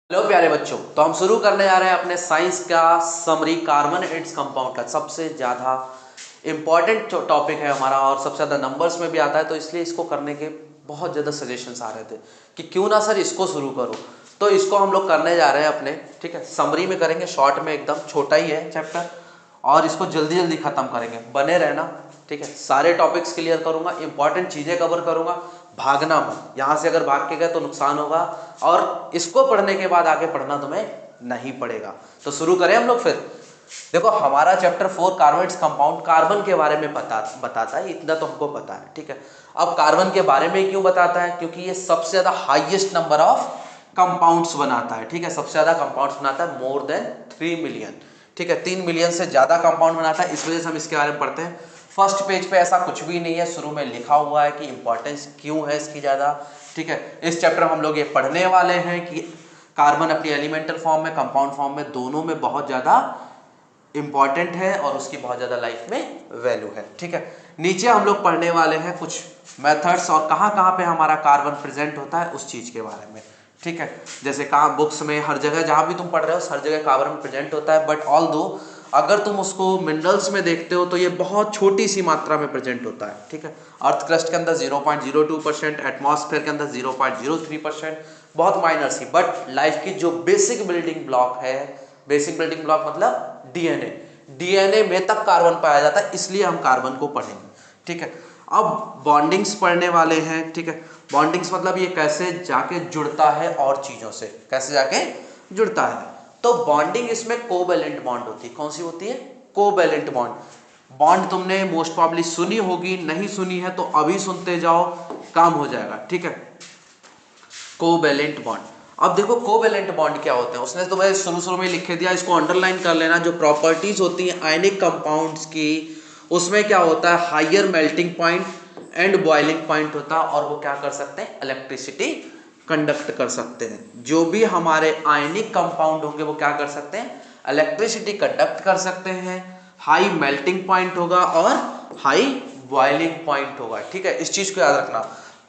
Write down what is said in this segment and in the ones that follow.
Hello प्यारे बच्चों, तो हम शुरू करने जा रहे हैं अपने साइंस का summary carbon and its compound का। सबसे ज़्यादा इम्पॉर्टेंट टॉपिक है हमारा और सबसे ज़्यादा नंबर्स में भी आता है, तो इसलिए इसको करने के बहुत ज़्यादा सजेशंस आ रहे थे कि क्यों ना सर इसको शुरू करो। तो इसको हम लोग करने जा रहे हैं अपने, ठीक है, समरी में करेंगे, शॉर्ट में, एकदम छोटा ही है चैप्टर और इसको जल्दी जल्दी ख़त्म करेंगे। बने रहना, ठीक है। सारे टॉपिक्स क्लियर करूँगा, इंपॉर्टेंट चीज़ें कवर करूँगा, भागना मत। यहाँ से अगर भाग के गए तो नुकसान होगा और इसको पढ़ने के बाद आगे पढ़ना तुम्हें नहीं पड़ेगा। तो शुरू करें हम लोग फिर। देखो, हमारा चैप्टर 4 कार्बन कंपाउंड कार्बन के बारे में बताता है, इतना तो हमको पता है, ठीक है। अब कार्बन के बारे में क्यों बताता है? क्योंकि ये सबसे ज़्यादा हाईएस्ट नंबर ऑफ कंपाउंड्स बनाता है, ठीक है। सबसे ज़्यादा कंपाउंड्स बनाता है, मोर देन 3 मिलियन, ठीक है। 3 मिलियन से ज़्यादा कंपाउंड बनाता है, इस वजह से हम इसके बारे में पढ़ते हैं। फर्स्ट पेज पे ऐसा कुछ भी नहीं है, शुरू में लिखा हुआ है कि इंपॉर्टेंस क्यों है इसकी ज़्यादा, ठीक है। इस चैप्टर में हम लोग ये पढ़ने वाले हैं कि कार्बन अपनी एलिमेंटल फॉर्म में, कंपाउंड फॉर्म में, दोनों में बहुत ज़्यादा इंपॉर्टेंट है और उसकी बहुत ज़्यादा लाइफ में वैल्यू है, ठीक है। नीचे हम लोग पढ़ने वाले हैं कुछ मेथड्स और कहाँ कहाँ पे हमारा कार्बन प्रेजेंट होता है उस चीज़ के बारे में, ठीक है। जैसे कहाँ बुक्स में, हर जगह जहाँ भी तुम पढ़ रहे हो हर जगह कार्बन प्रेजेंट होता है, बट ऑल दो अगर तुम उसको मिनरल्स में देखते हो तो ये बहुत छोटी सी मात्रा में प्रेजेंट होता है, ठीक है। अर्थ क्रस्ट के अंदर 0.02%, एटमॉस्फेयर के अंदर 0.03%, बहुत माइनर सी। बट लाइफ की जो बेसिक बिल्डिंग ब्लॉक है, बेसिक बिल्डिंग ब्लॉक मतलब डीएनए में तक कार्बन पाया जाता है, इसलिए हम कार्बन को पढ़ेंगे, ठीक है। अब बॉन्डिंग्स पढ़ने वाले हैं, ठीक है। बॉन्डिंग्स मतलब ये कैसे जाके जुड़ता है और चीजों से, कैसे जाके जुड़ता है। तो बॉन्डिंग इसमें कोवैलेंट बॉन्ड होती है। कौन सी होती है? Covalent bond. बॉन्ड तुमने मोस्ट प्रॉब्ली सुनी होगी, नहीं सुनी है तो अभी सुनते जाओ, काम हो जाएगा, ठीक है। Covalent bond. अब देखो कोवैलेंट बॉन्ड क्या होते हैं, उसने तुम्हें शुरू में लिख दिया, इसको अंडरलाइन कर लेना। जो प्रॉपर्टीज होती हैं आयनिक कंपाउंड्स की, उसमें क्या होता है, higher melting point and boiling point होता है, और वो क्या कर सकते हैं, इलेक्ट्रिसिटी कंडक्ट कर सकते हैं। जो भी हमारे आयनिक कंपाउंड होंगे वो क्या कर सकते हैं, इलेक्ट्रिसिटी कंडक्ट कर सकते हैं। हाई मेल्टिंग पॉइंट होगा और हाई बॉइलिंग पॉइंट होगा, ठीक है। इस चीज को याद रखना।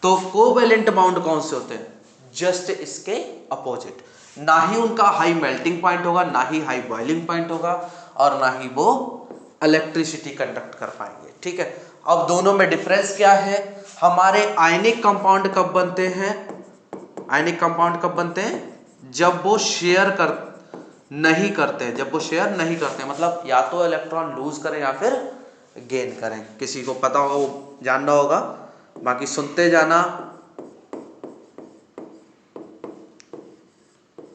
तो कोवैलेंट बॉन्ड कौन से होते हैं? जस्ट इसके अपोजिट। ना ही उनका हाई मेल्टिंग पॉइंट होगा, ना ही हाई बॉइलिंग पॉइंट होगा, और ना ही वो इलेक्ट्रिसिटी कंडक्ट कर पाएंगे, ठीक है। अब दोनों में डिफरेंस क्या है? हमारे आयनिक कंपाउंड कब बनते हैं? आयनिक कंपाउंड कब बनते हैं? जब वो शेयर नहीं करते, जब वो शेयर नहीं करते, मतलब या तो इलेक्ट्रॉन लूज करें या फिर गेन करें। किसी को पता होगा वो जानना होगा, बाकी सुनते जाना।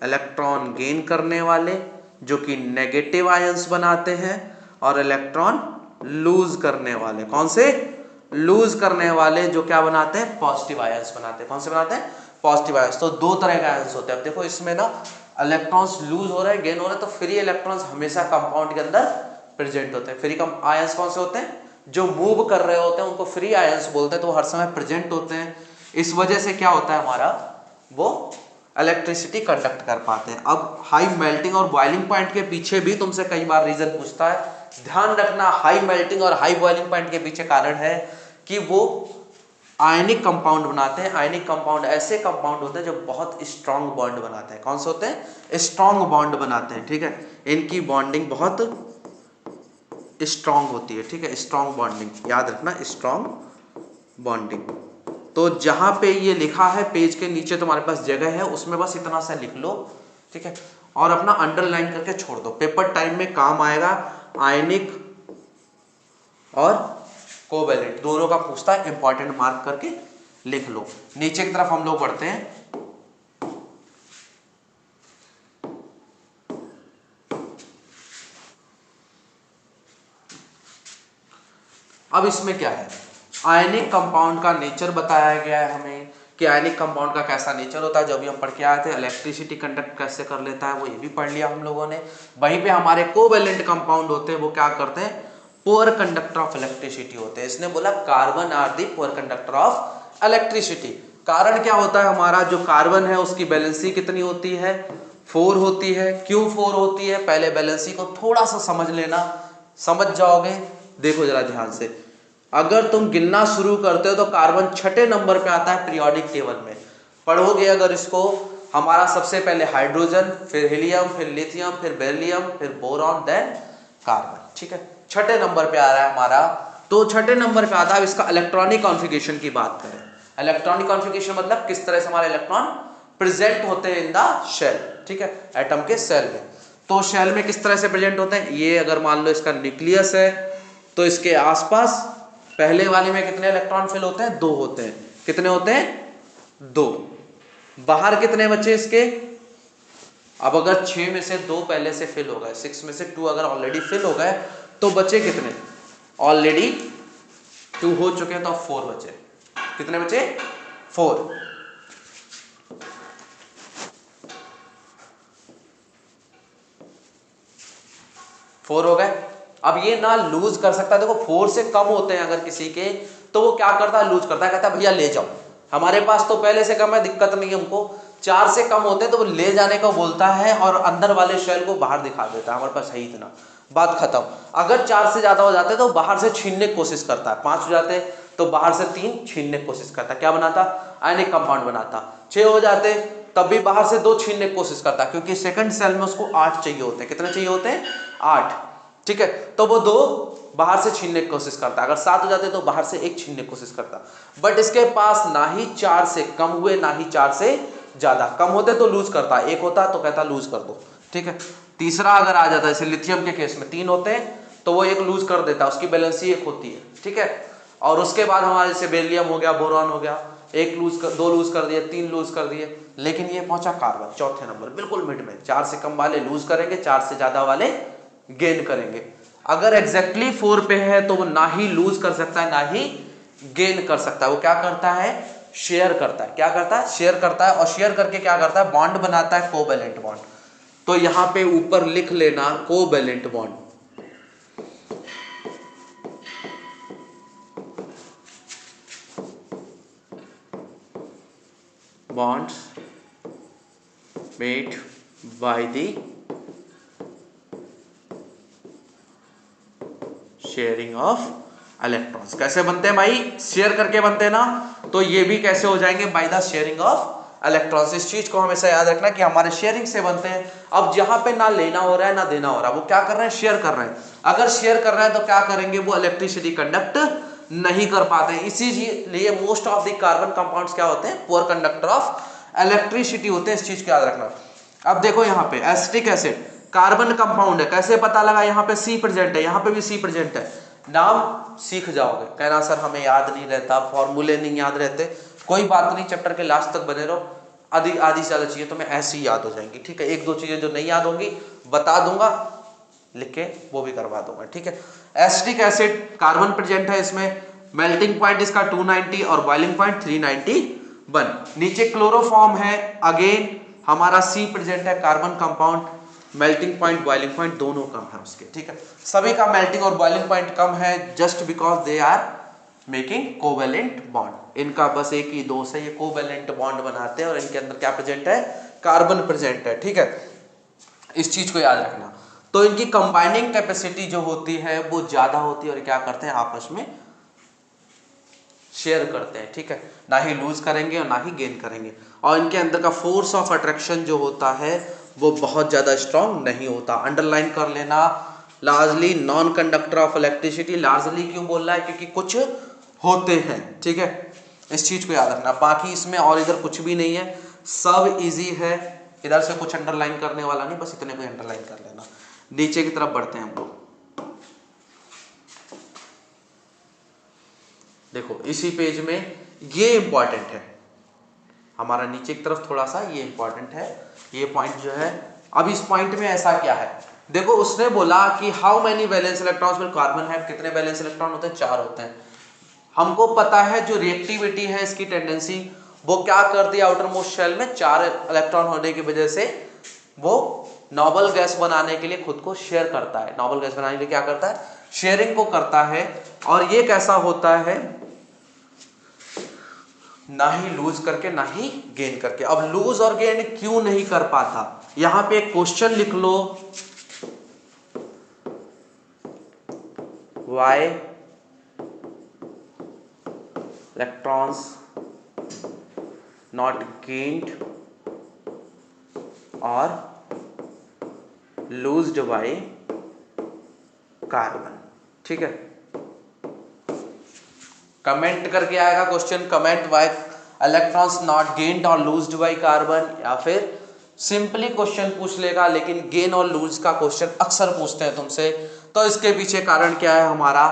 इलेक्ट्रॉन गेन करने वाले जो कि नेगेटिव आयंस बनाते हैं, और इलेक्ट्रॉन लूज करने वाले, कौन से? लूज करने वाले जो क्या बनाते हैं, पॉजिटिव आयंस बनाते हैं। कौन से बनाते हैं? Positive ions. तो दो तरह के आयंस होते हैं। अब देखो इसमें ना इलेक्ट्रॉन्स लूज हो रहे हैं, गेन हो रहे हैं, तो फ्री इलेक्ट्रॉन्स हमेशा कंपाउंड के अंदर प्रेजेंट होते हैं। फ्री आयंस कौन से होते हैं? जो मूव कर रहे होते हैं उनको फ्री आयंस बोलते हैं, तो हर समय प्रेजेंट होते हैं। इस वजह से क्या होता है हमारा, वो इलेक्ट्रिसिटी कंडक्ट कर पाते हैं। अब हाई मेल्टिंग और बॉइलिंग पॉइंट के पीछे भी तुमसे कई बार रीजन पूछता है, ध्यान रखना। हाई मेल्टिंग और हाई बॉइलिंग पॉइंट के पीछे कारण है कि वो आयनिक कंपाउंड बनाते हैं। आयनिक कंपाउंड ऐसे कंपाउंड होते हैं जो बहुत स्ट्रॉन्ग बॉन्ड बनाते हैं। कौन से होते हैं? स्ट्रॉन्ग बॉन्ड बनाते हैं, ठीक है। इनकी बॉन्डिंग बहुत स्ट्रॉन्ग होती है, ठीक है। स्ट्रॉन्ग बॉन्डिंग याद रखना, स्ट्रॉन्ग बॉन्डिंग। तो जहां पे ये लिखा है पेज के नीचे तुम्हारे पास जगह है, उसमें बस इतना सा लिख लो, ठीक है, और अपना अंडरलाइन करके छोड़ दो, पेपर टाइम में काम आएगा। आयनिक और कोवैलेंट दोनों का पूछता है, इंपॉर्टेंट मार्क करके लिख लो। नीचे की तरफ हम लोग बढ़ते हैं। अब इसमें क्या है, आयनिक कंपाउंड का नेचर बताया गया है हमें कि आयनिक कंपाउंड का कैसा नेचर होता है। जब भी हम पढ़ के आए थे, इलेक्ट्रिसिटी कंडक्ट कैसे कर लेता है वो ये भी पढ़ लिया हम लोगों ने। वहीं पे हमारे कोवैलेंट कंपाउंड होते हैं, वो क्या करते हैं, पुअर कंडक्टर ऑफ इलेक्ट्रिसिटी होते हैं। इसने बोला carbon are the poor conductor of electricity. कारण क्या होता है, हमारा जो कार्बन है उसकी वैलेंसी कितनी होती है? 4 होती है। क्यों 4 होती है? पहले वैलेंसी को थोड़ा सा समझ लेना, समझ जाओगे। देखो जरा ध्यान से, अगर तुम गिनना शुरू करते हो तो कार्बन 6ठे नंबर पे आता है पीरियोडिक टेबल में। पढ़ोगे अगर इसको, हमारा सबसे पहले हाइड्रोजन, फिर हीलियम, फिर लिथियम, फिर बेरिलियम, फिर बोरॉन, देन कार्बन। ठीक है, छठे नंबर पे आ रहा है हमारा। तो छठे नंबर पे आता है, अब इसका इलेक्ट्रॉनिक कॉन्फ़िगरेशन की बात करें। इलेक्ट्रॉनिक कॉन्फ़िगरेशन मतलब किस तरह से हमारे इलेक्ट्रॉन प्रेजेंट होते हैं इन द शेल। ठीक है, एटम के सेल में। तो शेल में किस तरह से प्रेजेंट होते हैं, ये अगर मान लो इसका न्यूक्लियस है तो इसके आसपास पहले वाले में कितने इलेक्ट्रॉन फिल होते हैं, 2 होते हैं। कितने होते हैं, 2। बाहर कितने बचे इसके, अब अगर 6 में से 2 पहले से फिल हो गए, 6 में से 2 अगर ऑलरेडी फिल हो गए तो बचे कितने, ऑलरेडी 2 हो चुके हैं तो अब 4 बचे। कितने बचे, 4। फोर हो गए। अब ये ना लूज कर सकता है, देखो 4 से कम होते हैं अगर किसी के तो वो क्या करता है, लूज करता है, कहता है भैया ले जाओ, हमारे पास तो पहले से कम है, दिक्कत नहीं है हमको। 4 से कम होते हैं तो वो ले जाने को बोलता है और अंदर वाले शेल को बाहर दिखा देता है, हमारे पास है इतना, बात खत्म। अगर 4 से ज्यादा हो जाते हैं तो बाहर से छीनने की कोशिश करता है, 5 हो जाते हैं तो बाहर से 3 छीनने की कोशिश करता है, क्या बनाता, आयनिक कंपाउंड बनाता। 6 हो जाते तब भी बाहर से 2 छीनने की कोशिश करता है, क्योंकि सेकंड सेल में उसको 8 चाहिए होते हैं। कितने चाहिए होते हैं, 8। ठीक है, तो वो 2 बाहर से छीनने की कोशिश करता है, अगर 7 हो जाते तो बाहर से 1 छीनने की कोशिश करता। बट इसके पास ना ही 4 से कम हुए ना ही 4 से ज्यादा, कम होते तो लूज करता, 1 होता तो कहता लूज कर दो। ठीक है, तीसरा अगर आ जाता है, जैसे लिथियम के केस में 3 होते हैं तो वो 1 लूज कर देता है, उसकी बैलेंसी 1 होती है। ठीक है, और उसके बाद हमारे जैसे बेरिलियम हो गया, बोरॉन हो गया, 1 लूज कर, 2 लूज कर दिए, 3 लूज कर दिए। लेकिन ये पहुंचा कार्बन चौथे नंबर, बिल्कुल मिड में, 4 से कम वाले लूज करेंगे, 4 से ज्यादा वाले गेन करेंगे। अगर एग्जैक्टली 4 पे है तो वो ना ही लूज कर सकता है ना ही गेन कर सकता है, वो क्या करता है, शेयर करता है। क्या करता है, शेयर करता है, और शेयर करके क्या करता है, बॉन्ड बनाता है, कोवैलेंट बॉन्ड। तो यहां पे ऊपर लिख लेना covalent bond. bonds made by the sharing of electrons. कैसे बनते हैं भाई, शेयर करके बनते हैं ना, तो ये भी कैसे हो जाएंगे, by the sharing of electrons. इस चीज को हमेशा याद रखना कि हमारे शेयरिंग से बनते हैं। अब जहां पे ना लेना हो रहा है ना देना हो रहा है, वो क्या कर रहे हैं, शेयर कर रहे हैं। अगर शेयर कर रहे हैं तो क्या करेंगे, वो इलेक्ट्रिसिटी कंडक्ट नहीं कर पाते हैं। इसीलिए most of the carbon compounds क्या होते हैं, पुअर कंडक्टर ऑफ इलेक्ट्रिसिटी होते हैं। इस चीज को याद रखना। अब देखो यहाँ पे एसिटिक एसिड कार्बन कंपाउंड है, कैसे पता लगा, यहाँ पे C प्रेजेंट है, यहाँ पे भी C प्रेजेंट है। नाम सीख जाओगे, कहना सर हमें याद नहीं रहता, फॉर्मूले नहीं याद रहते, कोई बात नहीं, चैप्टर के लास्ट तक बने रहो, आधी से ज्यादा चीजें तुम्हें ऐसी ही याद हो जाएंगी। ठीक है, 1-2 चीजें जो नहीं याद होंगी बता दूंगा, लिख के वो भी करवा दूंगा। ठीक है, एसिटिक एसिड कार्बन प्रेजेंट है इसमें, मेल्टिंग पॉइंट इसका 290 और बॉइलिंग पॉइंट 391। नीचे क्लोरोफॉर्म है, अगेन हमारा C प्रेजेंट है, carbon compound, melting point boiling point दोनों कम है उसके। ठीक है, सभी का मेल्टिंग और बॉइलिंग पॉइंट कम है, just because they are making covalent bond. इनका बस एक ही दोष है, ये कोवैलेंट बॉन्ड बनाते हैं और इनके अंदर क्या प्रेजेंट है, कार्बन प्रेजेंट है। ठीक है, इस चीज को याद रखना। तो इनकी कंबाइनिंग कैपेसिटी जो होती है वो ज्यादा होती है और क्या करते हैं, आपस में शेयर करते हैं। ठीक है, ना ही लूज करेंगे और ना ही गेन करेंगे। और इनके अंदर का फोर्स ऑफ अट्रैक्शन जो होता है वो बहुत ज्यादा स्ट्रांग नहीं होता। अंडरलाइन कर लेना, largely non conductor of electricity. Largely क्यों बोल रहा है, क्योंकि कुछ होते हैं। ठीक है, इस चीज को याद रखना। बाकी इसमें और इधर कुछ भी नहीं है, सब इजी है, इधर से कुछ अंडरलाइन करने वाला नहीं, बस इतने को अंडरलाइन कर लेना। नीचे की तरफ बढ़ते हैं हम लोग। देखो इसी पेज में ये इंपॉर्टेंट है हमारा, नीचे की तरफ थोड़ा सा ये इंपॉर्टेंट है, ये पॉइंट जो है। अब इस पॉइंट में ऐसा क्या है, देखो उसने बोला कि how many valence electrons will carbon have, कितने वैलेंस इलेक्ट्रॉन होते हैं, 4 होते हैं। हमको पता है जो रिएक्टिविटी है इसकी टेंडेंसी, वो क्या करती है, आउटर मोस्ट शेल में 4 इलेक्ट्रॉन होने की वजह से वो नोबल गैस बनाने के लिए खुद को शेयर करता है। नोबल गैस बनाने के लिए क्या करता है, शेयरिंग को करता है। और ये कैसा होता है, ना ही लूज करके ना ही गेन करके। अब लूज और गेन क्यों नहीं कर पाता, यहां पे एक क्वेश्चन लिख लो, वाई इलेक्ट्रॉन्स नॉट गेन्ड और लूज्ड बाय कार्बन। ठीक है, कमेंट करके आएगा question, comment bye electrons not gained और लूज्ड बाय कार्बन, या फिर सिंपली क्वेश्चन पूछ लेगा, लेकिन गेन और लूज का क्वेश्चन अक्सर पूछते हैं तुमसे। तो इसके पीछे कारण क्या है हमारा,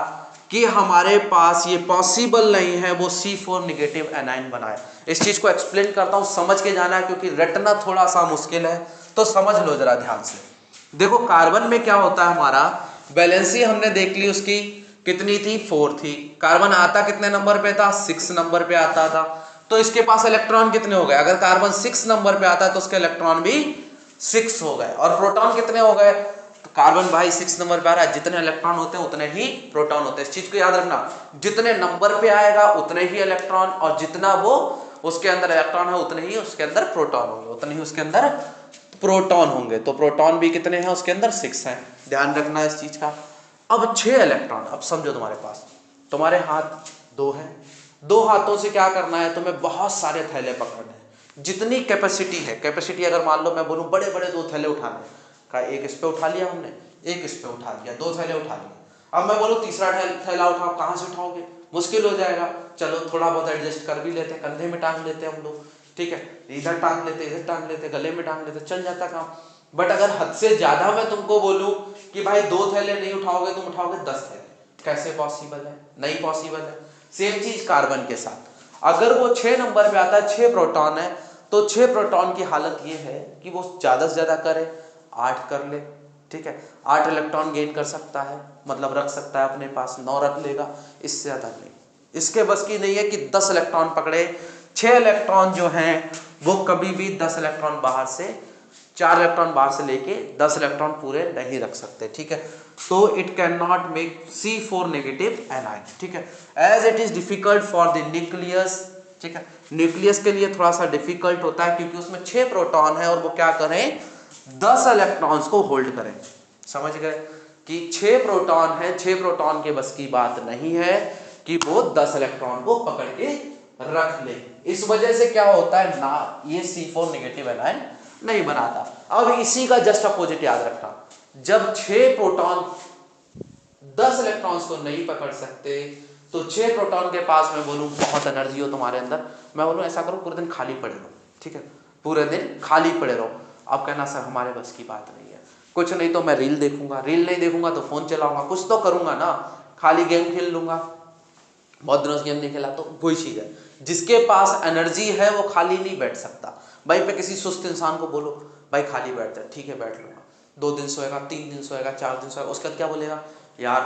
कि हमारे पास ये पॉसिबल नहीं है वो C4 नेगेटिव एनाइन बनाए। इस चीज को एक्सप्लेन करता हूं, समझ के जाना है, क्योंकि रटना थोड़ा सा मुश्किल है, तो समझ लो जरा ध्यान से। देखो कार्बन में क्या होता है, हमारा वैलेंसी हमने देख ली, उसकी कितनी थी, 4 थी। कार्बन आता कितने नंबर पे था, 6 नंबर पे आता था। तो इसके पास इलेक्ट्रॉन कितने हो गए, अगर कार्बन 6 नंबर पे आता है तो उसके इलेक्ट्रॉन भी 6 हो गए। और प्रोटॉन कितने हो गए, तो कार्बन भाई 6 नंबर पे आ रहा है, जितने इलेक्ट्रॉन होते हैं उतने ही प्रोटॉन होते हैं। इस चीज को याद रखना, जितने नंबर पे आएगा उतने ही इलेक्ट्रॉन, और जितना वो उसके अंदर इलेक्ट्रॉन है उतने ही उसके अंदर प्रोटॉन होंगे, उतने ही उसके अंदर प्रोटॉन होंगे। तो प्रोटॉन भी कितने हैं उसके अंदर, 6 हैं, ध्यान रखना इस चीज का। अब 6 इलेक्ट्रॉन, अब समझो तुम्हारे पास, तुम्हारे हाथ 2 हैं, 2 हाथों से क्या करना है, तुम्हें बहुत सारे थैले पकड़ने हैं, जितनी कैपेसिटी है। कैपेसिटी अगर मान लो मैं बोलूं बड़े बड़े 2 थैले उठाने का, एक इस पे उठा लिया हमने, एक इस पे उठा लिया, 2 थैले उठा लिए। अब मैं बोलूं तीसरा थैला उठाओ, कहां से उठाओगे, मुश्किल हो जाएगा। चलो थोड़ा बहुत एडजस्ट कर भी लेते हैं, कंधे में टांग लेते हैं हम लोग, ठीक है, इधर टांग लेते, इधर टांग लेते, गले में टांग लेते, चल जाता काम। बट अगर हद से ज्यादा मैं तुमको बोलूं कि भाई 2 थैले नहीं उठाओगे, तुम उठाओगे 10 थैले, कैसे पॉसिबल है, नहीं पॉसिबल है। सेम चीज कार्बन के साथ, अगर वो 6 नंबर पे आता है, 6 प्रोटॉन है, तो 6 प्रोटॉन की हालत ये है कि वो ज्यादा से ज्यादा करे 8 कर ले, ठीक है, 8 इलेक्ट्रॉन गेन कर सकता है, मतलब रख सकता है अपने पास, 9 रख लेगा, इससे ज्यादा नहीं। इसके बस की नहीं है कि 10 इलेक्ट्रॉन पकड़े। 6 इलेक्ट्रॉन जो हैं वो कभी भी 10 इलेक्ट्रॉन बाहर से, 4 इलेक्ट्रॉन बाहर से लेके 10 इलेक्ट्रॉन पूरे नहीं रख सकते, ठीक है। तो it cannot make C4 negative anion, ठीक है, as it is difficult for the nucleus, ठीक है। न्यूक्लियस के लिए थोड़ा सा डिफिकल्ट होता है, क्योंकि उसमें 6 प्रोटॉन है और वो क्या करें, 10 इलेक्ट्रॉन्स को होल्ड करें। समझ गए कि 6 प्रोटॉन है, 6 प्रोटॉन के बस की बात नहीं है कि वो 10 इलेक्ट्रॉन को पकड़ के रख ले। इस वजह से क्या होता है ना, ये C4 नेगेटिव एनाइन नहीं बनाता। अब इसी का जस्ट अपोजिट याद रखना, जब 6 प्रोटॉन 10 इलेक्ट्रॉन्स को नहीं पकड़ सकते, तो 6 प्रोटॉन के पास मैं बोलूं बहुत एनर्जी हो तुम्हारे अंदर, मैं बोलूं ऐसा करो पूरे दिन खाली पड़े रहो, ठीक है, पूरे दिन खाली पड़े रहो। अब कहना सर हमारे बस की बात नहीं है, कुछ नहीं तो मैं रील देखूंगा, रील नहीं देखूंगा तो फोन चलाऊंगा, कुछ तो करूंगा ना, खाली गेम खेल लूंगा, बहुत दिनों से गेम नहीं खेला। तो वही चीज है, जिसके पास एनर्जी है वो खाली नहीं बैठ सकता। भाई पे किसी सुस्त इंसान को बोलो भाई खाली बैठ जा, ठीक है बैठ लूंगा, 2 दिन सोएगा, 3 दिन सोएगा, 4 दिन सोएगा, उसके बाद क्या बोलेगा, यार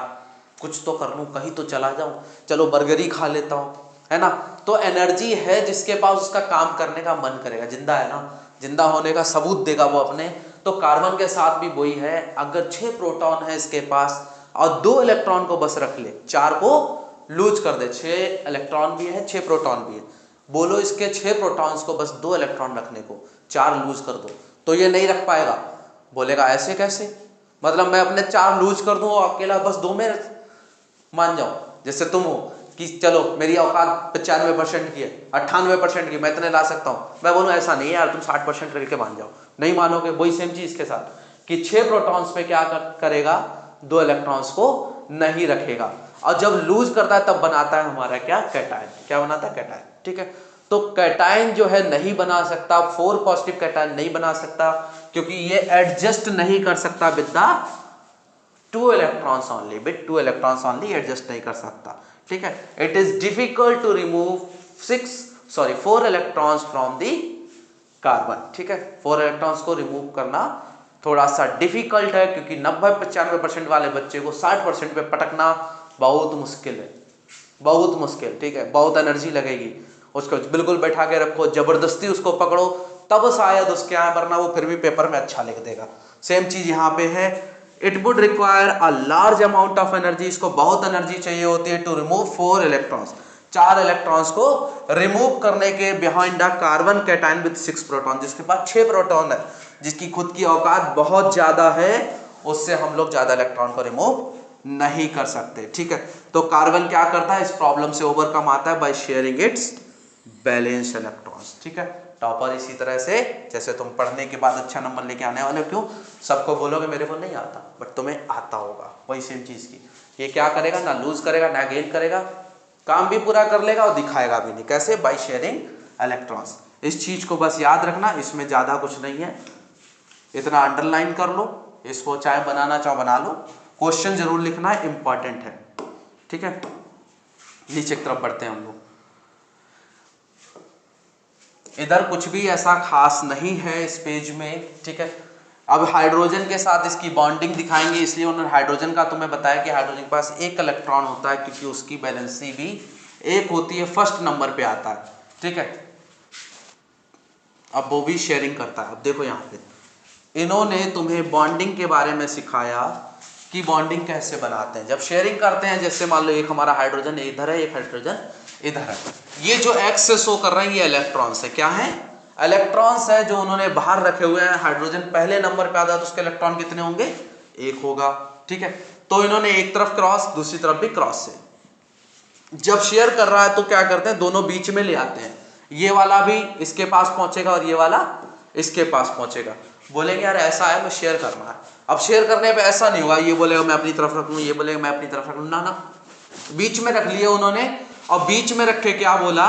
कुछ तो कर लूं, कहीं तो चला जाऊं, चलो बर्गर ही खा लेता हूं, है ना। तो एनर्जी है जिसके पास, उसका काम करने का मन करेगा, जिंदा है ना, जिंदा होने का सबूत देगा वो अपने। तो कार्बन के साथ भी वही है, अगर 6 प्रोटॉन है इसके पास और 2 इलेक्ट्रॉन को बस रख ले, 4 को लूज कर दे, 6 इलेक्ट्रॉन भी है 6 प्रोटॉन भी है, बोलो इसके 6 प्रोटॉन्स को बस 2 इलेक्ट्रॉन रखने को 4 लूज कर दो, तो ये नहीं रख पाएगा। बोलेगा ऐसे कैसे, मतलब मैं अपने 4 लूज कर दूं और अकेला बस 2 में मान जाऊं, जैसे तुम हो कि चलो मेरी औकात 95% की है, 98% की, मैं इतने ला सकता हूं, मैं बोलूं ऐसा नहीं है यार तुम 60% करके मान जाओ, नहीं मानोगे। वही सेम चीज इसके साथ कि 6 प्रोटॉन्स पे क्या करेगा, 2 इलेक्ट्रॉन्स को नहीं रखेगा, और जब लूज करता है तब बनाता है हमारा क्या, कैटायन। क्या बनाता है, कैटायन, ठीक है। तो कैटायन जो है नहीं बना सकता, 4 पॉजिटिव कैटायन नहीं बना सकता, क्योंकि ये एडजस्ट नहीं कर सकता with the 2 electrons only, with 2 electrons only adjust नहीं कर सकता, ठीक है। It is difficult to remove 4 electrons from the carbon, ठीक है। 4 इलेक्ट्रॉन्स को रिमूव करना थोड़ा सा डिफिकल्ट है, क्योंकि 90-95% वाले बच्चे को 60% पे पटकना बहुत मुश्किल है, बहुत मुश्किल, ठीक है। बहुत एनर्जी लगेगी, उसको बिल्कुल बैठा के रखो, जबरदस्ती उसको पकड़ो, तब शायद उसके यहाँ, वरना वो फिर भी पेपर में अच्छा लिख देगा। सेम चीज यहाँ पे है, it would require a large amount of energy, इसको बहुत एनर्जी चाहिए होती है टू रिमूव 4 इलेक्ट्रॉन्स, 4 इलेक्ट्रॉन्स को रिमूव करने के behind the carbon cation with 6 proton, जिसके पास 6 प्रोटॉन है, जिसकी खुद की औकात बहुत ज्यादा है, उससे हम लोग ज्यादा इलेक्ट्रॉन को रिमूव नहीं कर सकते, ठीक है। तो कार्बन क्या करता है, इस प्रॉब्लम से ओवरकम आता है by sharing it's balance electrons, ठीक है। टॉपर इसी तरह से, जैसे तुम पढ़ने के बाद अच्छा नंबर लेके आने वाले हो, क्यों सबको बोलोगे मेरे को नहीं आता, बट तुम्हें आता होगा, वही सेम चीज की ये क्या करेगा, ना लूज करेगा ना गेन करेगा, काम भी पूरा कर लेगा और दिखाएगा भी नहीं। कैसे? By sharing electrons. इस चीज को बस याद रखना, इसमें ज्यादा कुछ नहीं है, इतना अंडरलाइन कर लो, इसको चाहे बनाना चाहो बना लो, क्वेश्चन जरूर लिखना है, इंपॉर्टेंट है। ठीक है, नीचे की तरफ बढ़ते हैं हम लोग। इधर कुछ भी ऐसा खास नहीं है इस पेज में। ठीक है, अब हाइड्रोजन के साथ इसकी बॉन्डिंग दिखाएंगे, इसलिए उन्होंने हाइड्रोजन का तुम्हें बताया कि हाइड्रोजन के पास एक इलेक्ट्रॉन होता है, क्योंकि उसकी वैलेंसी भी एक होती है, फर्स्ट नंबर पे आता है। ठीक है, अब वो भी शेयरिंग करता है। अब देखो यहाँ पे इन्होंने तुम्हें बॉन्डिंग के बारे में सिखाया कि बॉन्डिंग कैसे बनाते हैं जब शेयरिंग करते हैं। जैसे मान लो एक हमारा हाइड्रोजन इधर है, एक हाइड्रोजन इधर है, ये जो एक्स से शो कर रहे हैं ये इलेक्ट्रॉन्स है। क्या है? इलेक्ट्रॉन्स है, जो उन्होंने बाहर रखे हुए हैं। हाइड्रोजन पहले नंबर पे आता है तो उसके इलेक्ट्रॉन कितने होंगे? एक होगा। ठीक है, तो इन्होंने एक तरफ क्रॉस, दूसरी तरफ भी क्रॉस से जब शेयर कर रहा है तो क्या करते हैं, दोनों बीच में ले आते हैं। ये वाला भी इसके पास पहुंचेगा और ये वाला इसके पास पहुंचेगा। बोलेंगे यार ऐसा है, मैं शेयर करना है। अब शेयर करने पे ऐसा नहीं हुआ, ये बोलेगा मैं अपनी तरफ रख लूं, ये बोलेगा मैं अपनी तरफ रख लूं, ना ना, बीच में रख लिए उन्होंने। और बीच में रख के क्या बोला,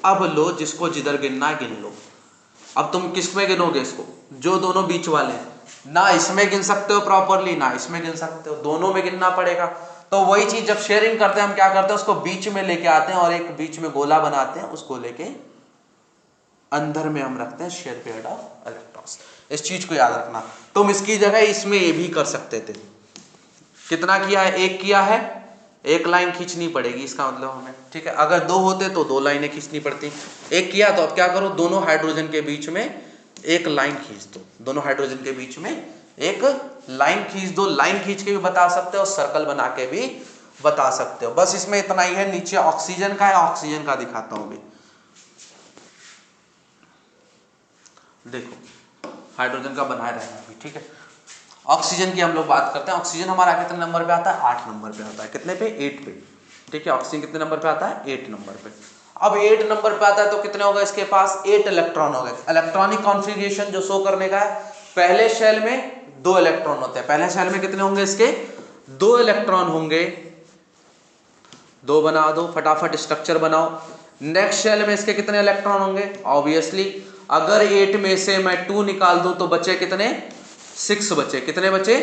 अब लो जिसको जिधर गिनना है गिन लो। अब तुम किस में गिनोगे इसको? जो दोनों बीच वाले हैं, ना इसमें गिन सकते हो प्रॉपरली ना इसमें गिन सकते हो, दोनों में गिनना पड़ेगा। तो वही चीज जब शेयरिंग करते हैं हम क्या करते हैं, उसको बीच में लेके आते हैं और एक बीच में गोला बनाते हैं, उस गोले के अंदर में हम रखते हैं शेयर पेयर्ड ऑफ इलेक्ट्रॉन्स। इस चीज को याद रखना। तुम इसकी जगह इसमें ये भी कर सकते थे। कितना किया है? एक किया है, एक लाइन खींचनी पड़ेगी, इसका मतलब हमें। ठीक है, अगर दो होते तो दो लाइनें खींचनी पड़ती। एक किया तो अब क्या करो, दोनों हाइड्रोजन के बीच में एक लाइन खींच दो, दोनों हाइड्रोजन के बीच में एक लाइन खींच दो। लाइन खींच के भी बता सकते हो, सर्कल बना के भी बता सकते हो। बस इसमें इतना ही है। नीचे ऑक्सीजन का है, ऑक्सीजन का दिखाता हूं भी। देखो हाइड्रोजन का बनाए रहना भी। ठीक है, ऑक्सीजन की हम लोग बात करते हैं। ऑक्सीजन हमारा कितने नंबर पे आता है? 8 नंबर पे आता है। कितने पे? 8 पे। ठीक है, ऑक्सीजन कितने नंबर पे आता है? 8 नंबर पे। अब 8 नंबर पे आता है तो कितने होगा इसके पास? 8 इलेक्ट्रॉन हो गए। इलेक्ट्रॉनिक कॉन्फ़िगरेशन जो शो करने का है, पहले शेल में 2 इलेक्ट्रॉन होते हैं। पहले शेल में कितने होंगे इसके? 2 इलेक्ट्रॉन होंगे। 2 बना दो, फटाफट स्ट्रक्चर बनाओ। नेक्स्ट शेल में इसके कितने इलेक्ट्रॉन होंगे? ऑब्वियसली अगर 8 में से मैं 2 निकाल दूं तो बचे कितने? 6 बचे। कितने बचे?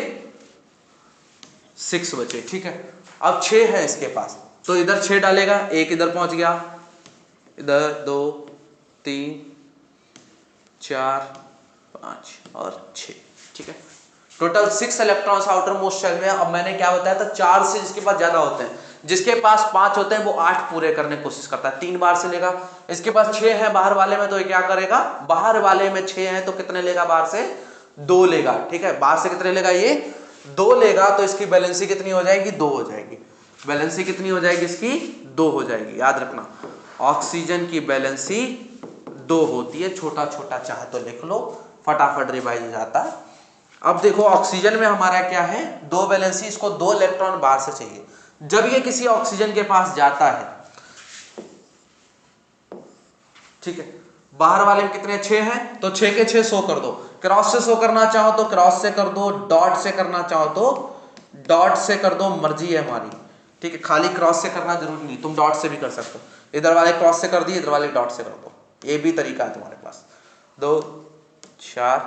6 बचे। ठीक है, अब 6 है इसके पास तो इधर 6 डालेगा, एक इधर पहुंच गया, इधर 2 3 4 5 और 6। ठीक है, total 6 electrons outermost shell में। अब मैंने क्या बताया था, 4 से जिसके पास ज्यादा होते हैं, जिसके पास 5 होते हैं वो 8 पूरे करने की कोशिश करता है, 3 बार से लेगा। इसके पास 6 है बाहर वाले में, तो ये क्या करेगा, बाहर वाले में 6 है तो कितने लेगा बाहर से? 2 लेगा। ठीक है, बाहर से कितने लेगा? ये 2 लेगा। तो इसकी बैलेंसी कितनी हो जाएगी? 2 हो जाएगी। बैलेंसी कितनी हो जाएगी इसकी? 2 हो जाएगी। याद रखना, ऑक्सीजन की बैलेंसी 2 होती है। छोटा छोटा चाहे तो लिख लो, फटाफट रिवाइज हो जाता है। अब देखो ऑक्सीजन में हमारा क्या है? 2 बैलेंसी, इसको 2 इलेक्ट्रॉन बाहर से चाहिए। जब ये किसी ऑक्सीजन के पास जाता है, ठीक है, बाहर वाले में कितने? 6 हैं तो 6 के 6 शो कर दो। क्रॉस से शो करना चाहो तो क्रॉस से कर दो, डॉट से करना चाहो तो डॉट से कर दो, मर्जी है हमारी। ठीक है, खाली क्रॉस से करना जरूरी नहीं, तुम डॉट से भी कर सकते हो। इधर वाले क्रॉस से कर दिए, इधर वाले डॉट से कर दो, ये भी तरीका है तुम्हारे पास। 2 4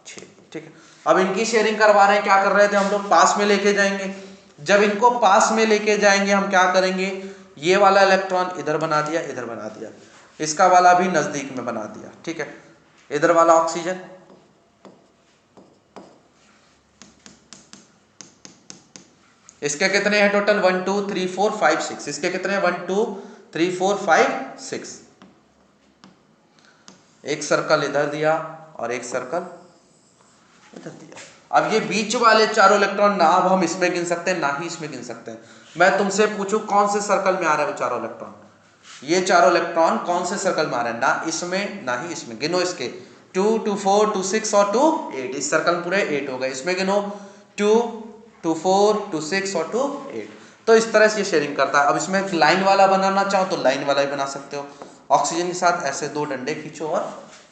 6। ठीक है, अब इनकी शेयरिंग करवा रहे हैं। क्या कर रहे थे हम लोग? पास में लेके जाएंगे। जब इनको पास में लेके जाएंगे हम क्या करेंगे, ये वाला इलेक्ट्रॉन इधर बना दिया, इधर बना दिया, इसका वाला भी नजदीक में बना दिया। ठीक है, इधर वाला ऑक्सीजन, इसके कितने हैं टोटल? 1 2 3 4 5 6। इसके कितने हैं? 1 2 3 4 5 6। एक सर्कल इधर दिया और एक सर्कल इधर दिया। अब ये बीच वाले चारों इलेक्ट्रॉन ना अब हम इसमें गिन सकते हैं ना ही इसमें गिन सकते हैं। मैं तुमसे पूछूं कौन से सर्कल में आ रहा है वो चारों इलेक्ट्रॉन? ये चारों इलेक्ट्रॉन कौन से सर्कल में आ रहे हैं? ना इसमें ना ही इसमें। गिनो इसके 2 2 4 2 6 और 2 8। इस सर्कल में पूरे 8 हो गए। इसमें गिनो 2 2 4 2 6 और 2 8। तो इस तरह से ये शेयरिंग करता है। अब इसमें लाइन वाला बनाना चाहो तो लाइन वाला ही बना सकते हो। ऑक्सीजन के साथ ऐसे 2 डंडे खींचो और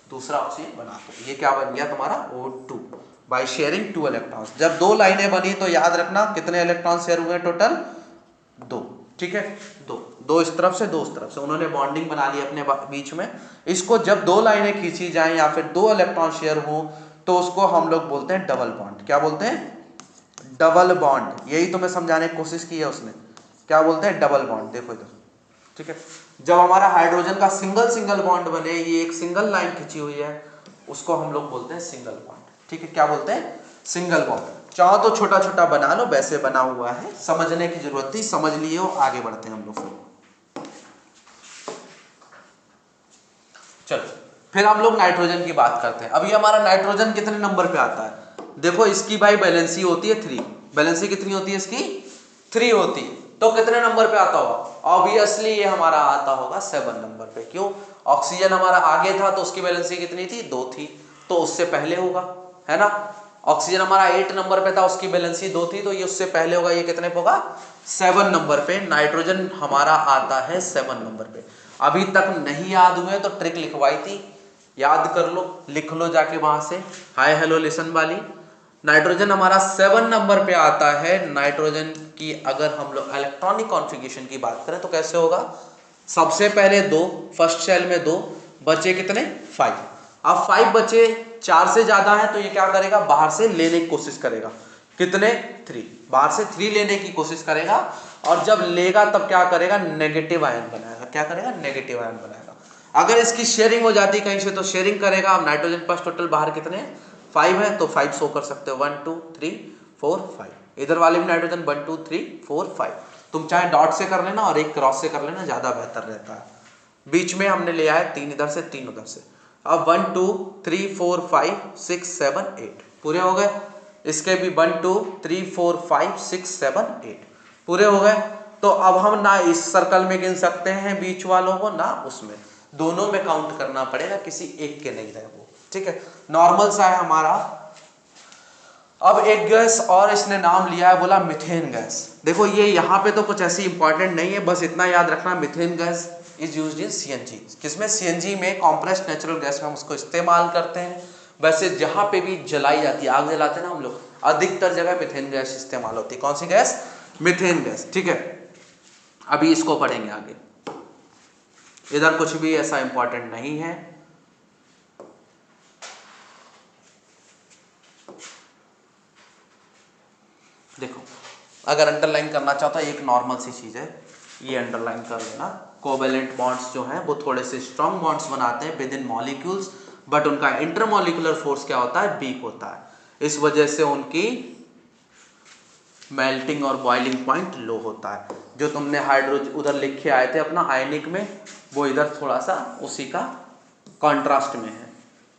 दूसरा ऑक्सीजन बना दो। ये क्या बन गया तुम्हारा O2 बाय शेयरिंग 2 इलेक्ट्रॉन्स। जब 2 लाइनें बनी तो याद रखना कितने इलेक्ट्रॉन शेयर हुए टोटल 2, ठीक है, दो इस तरफ से 2 इस तरफ से, उन्होंने बॉन्डिंग बना ली अपने बीच में। इसको जब 2 लाइनें खींची जाएं या फिर 2 इलेक्ट्रॉन शेयर हो तो उसको हम लोग बोलते हैं डबल बॉन्ड। क्या बोलते हैं? Double bond. यही तो मैं समझाने की कोशिश की है उसने, क्या बोलते हैं? Double bond. देखो इधर, ठीक है, जब हमारा हाइड्रोजन का सिंगल सिंगल बॉन्ड बने, ये एक सिंगल लाइन खींची हुई है, उसको हम लोग बोलते हैं सिंगल बॉन्ड, ठीक है। क्या बोलते हैं? Single bond. चाहो तो छोटा छोटा बना लो, वैसे बना हुआ है, समझने की जरूरत थी, समझ लिए हो, आगे बढ़ते हैं हम लोग। चलो फिर हम लोग नाइट्रोजन की बात करते हैं। अभी हमारा नाइट्रोजन कितने नंबर पे आता है? देखो इसकी भाई बैलेंसी होती है 3। बैलेंसी कितनी होती है इसकी? 3 होती है। तो कितने नंबर पे आता होगा? ऑब्वियसली ये हमारा आता होगा 7 नंबर पे। क्यों? ऑक्सीजन हमारा आगे था तो उसकी बैलेंसी कितनी थी? 2 थी, तो उससे पहले होगा, है ना। ऑक्सीजन हमारा 8 नंबर पे था, उसकी बैलेंसी 2 थी, तो ये उससे पहले होगा। ये कितने पे होगा? 7 नंबर पे। नाइट्रोजन हमारा आता है 7 नंबर पे। अभी तक नहीं याद हुए तो ट्रिक लिखवाई थी, याद कर लो, लिख लो जाके वहां से, हाय हेलो लिसन वाली। नाइट्रोजन हमारा 7 नंबर पे आता है। नाइट्रोजन की अगर हम लोग इलेक्ट्रॉनिक कॉन्फ़िगरेशन की बात करें तो कैसे होगा? सबसे पहले 2, फर्स्ट शेल में 2 बचे, कितने? 5। अब 5 बचे, 4 से ज्यादा है तो ये क्या करेगा? बाहर से लेने की कोशिश करेगा। कितने? 3। बाहर से 3 लेने की कोशिश करेगा, और जब लेगा तब क्या करेगा? नेगेटिव आयन बनाएगा। क्या करेगा? नेगेटिव आयन बनाएगा। अगर इसकी शेयरिंग हो जाती कहीं से तो शेयरिंग करेगा। अब नाइट्रोजन पास टोटल बाहर कितने? 5 है, तो 5 शो कर सकते हो, 1 2 3 4 5। इधर वाले भी नाइट्रोजन 1 2 3 4 5। तुम चाहे डॉट से कर लेना और एक क्रॉस से कर लेना, ज्यादा बेहतर रहता है। बीच में हमने लिया है 3 इधर से 3 उधर से। अब 1 2 3 4 5 6 7 8 पूरे हो गए। इसके भी 1 2 3 4 5 6 7 8 पूरे हो गए। तो अब हम ना इस सर्कल में गिन सकते हैं बीच वालों को, ना उसमें, दोनों में काउंट करना पड़ेगा, किसी एक के नहीं रहे वो, ठीक है। नॉर्मल सा है हमारा। अब एक गैस और इसने नाम लिया है, बोला मीथेन गैस। देखो ये यहाँ पे तो कुछ ऐसी इंपॉर्टेंट नहीं है, बस इतना याद रखना, methane gas is used in CNG. किसमें? सीएनजी में, कॉम्प्रेस्ड नेचुरल गैस में हम उसको इस्तेमाल करते हैं। वैसे जहां पे भी जलाई जाती है, आग जलाते हैं ना हम लोग, अधिकतर जगह मीथेन गैस इस्तेमाल होती है। कौन सी गैस? मीथेन गैस, ठीक है। अभी इसको पढ़ेंगे आगे, इधर कुछ भी ऐसा इंपॉर्टेंट नहीं है। देखो अगर अंडरलाइन करना चाहता है, एक नॉर्मल सी चीज है, ये अंडरलाइन कर लेना। कोवेलेंट बॉन्ड्स जो हैं वो थोड़े से स्ट्रॉन्ग बॉन्ड्स बनाते हैं विद इन मॉलिक्यूल्स, बट उनका इंटरमॉलिक्यूलर फोर्स क्या होता है? वीक होता है। इस वजह से उनकी मेल्टिंग और बॉइलिंग पॉइंट लो होता है। जो तुमने हाइड्रोजन उधर लिख के आए थे अपना आयनिक में, वो इधर थोड़ा सा उसी का कॉन्ट्रास्ट में है,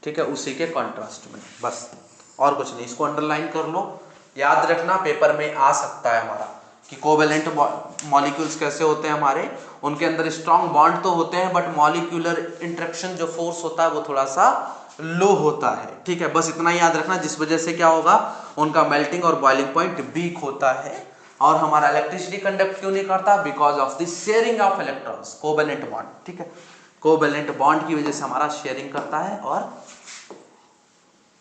ठीक है, उसी के कॉन्ट्रास्ट में, बस और कुछ नहीं। इसको अंडरलाइन कर लो, याद रखना, पेपर में आ सकता है हमारा कि कोवेलेंट मॉलिक्यूल्स कैसे होते हैं हमारे, उनके अंदर स्ट्रॉन्ग बॉन्ड तो होते हैं, बट मॉलिक्यूलर इंटरेक्शन जो फोर्स होता है वो थोड़ा सा लो होता है, ठीक है। बस इतना याद रखना, जिस वजह से क्या होगा? उनका मेल्टिंग और बॉइलिंग पॉइंट वीक होता है। और हमारा इलेक्ट्रिसिटी कंडक्ट क्यों नहीं करता? Because of the sharing of electrons, covalent bond, ठीक है। कोवेलेंट बॉन्ड की वजह से हमारा शेयरिंग करता है और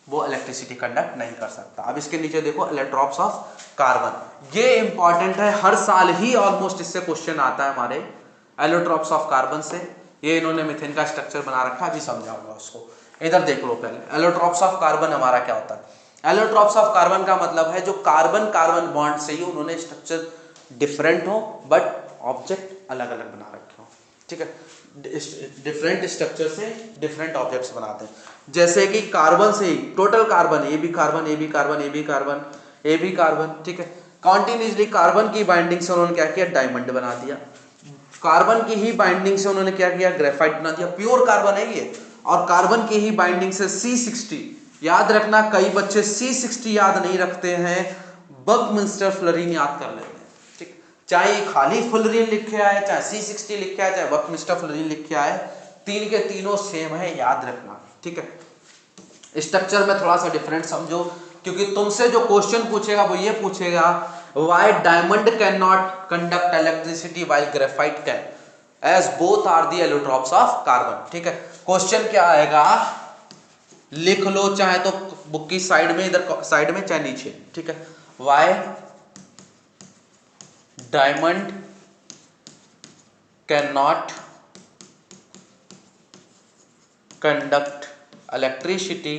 वो इलेक्ट्रिसिटी कंडक्ट नहीं कर सकता। अब इसके नीचे देखो, एलोट्रॉप्स ऑफ कार्बन, ये इंपॉर्टेंट है, हर साल ही ऑलमोस्ट इससे क्वेश्चन आता है हमारे एलोट्रॉप्स ऑफ कार्बन से। ये इन्होंने मीथेन का स्ट्रक्चर बना रखा है, अभी समझाऊंगा उसको। इधर देख लो पहले, एलोट्रॉप्स ऑफ कार्बन हमारा क्या होता है? एलोट्रॉप्स ऑफ कार्बन का मतलब है जो कार्बन कार्बन बॉन्ड से ही उन्होंने स्ट्रक्चर डिफरेंट हो बट ऑब्जेक्ट अलग अलग बना रखे हो, ठीक है। डिफरेंट स्ट्रक्चर से डिफरेंट ऑब्जेक्ट्स बनाते हैं। जैसे कि कार्बन से ही total carbon, A B carbon, A B carbon, A B carbon, A B carbon, ठीक है। कॉन्टिन्यूसली कार्बन की बाइंडिंग से उन्होंने क्या किया? डायमंड बना दिया। कार्बन की ही बाइंडिंग से उन्होंने क्या किया? ग्रेफाइट बना दिया। प्योर कार्बन है ये। और कार्बन की ही बाइंडिंग से C60, याद रखना, कई बच्चे C60 याद नहीं रखते हैं, बकमिंस्टर फ्लोरीन याद कर लेते हैं, ठीक। चाहे खाली फ्लोरीन लिखे आए, चाहे C60 लिखे आए, चाहे बकमिंस्टर फ्लोरीन लिखे आए, तीन के तीनों सेम है, याद रखना, ठीक है। स्ट्रक्चर में थोड़ा सा डिफरेंट समझो, क्योंकि तुमसे जो क्वेश्चन पूछेगा वो ये पूछेगा, why diamond cannot conduct electricity while graphite can, as both are the allotropes of carbon, ठीक है। क्वेश्चन क्या आएगा? लिख लो, चाहे तो बुक की साइड में, इधर साइड में चाहे नीचे, ठीक है। Why diamond cannot conduct electricity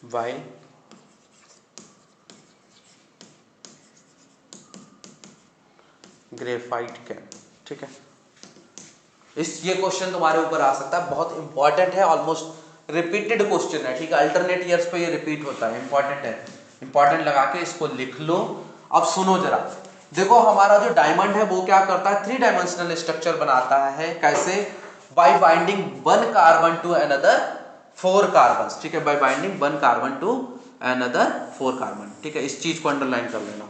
why graphite can, ठीक है। ये क्वेश्चन तुम्हारे ऊपर आ सकता है, बहुत इंपॉर्टेंट है, ऑलमोस्ट रिपीटेड क्वेश्चन है, ठीक है। अल्टरनेट ईयर्स पे ये रिपीट होता है, इंपॉर्टेंट है, इंपॉर्टेंट लगा के इसको लिख लो। अब सुनो जरा, देखो हमारा जो डायमंड है वो क्या करता है, 3 डायमेंशनल स्ट्रक्चर बनाता है। कैसे? By binding 1 carbon to another 4 carbon, ठीक है। By binding 1 carbon to another 4 carbon, ठीक है। इस चीज को अंडरलाइन कर लेना,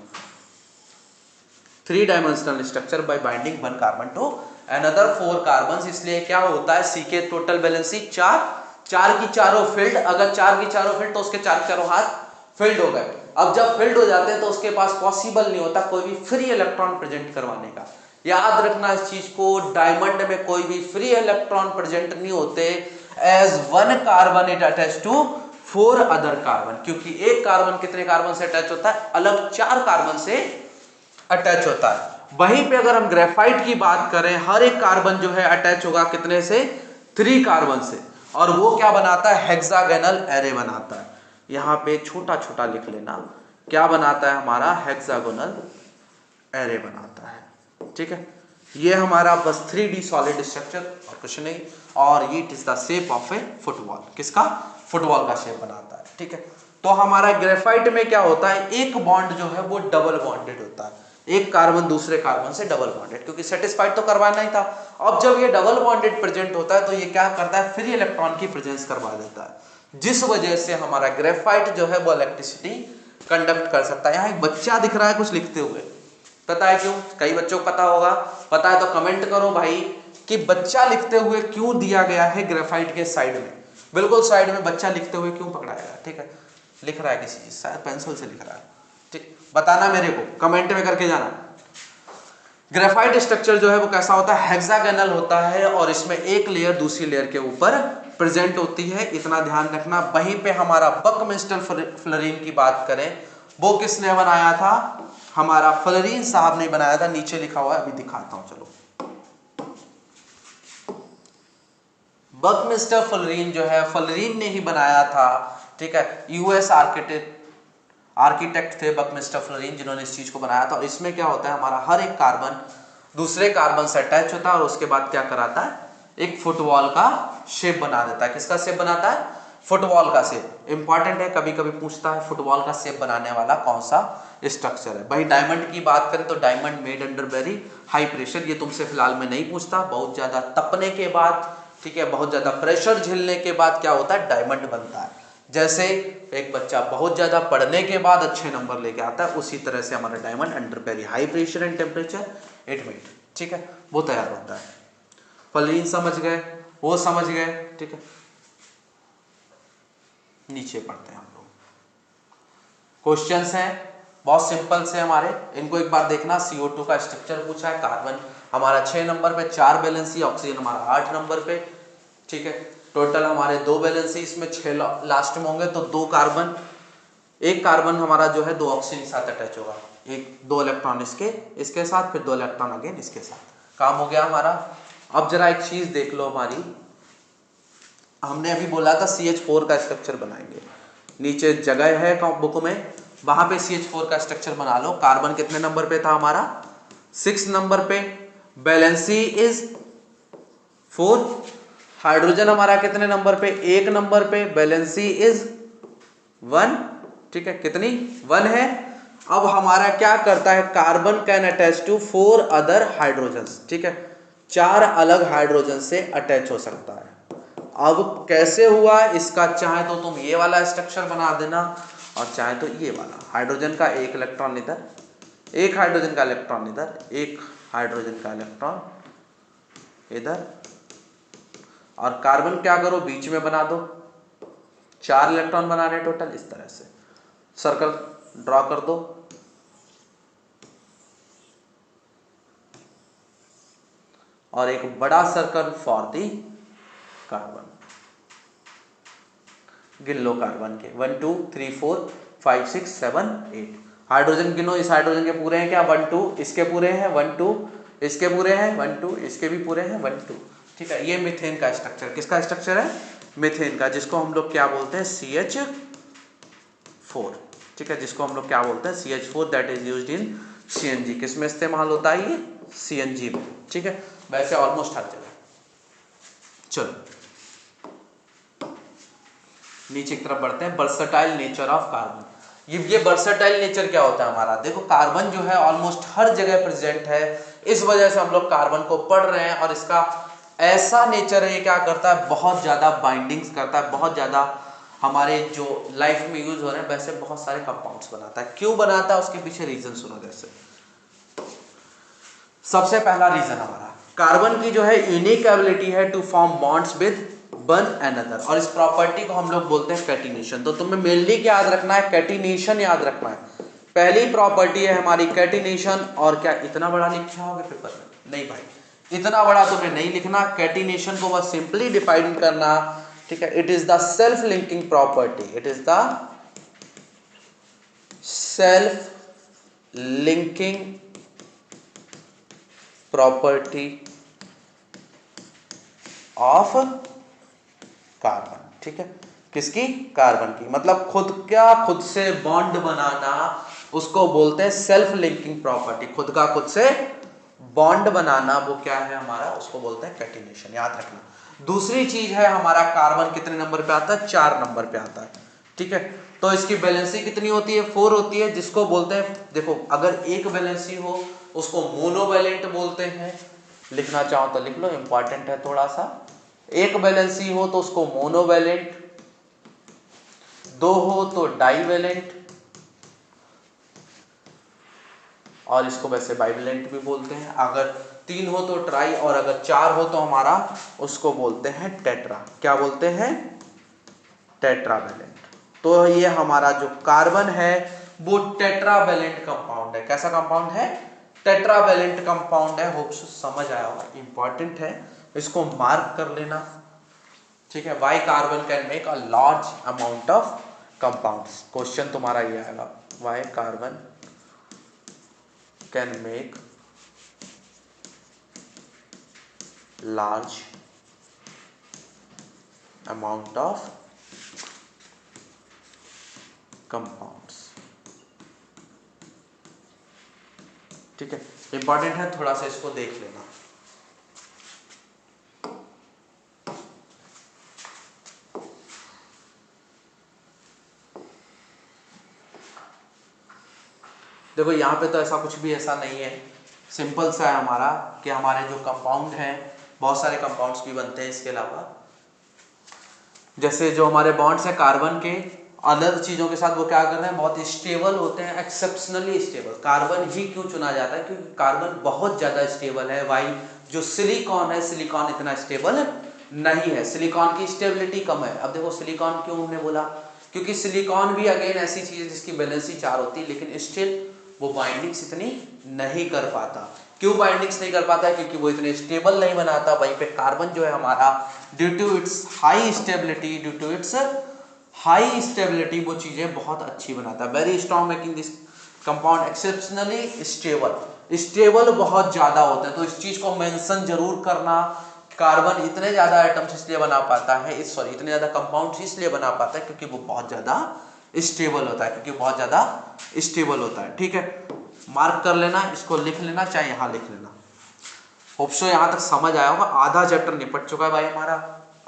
3 dimensional structure by binding 1 carbon to another 4 carbon. इसलिए क्या होता है, सी के टोटल वैलेंसी 4 की चारों फिल्ड, अगर 4 की चारों फिल्ड तो उसके 4 के चारों हाथ फिल्ड हो गए। अब जब फिल्ड हो जाते हैं तो उसके पास पॉसिबल नहीं होता कोई भी फ्री इलेक्ट्रॉन प्रेजेंट करवाने का। याद रखना इस चीज को, डायमंड में कोई भी फ्री इलेक्ट्रॉन प्रेजेंट नहीं होते as 1 carbon it attach to 4 other carbon, क्योंकि एक कार्बन कितने कार्बन से अटैच होता है, अलग 4 कार्बन से अटैच होता है। वहीं पे अगर हम ग्रेफाइट की बात करें, हर एक कार्बन जो है अटैच होगा कितने से, 3 कार्बन से, और वो क्या बनाता है, हेक्सागोनल एरे बनाता है। यहां पे छोटा छोटा लिख लेना, क्या बनाता है हमारा, हेक्सागोनल एरे बनाता है, ठीक है। ये हमारा बस 3D सॉलिड स्ट्रक्चर और कुछ नहीं, और ये it is the shape of A football, किसका, फुटबॉल का शेप बनाता है, ठीक है। तो हमारा ग्रेफाइट में क्या होता है, एक बॉन्ड जो है वो डबल बॉन्डेड होता है, एक कार्बन दूसरे कार्बन से डबल बॉन्डेड, क्योंकि सेटिस्फाइड तो करवाना ही था। अब जब ये डबल बॉन्डेड प्रेजेंट होता है तो ये क्या करता है, फ्री इलेक्ट्रॉन की प्रेजेंस करवा देता है, जिस वजह से हमारा ग्रेफाइट जो है वो इलेक्ट्रिसिटी कंडक्ट कर सकता है। यहाँ एक बच्चा दिख रहा है कुछ लिखते हुए, पता है क्यों, कई बच्चों को पता होगा, पता है तो कमेंट करो भाई कि बच्चा लिखते हुए क्यों दिया गया है ग्रेफाइट के साइड में, बिल्कुल साइड में बच्चा लिखते हुए क्यों पकड़ाया गया, ठीक है। लिख रहा है किसी चीज, शायद पेंसिल से लिख रहा है, ठीक, बताना मेरे को कमेंट में करके जाना। ग्रेफाइट स्ट्रक्चर जो है वो कैसा होता है, हेक्सागोनल होता है, और इसमें एक लेयर दूसरी लेयर के ऊपर प्रेजेंट होती है, इतना ध्यान रखना। वहीं पे हमारा बकमिस्टर फ्लोरीन की बात करें, वो किसने बनाया था, हमारा फ्लोरीन साहब ने बनाया था, नीचे लिखा हुआ है, अभी दिखाता हूं, चलो। बकमिस्टर फ्लोरीन जो है, फ्लोरीन ने ही बनाया था, ठीक है। यूएस आर्किटेक्ट थे बकमिस्टर फ्लोरीन, जिन्होंने इस चीज को बनाया था। और इसमें क्या होता है, हमारा हर एक कार्बन दूसरे कार्बन से अटैच होता है, और उसके बाद क्या कराता है, एक फुटबॉल का शेप बना देता है। किसका शेप बनाता है, फुटबॉल का शेप। इंपॉर्टेंट है, कभी कभी पूछता है फुटबॉल का शेप बनाने वाला कौन सा स्ट्रक्चर है। भाई डायमंड की बात करें तो diamond made under very high pressure, ये तुमसे फिलहाल में नहीं पूछता, बहुत ज्यादा तपने के बाद, ठीक है, बहुत ज्यादा प्रेशर झेलने के बाद क्या होता है, डायमंड बनता है। जैसे एक बच्चा बहुत ज्यादा पढ़ने के बाद अच्छे नंबर लेके आता है, उसी तरह से हमारा diamond under very high pressure and temperature it made, ठीक है, वो तैयार होता है। फ्लोरीन समझ गए, वो समझ गए, ठीक है। नीचे पढ़ते हैं हम लोग, क्वेश्चंस हैं बहुत सिंपल से हमारे, इनको एक बार देखना। CO2 का स्ट्रक्चर पूछा है, कार्बन हमारा 6 नंबर पे, 4 वैलेंसी, ऑक्सीजन हमारा 8 नंबर पे, ठीक है। टोटल हमारे 2 वैलेंसी, इसमें 6 लास्ट में होंगे, तो 2 कार्बन, एक कार्बन हमारा जो है 2 ऑक्सीजन के साथ अटैच होगा, एक 2 इलेक्ट्रॉन इसके साथ, फिर 2 इलेक्ट्रॉन अगेन इसके साथ, काम हो गया हमारा। अब जरा एक चीज देख लो हमारी, हमने अभी बोला था CH4 का स्ट्रक्चर बनाएंगे, नीचे जगह है बुक में, वहां पे CH4 का स्ट्रक्चर बना लो। कार्बन कितने नंबर पे था हमारा, 6 नंबर पे, वैलेंसी इज 4, हाइड्रोजन हमारा कितने नंबर पे, 1 नंबर पे, वैलेंसी इज 1, ठीक है, कितनी 1 है। अब हमारा क्या करता है, carbon can attach to 4 other hydrogen, ठीक है, 4 अलग हाइड्रोजन से अटैच हो सकता है। अब कैसे हुआ इसका, चाहे तो तुम ये वाला स्ट्रक्चर बना देना, और चाहे तो ये वाला, हाइड्रोजन का एक इलेक्ट्रॉन इधर, एक हाइड्रोजन का इलेक्ट्रॉन इधर, एक हाइड्रोजन का इलेक्ट्रॉन इधर, और कार्बन क्या करो बीच में बना दो, 4 इलेक्ट्रॉन बना रहे टोटल, इस तरह से सर्कल ड्रॉ कर दो। और एक बड़ा सर्कल फॉर दी कार्बन। गिन लो कार्बन के 1 2 3 4 5 6 7 8। हाइड्रोजन गिनो, इस हाइड्रोजन के पूरे हैं क्या? 1 2, इसके पूरे हैं 1 2, इसके पूरे हैं 1 2, इसके भी पूरे हैं 1 2। ठीक है, ये मीथेन का स्ट्रक्चर, किसका स्ट्रक्चर है? मीथेन का, जिसको हम लोग क्या बोलते हैं? CH4। ठीक है, जिसको हम लोग क्या बोलते हैं? CH4, that is used in CNG। किस में इस्तेमाल होता है ये? CNG में। ठीक है, वैसे ऑलमोस्ट हर जगह। चलो नीचे की तरफ बढ़ते हैं। Versatile nature of carbon. ये वर्सेटाइल नेचर क्या होता है हमारा? देखो कार्बन जो है ऑलमोस्ट हर जगह प्रेजेंट है, इस वजह से हम लोग कार्बन को पढ़ रहे हैं। और इसका ऐसा नेचर है, ये क्या करता है? बहुत ज्यादा बाइंडिंग्स करता है, बहुत ज्यादा हमारे जो लाइफ में यूज हो रहे हैं वैसे बहुत सारे कंपाउंड्स बनाता है। क्यों बनाता है? उसके पीछे रीजन सुनो। जैसे सबसे पहला रीजन हमारा, कार्बन की जो है यूनिक एबिलिटी है to form bonds with one another, और इस प्रॉपर्टी को हम लोग बोलते हैं कैटिनेशन। तो तुम्हें मेनली क्या याद रखना है? कैटिनेशन याद रखना है। पहली प्रॉपर्टी है हमारी कैटिनेशन। और क्या इतना बड़ा लिखा होगा पेपर में? नहीं भाई, इतना बड़ा तुम्हें नहीं लिखना। कैटिनेशन को बस सिंपली डिफाइन करना। ठीक है, it is the self linking property, it is the self linking property of carbon. ठीक है, किसकी? कार्बन की। मतलब खुद से बॉन्ड बनाना, उसको बोलते हैं सेल्फ लिंकिंग प्रॉपर्टी। खुद का खुद से बॉन्ड बनाना, वो क्या है हमारा? उसको बोलते हैं कैटिनेशन। याद रखना। दूसरी चीज है हमारा, कार्बन कितने नंबर पे आता है? 4 नंबर पे आता है। ठीक है, तो इसकी वैलेंसी कितनी होती है? 4 होती है, जिसको बोलते हैं, देखो अगर एक वैलेंसी हो उसको मोनोवैलेंट बोलते हैं। लिखना चाहो तो लिख लो, इंपॉर्टेंट है थोड़ा सा। एक वैलेंसी हो तो उसको मोनोवैलेंट, 2 हो तो डाईवैलेंट, और इसको वैसे बाइवैलेंट भी बोलते हैं। अगर 3 हो तो ट्राई, और अगर 4 हो तो हमारा उसको बोलते हैं टेट्रा। क्या बोलते हैं? टेट्रावैलेंट। तो ये हमारा जो कार्बन है वो टेट्रावैलेंट कंपाउंड है। कैसा कंपाउंड है? टेट्रावैलेंट कंपाउंड है। होप सो समझ आया होगा, इंपॉर्टेंट है, इसको मार्क कर लेना। ठीक है, why carbon can make a large amount of compounds. Question तुम्हारा ये आएगा, why carbon can make large amount of compounds. ठीक है, इंपॉर्टेंट है, थोड़ा सा इसको देख लेना। देखो यहाँ पे तो ऐसा कुछ भी ऐसा नहीं है, सिंपल सा है हमारा कि हमारे जो कंपाउंड हैं, बहुत सारे कंपाउंड्स भी बनते हैं इसके अलावा। जैसे जो हमारे बॉन्ड्स हैं कार्बन के अदर चीज़ों के साथ, वो क्या करते हैं? बहुत स्टेबल होते हैं, एक्सेप्शनली स्टेबल। कार्बन ही क्यों चुना जाता है? क्योंकि कार्बन बहुत ज़्यादा स्टेबल है। वाई जो सिलिकॉन है, सिलिकॉन इतना स्टेबल नहीं है, सिलिकॉन की स्टेबिलिटी कम है। अब देखो सिलिकॉन क्यों हमने बोला? क्योंकि सिलिकॉन भी अगेन ऐसी चीज़ है जिसकी वैलेंसी 4 होती है, लेकिन स्टिल वो बाइंडिंग्स इतनी नहीं कर पाता। क्यों बाइंडिंग्स नहीं कर पाता है? क्योंकि वो इतने स्टेबल नहीं बनाता। वहीं पे कार्बन जो है हमारा, due to its high stability, due to its high stability, वो चीजें बहुत अच्छी बनाता है। Very strong making this compound exceptionally stable. Stable बहुत ज्यादा होते हैं, तो इस चीज को मेंशन जरूर करना। कार्बन इतने ज्यादा आइटम्स इसलिए बना पाता है, सॉरी इतने ज्यादा कंपाउंड्स इसलिए बना पाता है क्योंकि वो बहुत ज्यादा स्टेबल होता है, क्योंकि बहुत ज्यादा स्टेबल होता है। ठीक है, मार्क कर लेना, इसको लिख लेना, चाहे यहां लिख लेना। होप सो यहां तक समझ आया होगा। आधा चैप्टर निपट चुका है भाई हमारा।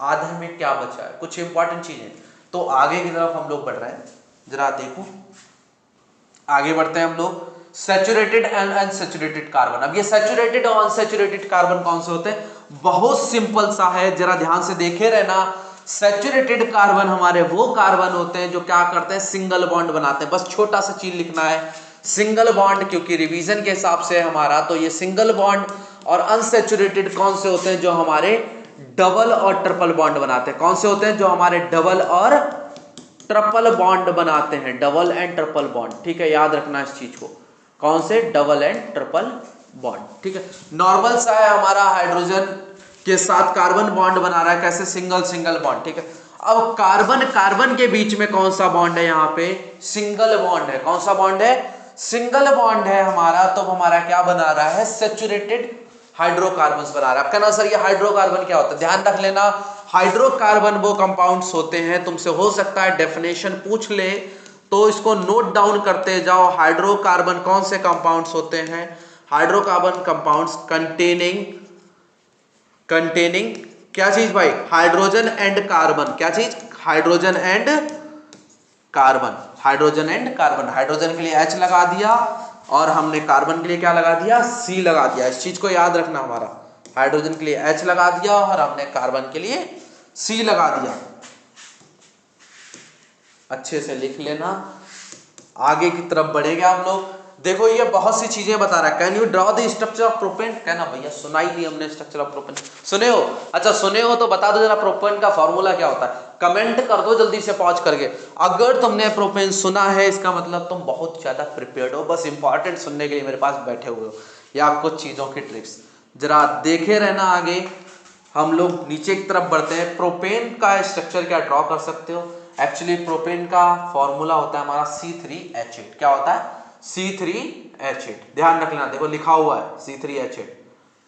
आधे में क्या बचा है? कुछ इंपॉर्टेंट चीजें, तो आगे की तरफ हम लोग बढ़ रहे हैं। जरा देखो, आगे बढ़ते हैं हम लोग। Saturated and unsaturated carbon. अब ये सैचुरेटेड और अनसैचुरेटेड कार्बन कौन से होते हैं? बहुत सिंपल सा है, जरा ध्यान से देखे रहना। सैचुरेटेड कार्बन हमारे वो कार्बन होते हैं जो क्या करते हैं? सिंगल बॉन्ड बनाते हैं। बस छोटा सा चीज लिखना है, सिंगल बॉन्ड, क्योंकि रिवीजन के हिसाब से हमारा तो ये सिंगल बॉन्ड। और अनसैचुरेटेड कौन से होते हैं? जो हमारे डबल और ट्रिपल बॉन्ड बनाते हैं। कौन से होते हैं? जो हमारे डबल और ट्रिपल बॉन्ड बनाते हैं, डबल एंड ट्रिपल बॉन्ड। ठीक है, याद रखना इस चीज को। कौन से? डबल एंड ट्रिपल बॉन्ड, ठीक है। नॉर्मल सा है हमारा, हाइड्रोजन के साथ कार्बन बॉन्ड बना रहा है, कैसे सिंगल सिंगल बॉन्ड, ठीक है। अब कार्बन कार्बन के बीच में कौन सा बॉन्ड है, यहाँ पे सिंगल बॉन्ड है। कौन सा बॉन्ड है, सिंगल बॉन्ड है हमारा। तो हमारा क्या बना रहा है, सेचुरेटेड हाइड्रोकार्बन्स बना रहा है। कहना सर ये हाइड्रोकार्बन क्या होता है, ध्यान रख लेना, हाइड्रोकार्बन वो कंपाउंड्स होते हैं, तुमसे हो सकता है डेफिनेशन पूछ ले तो इसको नोट डाउन करते जाओ। हाइड्रोकार्बन कौन से कंपाउंड्स होते हैं, हाइड्रोकार्बन कंपाउंड्स कंटेनिंग क्या चीज भाई, हाइड्रोजन एंड कार्बन। क्या चीज, hydrogen and carbon. Hydrogen and carbon, hydrogen के लिए H लगा दिया और हमने कार्बन के लिए क्या लगा दिया, C लगा दिया। इस चीज को याद रखना, हमारा हाइड्रोजन के लिए H लगा दिया और हमने कार्बन के लिए C लगा दिया। अच्छे से लिख लेना, आगे की तरफ बढ़ेंगे हम लोग। देखो ये बहुत सी चीजें बता रहा है। Can you draw the structure of propane, कहना भैया सुना ही नहीं हमने स्ट्रक्चर ऑफ प्रोपेन। सुने हो, अच्छा सुने हो तो बता दो जरा प्रोपेन का फॉर्मूला क्या होता है, कमेंट कर दो जल्दी से पहुंच करके। अगर तुमने प्रोपेन सुना है इसका मतलब तुम बहुत ज्यादा प्रिपेयर्ड हो, बस इंपॉर्टेंट सुनने के लिए मेरे पास बैठे हुए हो, या कुछ चीजों की ट्रिक्स जरा देखे रहना। आगे हम लोग नीचे की तरफ बढ़ते हैं। प्रोपेन का स्ट्रक्चर क्या ड्रॉ कर सकते हो, एक्चुअली प्रोपेन का फॉर्मूला होता है हमारा C3H8। क्या होता है, C3H8, ध्यान रख लेना, देखो लिखा हुआ है C3H8,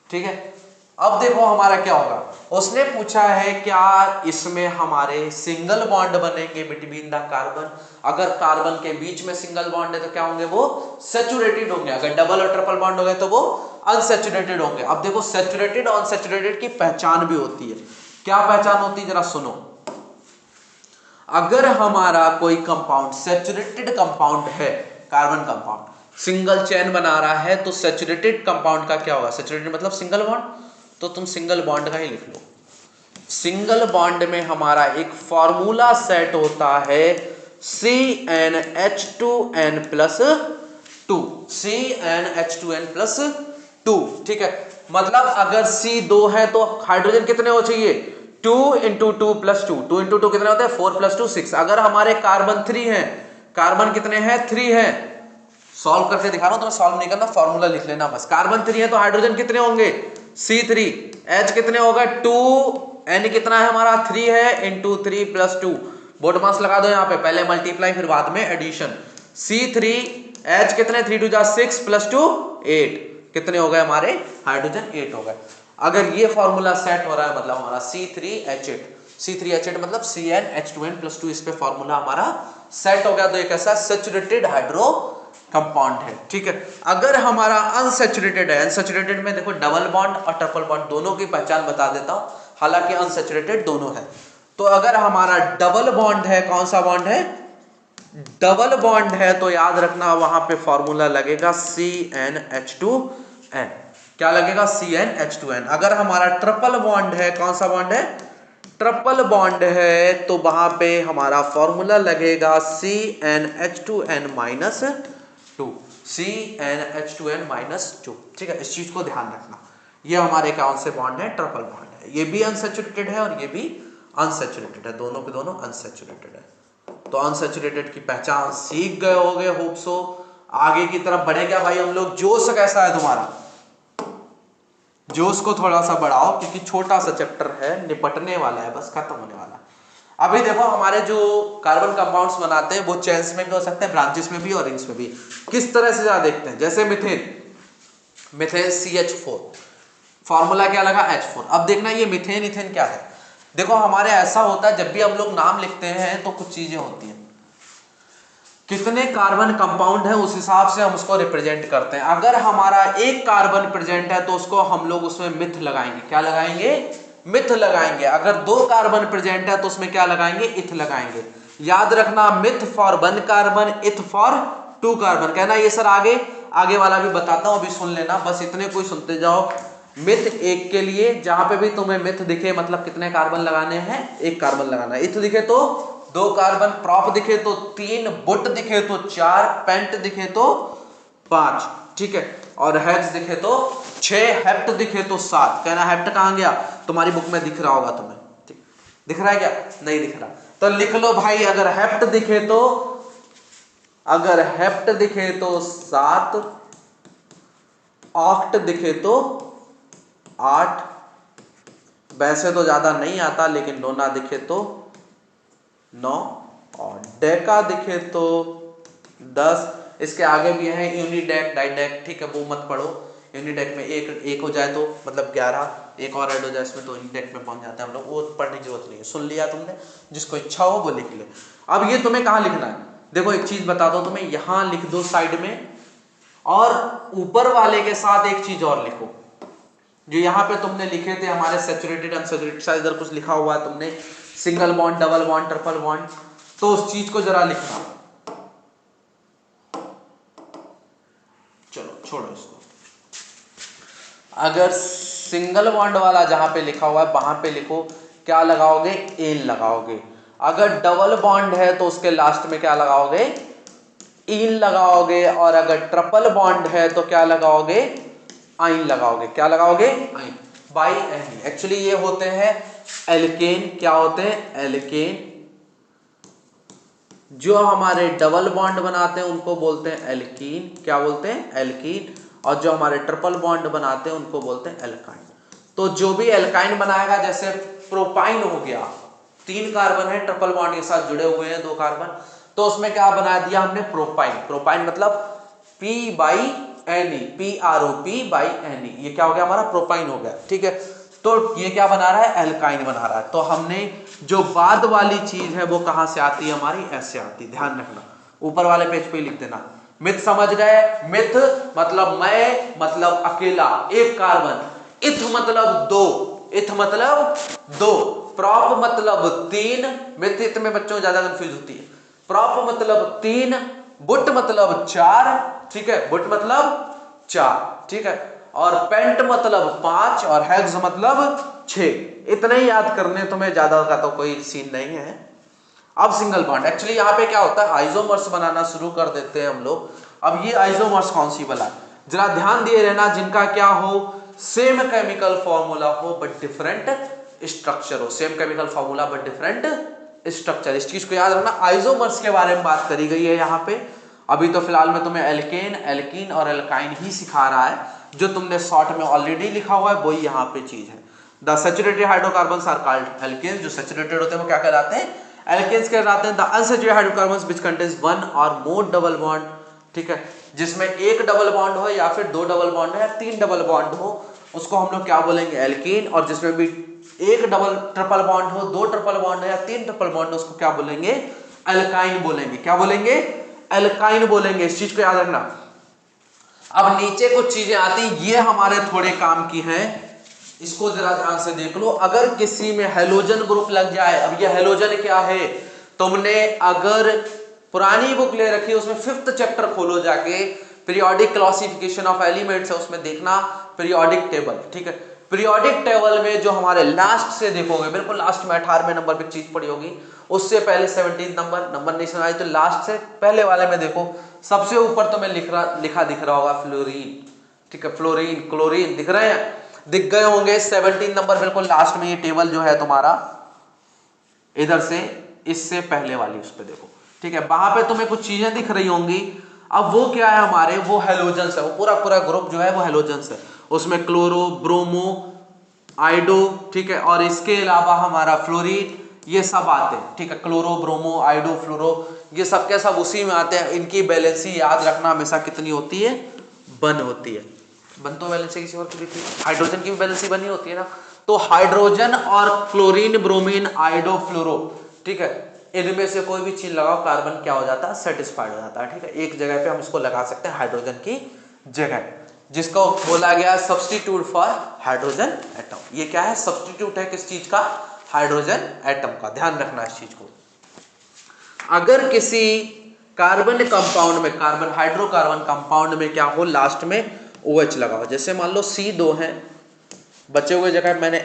ठीक है। अब देखो हमारा क्या होगा, उसने पूछा है क्या इसमें हमारे सिंगल बॉन्ड बनेंगे बिटवीन द कार्बन। अगर कार्बन के बीच में सिंगल बॉन्ड है तो क्या होंगे, वो सेचुरेटेड होंगे। अगर डबल और ट्रिपल बॉन्ड हो गए तो वो अनसेचुरेटेड होंगे। अब देखो सेचुरेटेड और अनसेचुरेटेड की पहचान भी होती है। क्या पहचान होती है, जरा सुनो। अगर हमारा कोई कंपाउंड सेचुरेटेड कंपाउंड है, कार्बन कंपाउंड सिंगल चेन बना रहा है, तो सेचुरेटेड कंपाउंड का क्या होगा, सेचुरेटेड मतलब सिंगल बॉन्ड, तो तुम सिंगल बॉन्ड का ही लिख लो। सिंगल बॉन्ड में हमारा एक फॉर्मूला सेट होता है CnH2n+2, CnH2n+2, ठीक है। मतलब अगर C2 है तो हाइड्रोजन कितने हो चाहिए, 2 × 2 + 2, 2 × 2 कितने होते हैं, 4 + 2 6। अगर हमारे कार्बन 3 है, कार्बन कितने हैं, 3 है। सॉल्व करके दिखा रहा हूं, तुम्हें सॉल्व नहीं करना, फॉर्मूला लिख लेना बस। कार्बन 3 है तो हाइड्रोजन कितने होंगे, C3, H कितने होगा 2, N कितना है हमारा 3 है, × 3 + 2, बोर्ड मास लगा दो यहाँ पे, पहले मल्टीप्लाई फिर बाद में एडिशन। C3 H कितने, 3 × 2 = 6 + 2 8, कितने हो गए हमारे, हाइड्रोजन 8 हो गए। अगर ये फॉर्मूला सेट हो रहा है मतलब हमारा C3H8, C3H8 मतलब CnH2n+2, इस पे फॉर्मूला हमारा सेट हो गया, तो एक ऐसा सेचुरेटेड हाइड्रो कंपाउंड है, ठीक है। अगर हमारा अनसेचुरेटेड है, अनसेचुरेटेड में देखो डबल बॉन्ड और ट्रिपल बॉन्ड दोनों की पहचान बता देता हूं, हालांकि अनसेचुरेटेड दोनों है। तो अगर हमारा डबल बॉन्ड है, कौन सा बॉन्ड है, डबल बॉन्ड है, तो याद रखना वहां पे फॉर्मूला लगेगा CnH2n। क्या लगेगा, CnH2n। अगर हमारा ट्रिपल बॉन्ड है, कौन सा बॉन्ड है, ट्रिपल बॉन्ड है, तो वहां पे हमारा फॉर्मूला लगेगा CnH2n-2, CnH2n-2, ठीक है। इस चीज को ध्यान रखना, ये हमारे कौन से बॉन्ड है, ट्रिपल बॉन्ड है। ये भी अनसेचुरेटेड है और ये भी अनसेचुरेटेड है, दोनों के दोनों अनसेचुरेटेड है। तो अनसेचुरेटेड की पहचान सीख गए होगे, होप सो। आगे की तरफ बढ़े क्या भाई हम लोग, जोश कैसा है तुम्हारा, जोश को थोड़ा सा बढ़ाओ, क्योंकि छोटा सा चैप्टर है, निपटने वाला है, बस खत्म होने वाला है। अभी देखो हमारे जो कार्बन कंपाउंड्स बनाते हैं वो चेन्स में भी हो सकते हैं, ब्रांचेस में भी और रिंग्स में भी। किस तरह से जरा देखते हैं, जैसे मिथेन CH4, फॉर्मूला क्या लगा, H4। अब देखना ये मिथेन इथेन क्या है। देखो हमारे ऐसा होता है जब भी हम लोग नाम लिखते हैं तो कुछ चीजें होती हैं, कितने कार्बन कंपाउंड है उस हिसाब से हम उसको रिप्रेजेंट करते हैं। अगर हमारा एक कार्बन प्रेजेंट है तो उसको हम लोग उसमें मिथ लगाएंगे, क्या लगाएंगे, मिथ लगाएंगे। अगर 2 कार्बन प्रेजेंट है तो उसमें क्या लगाएंगे, इथ लगाएंगे। याद रखना, मिथ फॉर 1 कार्बन, इथ फॉर 2 कार्बन। कहना ये सर आगे वाला भी बताता हूं, अभी सुन लेना, बस इतने कोई सुनते जाओ। मिथ एक के लिए जहां पे भी तुम्हें मिथ दिखे मतलब कितने कार्बन लगाने हैं, 1 कार्बन लगाना है। इथ दिखे तो 2 कार्बन, प्रॉप दिखे तो 3, बुट दिखे तो 4, पेंट दिखे तो 5, ठीक है। और हेक्स दिखे तो 6, हेप्ट दिखे तो 7। कहना हेप्ट कहां गया, तुम्हारी बुक में दिख रहा होगा तुम्हें, दिख रहा है क्या, नहीं दिख रहा, तो लिख लो भाई। अगर हेप्ट दिखे तो 7, ऑक्ट दिखे तो 8, वैसे तो ज्यादा नहीं आता लेकिन नोना दिखे तो 9, और डेका दिखे तो 10। इसके आगे भी है यूनिडेक, डाइडेक, ठीक है, वो मत पढ़ो। यूनिडेक में एक हो जाए तो मतलब 11, एक और ऐड हो जाए इसमें तो यूनिडेक में पहुंच जाते हैं हम लोग, वो पढ़ने की जरूरत नहीं है। सुन लिया तुमने, जिसको इच्छा हो वो लिख ले। अब ये तुम्हें कहाँ लिखना है, देखो एक चीज बता दो तुम्हें, यहां लिख दो साइड में, और ऊपर वाले के साथ एक चीज और लिखो, जो यहाँ पे तुमने लिखे थे हमारे सैचुरेटेड अनसैचुरेटेड, शायद इधर कुछ लिखा हुआ है तुमने, single bond, double bond, triple bond, तो उस चीज को जरा लिखना। चलो छोड़ो इसको। अगर सिंगल बॉन्ड वाला जहां पे लिखा हुआ है वहां पे लिखो, क्या लगाओगे, एन लगाओगे। अगर डबल बॉन्ड है तो उसके लास्ट में क्या लगाओगे, इन लगाओगे। और अगर ट्रिपल बॉन्ड है तो क्या लगाओगे, आइन लगाओगे। क्या लगाओगे, आइन, बाई एन। एक्चुअली ये होते हैं एल्केन। क्या होते हैं, एल्केन। जो हमारे डबल बॉन्ड बनाते हैं उनको बोलते हैं एल्कीन। क्या बोलते हैं, एल्कीन। और जो हमारे ट्रिपल बॉन्ड बनाते हैं उनको बोलते हैं एल्काइन। तो जो भी एल्काइन बनाएगा, जैसे प्रोपाइन हो गया, 3 कार्बन है ट्रिपल बॉन्ड के साथ जुड़े हुए हैं 2 कार्बन, तो उसमें क्या बना दिया हमने, प्रोपाइन। प्रोपाइन मतलब P/Ne, PROP/Ne, ये क्या हो गया हमारा, प्रोपाइन हो गया, ठीक है। तो ये क्या बना रहा है, एल्काइन बना रहा है। तो हमने जो बाद वाली चीज है वो कहां से आती है हमारी, ऐसे आती है, ध्यान रखना। ऊपर वाले पेज पे लिख देना। मिथ समझ गए, मिथ मतलब मैं, मतलब अकेला, एक कार्बन। इथ मतलब 2, इथ मतलब 2, प्रॉप मतलब 3। मिथ इथ में बच्चों ज्यादा कंफ्यूज होती है। प्रॉप मतलब 3, बुट मतलब 4, ठीक है, बुट मतलब 4, ठीक है, और पेंट मतलब 5, और हेक्स मतलब 6। इतना ही याद करने, तुम्हें ज्यादा का तो कोई सीन नहीं है। अब सिंगल बॉन्ड, एक्चुअली यहाँ पे क्या होता है, आइसोमर्स बनाना शुरू कर देते हैं हम लोग। अब ये आइसोमर्स कौन सी बना, जरा ध्यान दिए रहना, जिनका क्या हो, सेम केमिकल फॉर्मूला हो बट डिफरेंट स्ट्रक्चर हो। Same chemical formula but different structure, इस चीज को याद रखना। आइसोमर्स के बारे में बात करी गई है यहाँ पे। अभी तो फिलहाल मैं तुम्हें एल्केन, एल्कीन और एल्काइन ही सिखा रहा है। जो तुमने शॉर्ट में ऑलरेडी लिखा हुआ है वही यहाँ पे चीज है। The saturated hydrocarbons are called alkanes. जो सैचुरेटेड होते हैं वो क्या कहलाते हैं, एल्केन्स कहलाते हैं। The unsaturated hydrocarbons which contains 1 और मोर डबल बॉन्ड, ठीक है, जिसमें एक डबल बॉन्ड हो या फिर 2 डबल बॉन्ड हो या 3 डबल बॉन्ड हो, उसको हम लोग क्या बोलेंगे, एल्कीन। और जिसमें भी एक डबल ट्रिपल बॉन्ड हो, 2 ट्रिपल बॉन्ड हो या 3 ट्रिपल बॉन्ड हो, उसको क्या बोलेंगे, एल्काइन बोलेंगे। क्या बोलेंगे, एल्काइन बोलेंगे। इस चीज को याद रखना। अब नीचे कुछ चीजें आती, ये हमारे थोड़े काम की हैं, इसको जरा ध्यान से देख लो। अगर किसी में हेलोजन ग्रुप लग जाए, अब ये हेलोजन क्या है, तुमने अगर पुरानी बुक ले रखी है उसमें 5th चैप्टर खोलो जाके, पीरियोडिक क्लासिफिकेशन ऑफ एलिमेंट्स है, उसमें देखना पीरियोडिक टेबल, ठीक है। पीरियोडिक टेबल में जो हमारे लास्ट से देखोगे, बिल्कुल लास्ट में 18वें नंबर पे चीज पड़ी होगी, उससे पहले 17 नंबर नहीं सुनाई तो लास्ट से पहले वाले में देखो, सबसे ऊपर तुम्हें लिखा दिख रहा होगा फ्लोरीन, ठीक है, फ्लोरीन, क्लोरीन दिख रहे हैं, दिख गए होंगे। 17 नंबर बिल्कुल लास्ट में ये टेबल जो है तुम्हारा, इधर से इससे पहले वाली उस पे देखो, ठीक है, वहां पे तुम्हें कुछ चीजें दिख रही होंगी। अब वो क्या है हमारे, वो हेलोजेंस है, वो पूरा ग्रुप जो है वो हेलोजेंस है। उसमें क्लोरो, ब्रोमो, आइडो, ठीक है, और इसके अलावा हमारा फ्लोरीन, ये सब आते हैं, ठीक है, क्लोरो, ब्रोमो, आइडो, फ्लोरो, ये सब के सब उसी में आते हैं। इनकी बैलेंसी याद रखना हमेशा कितनी होती है, 1 होती है। 1 तो बैलेंसी किसी और की होती है, हाइड्रोजन की भी बैलेंसी 1 ही होती है ना। तो हाइड्रोजन और क्लोरीन, ब्रोमीन, आइडो, फ्लोरो, ठीक है, इनमें से कोई भी चीज लगाओ, कार्बन क्या हो जाता है, सेटिस्फाइड हो जाता है, ठीक है। एक जगह पे हम इसको लगा सकते हैं हाइड्रोजन की जगह, जिसको बोला गया सब्स्टिट्यूट फॉर हाइड्रोजन एटम। ये क्या है, सब्स्टिट्यूट है किस चीज का, हाइड्रोजन एटम का। ध्यान रखना इस चीज को। अगर किसी कार्बन कंपाउंड में, कार्बन हाइड्रोकार्बन कंपाउंड में क्या हो, लास्ट में OH लगाओ। जैसे मान लो C2 है, बचे हुए जगह मैंने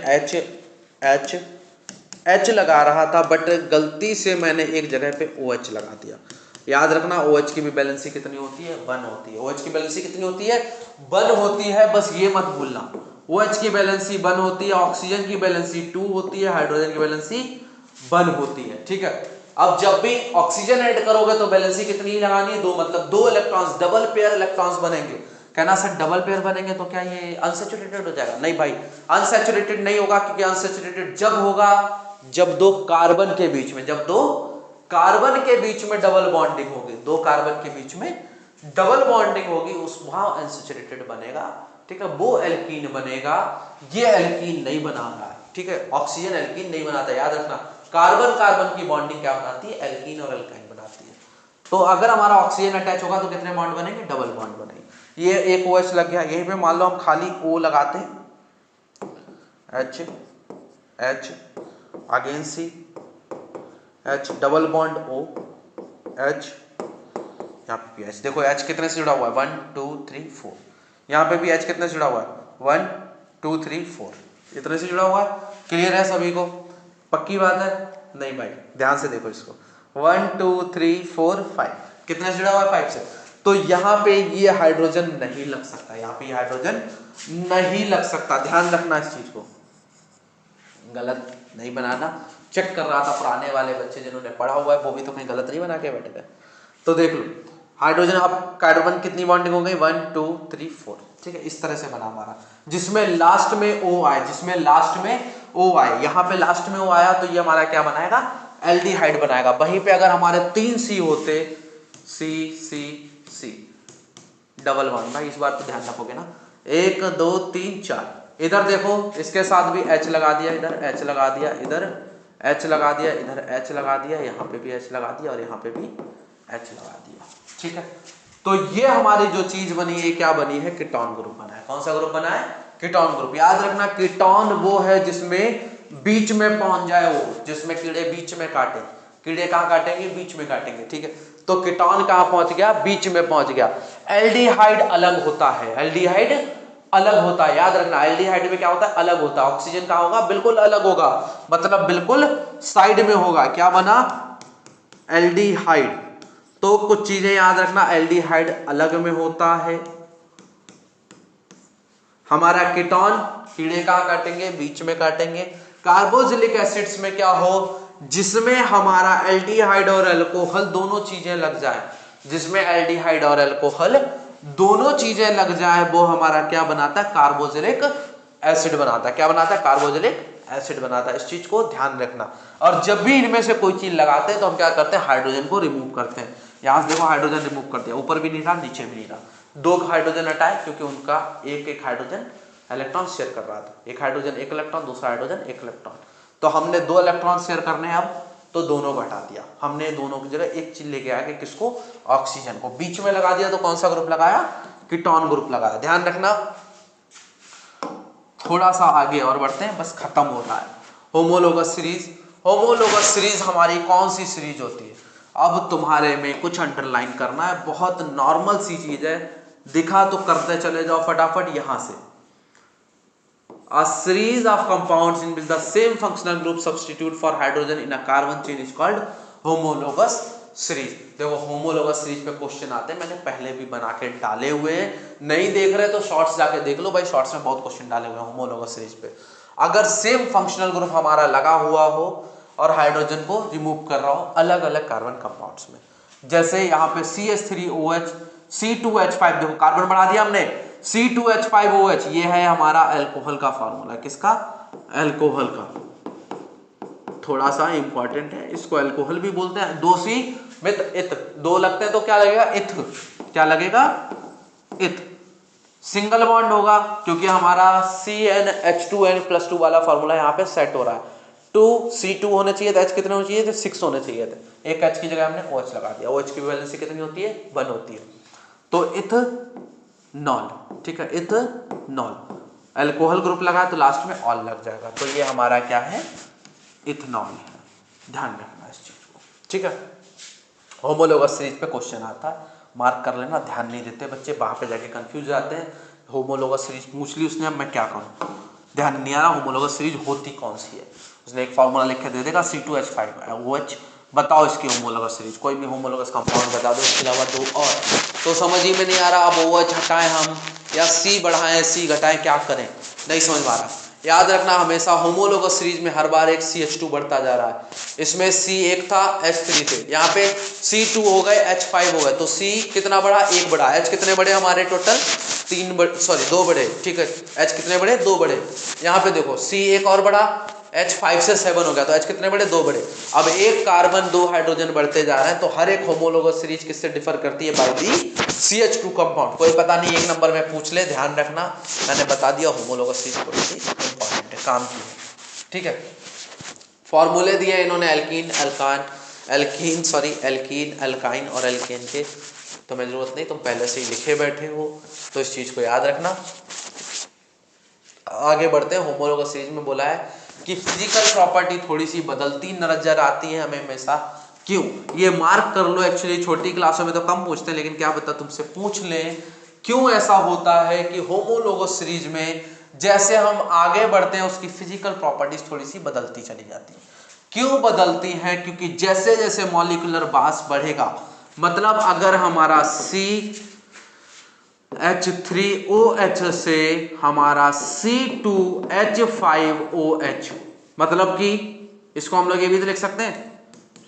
H लगा रहा था, बट गलती से मैंने एक जगह पे OH लगा दिया। याद रखना OH की भी बैलेंसी कितनी होती है, 1 होती है। OH की बैलेंसी कितनी होती है, 1 होती है, बस ये मत भूलना। OH की बैलेंसी 1 होती है, ऑक्सीजन की बैलेंसी 2 होती है, हाइड्रोजन की बैलेंसी 1 होती है, ठीक है। अब जब भी ऑक्सीजन ऐड करोगे तो बैलेंसी कितनी लगानी है, 2, मतलब 2 इलेक्ट्रॉन्स, डबल पेयर इलेक्ट्रॉन्स बनेंगे। कहना सर डबल पेयर बनेंगे तो क्या ये अनसैचुरेटेड हो जाएगा? नहीं भाई, अनसैचुरेटेड नहीं होगा, क्योंकि अनसैचुरेटेड जब होगा जब दो कार्बन के बीच में, जब दो कार्बन के बीच में डबल बॉन्डिंग होगी, दो कार्बन के बीच में डबल बॉन्डिंग होगी, उस वहां अनसैचुरेटेड बनेगा, ठीक है, वो एल्कीन बनेगा। ये एल्कीन नहीं बना रहा है, ठीक है, ऑक्सीजन एल्कीन नहीं बनाता, याद रखना। कार्बन कार्बन की बॉन्डिंग क्या बनाती है? एल्कीन और एल्काइन बनाती है। तो अगर हमारा ऑक्सीजन अटैच होगा तो कितने बॉन्ड बनेंगे? डबल बॉन्ड बनेंगे। ये एक OH लग गया, यहीं पे मान लो हम खाली O लगाते हैं, H H again C H double bond O H, यहाँ पे भी H, देखो H कितने से जुड़ा हुआ है? 1 2 3 4। यहाँ पे भी H कितने से जुड़ा हुआ है? 1 2 3 4, इतने से जुड़ा हुआ है। क्लियर है सभी को? पक्की बात है? नहीं भाई, ध्यान से देखो इसको, 1 2 3 4 5, कितने से जुड़ा हुआ है? 5 से। तो यहाँ पे ये हाइड्रोजन नहीं लग सकता, यहाँ पे ये हाइड्रोजन नहीं लग सकता, ध्यान रखना इस चीज को, गलत नहीं बनाना। चेक कर रहा था पुराने वाले बच्चे जिन्होंने पढ़ा हुआ है, वो भी तो कहीं गलत नहीं बना के बैठे थे। तो देख लो हाइड्रोजन, अब कार्बन कितनी बॉन्डिंग हो गई? 1 2 3 4, ठीक है, इस तरह से बना हमारा, जिसमें लास्ट में O आए, जिसमें लास्ट में O आए, यहाँ पे लास्ट में O आया तो ये हमारा क्या बनाएगा? एल्डिहाइड बनाएगा। वहीं पे अगर हमारे 3 C होते, C C C double bond, भाई इस बार तो ध्यान रखोगे ना, 1 2 3 4, इधर देखो इसके साथ भी H लगा दिया, इधर H लगा दिया, इधर H लगा दिया, इधर H लगा दिया, यहाँ पे भी H लगा दिया और यहाँ पे भी H लगा दिया, ठीक है। तो ये हमारी जो चीज बनी है, क्या बनी है? कीटोन ग्रुप बना है। कौन सा ग्रुप बना है? Ketone group. याद रखना, कीटोन वो है जिसमें बीच में पहुंच जाए, वो जिसमें कीड़े बीच में काटे। कीड़े कहाँ काटेंगे? बीच में काटेंगे, ठीक है। तो कीटोन कहाँ पहुंच गया? बीच में पहुंच गया। एल्डिहाइड अलग होता है, एल्डिहाइड अलग होता है, याद रखना, एल्डिहाइड में क्या होता है? अलग होता है। ऑक्सीजन कहाँ होगा? बिल्कुल अलग होगा, मतलब बिल्कुल साइड में होगा। क्या बना? एल्डिहाइड। तो कुछ चीजें याद रखना, एल्डिहाइड अलग में होता है। हमारा कीटोन, कीड़े कहाँ काटेंगे? बीच में काटेंगे। कार्बोक्सिलिक एसिड्स में क्या हो? जिसमें हमारा एल्डिहाइड और अल्कोहल दोनों चीजें लग जाए, जिसमें एल्डिहाइड और अल्कोहल दोनों चीजें लग जाए, वो हमारा क्या बनाता है? कार्बोक्सिलिक एसिड बनाता है। क्या बनाता है? कार्बोक्सिलिक एसिड बनाता है। इस चीज को ध्यान रखना। और जब भी इनमें से कोई चीज लगाते हैं तो हम क्या करते हैं? हाइड्रोजन को रिमूव करते हैं। यहां से देखो हाइड्रोजन रिमूव कर दिया, ऊपर भी नहीं रहा, नीचे भी नहीं रहा, 2 हाइड्रोजन हटाए, क्योंकि उनका एक एक हाइड्रोजन इलेक्ट्रॉन शेयर कर रहा था। एक हाइड्रोजन 1 इलेक्ट्रॉन, दूसरा हाइड्रोजन 1 इलेक्ट्रॉन। तो हमने 2 इलेक्ट्रॉन शेयर करने हैं अब, तो दोनों को हटा दिया हमने, दोनों की जगह एक चीज लेके आया कि किसको? ऑक्सीजन को। बीच में लगा दिया तो कौन सा ग्रुप लगाया? कीटोन ग्रुप लगाया। ध्यान रखना। थोड़ा सा आगे और बढ़ते हैं, बस खत्म हो रहा है। Homologous series. होमोलोगस सीरीज हमारी कौन सी सीरीज होती है? अब तुम्हारे में कुछ अंडरलाइन करना है, बहुत नॉर्मल सी चीज है, दिखा तो करते चले जाओ फटाफट यहां से। A series of compounds in which the same functional group substitute for hydrogen in a carbon chain is called homologous series। देखो होमोलोगस सीरीज पे क्वेश्चन आते हैं, मैंने पहले भी बना के डाले हुए हैं, नहीं देख रहे तो शॉर्ट्स जाके देख लो भाई, शॉर्ट्स में बहुत क्वेश्चन डाले हुए हैं होमोलोगस सीरीज पे। अगर सेम फंक्शनल ग्रुप हमारा लगा हुआ हो और हाइड्रोजन को रिमूव कर रहा हो अलग अलग कार्बन कंपाउंड्स में, जैसे यहाँ पे CH3OH C2H5, देखो कार्बन बढ़ा दिया हमने, C2H5OH, ये है हमारा अल्कोहल का फार्मूला। किसका? अल्कोहल का। थोड़ा सा इंपॉर्टेंट है, इसको अल्कोहल भी बोलते हैं। 2C विद इथ, 2 लगते हैं तो क्या लगेगा? इथ। क्या लगेगा? इथ। सिंगल बॉन्ड होगा क्योंकि हमारा CnH2n+2 वाला फार्मूला यहाँ पे सेट हो रहा है। 2C2 होने चाहिए तो H कितने होने चाहिए थे? 6 होने चाहिए थे। एक H की जगह हमने OH लगा दिया। OH की वैलेंसी कितनी होती है? 1 होती है। तो इथनॉल, ठीक है, इथनॉल। अल्कोहल ग्रुप लगा तो लास्ट में ऑल लग जाएगा, तो ये हमारा क्या है? इथनॉल है। ध्यान रखना इस चीज को, ठीक है। होमोलोगस सीरीज पे क्वेश्चन आता है, मार्क कर लेना। ध्यान नहीं देते बच्चे, वहां पे जाके कंफ्यूज जाते हैं। होमोलोगस सीरीज पूछ ली उसने, अब मैं क्या करूं? ध्यान नहीं आ रहा होमोलोगस सीरीज होती कौन सी है। उसने एक फार्मूला लिख के दे देगा C2H5OH, बताओ इसकी होमोलोगस सीरीज। कोई भी होमोलोगस कंपाउंड बता दो, इसके अलावा 2 और। तो समझ ही में नहीं आ रहा, अब OH हटाएं हम या C बढ़ाएं, C घटाएं, क्या करें? नहीं समझ में आ रहा। याद रखना हमेशा होमोलोगस सीरीज में हर बार एक CH2 बढ़ता जा रहा है। इसमें C 1 था, H3 थे, यहाँ पे C2 हो गए, H5 हो गए, तो C कितना बढ़ा? 1 बढ़ा। H कितने बढ़े हमारे टोटल? दो बड़े, ठीक है। H कितने बड़े? 2 बड़े। यहाँ पे देखो C एक और बड़ा, H 5 से 7 हो गया, तो H कितने बड़े? 2 बड़े। अब एक कार्बन 2 हाइड्रोजन बढ़ते जा रहे हैं, तो हर एक होमोलोगस सीरीज किससे डिफर करती है? By the CH2 compound. कोई पता नहीं, एक नंबर में पूछ ले, ध्यान रखना, मैंने बता दिया होमोलोगस सीरीज थोड़ी सी इंपॉर्टेंट है, काम की, ठीक है। फॉर्मूले दिए इन्होंने एल्कीन, अल्काइन और एल्केन के, तो मैं जरूरत नहीं, तुम पहले से ही लिखे बैठे हो, तो इस चीज को याद रखना। आगे बढ़ते हैं। होमोलोगस सीरीज में बोला है कि फिजिकल प्रॉपर्टी थोड़ी सी बदलती नजर आती है हमें हमेशा। क्यों? ये मार्क कर लो, एक्चुअली छोटी क्लासों में तो कम पूछते हैं, लेकिन क्या पता तुमसे पूछ लें क्यों ऐसा होता है कि होमोलोगस सीरीज में जैसे हम आगे बढ़ते हैं उसकी फिजिकल प्रॉपर्टीज थोड़ी सी बदलती चली जाती है। क्यों बदलती हैं? क्योंकि जैसे जैसे मॉलिक्यूलर मास बढ़ेगा, मतलब अगर हमारा CH3OH से हमारा C2H5OH, मतलब कि इसको हम लोग ये भी तो लिख सकते हैं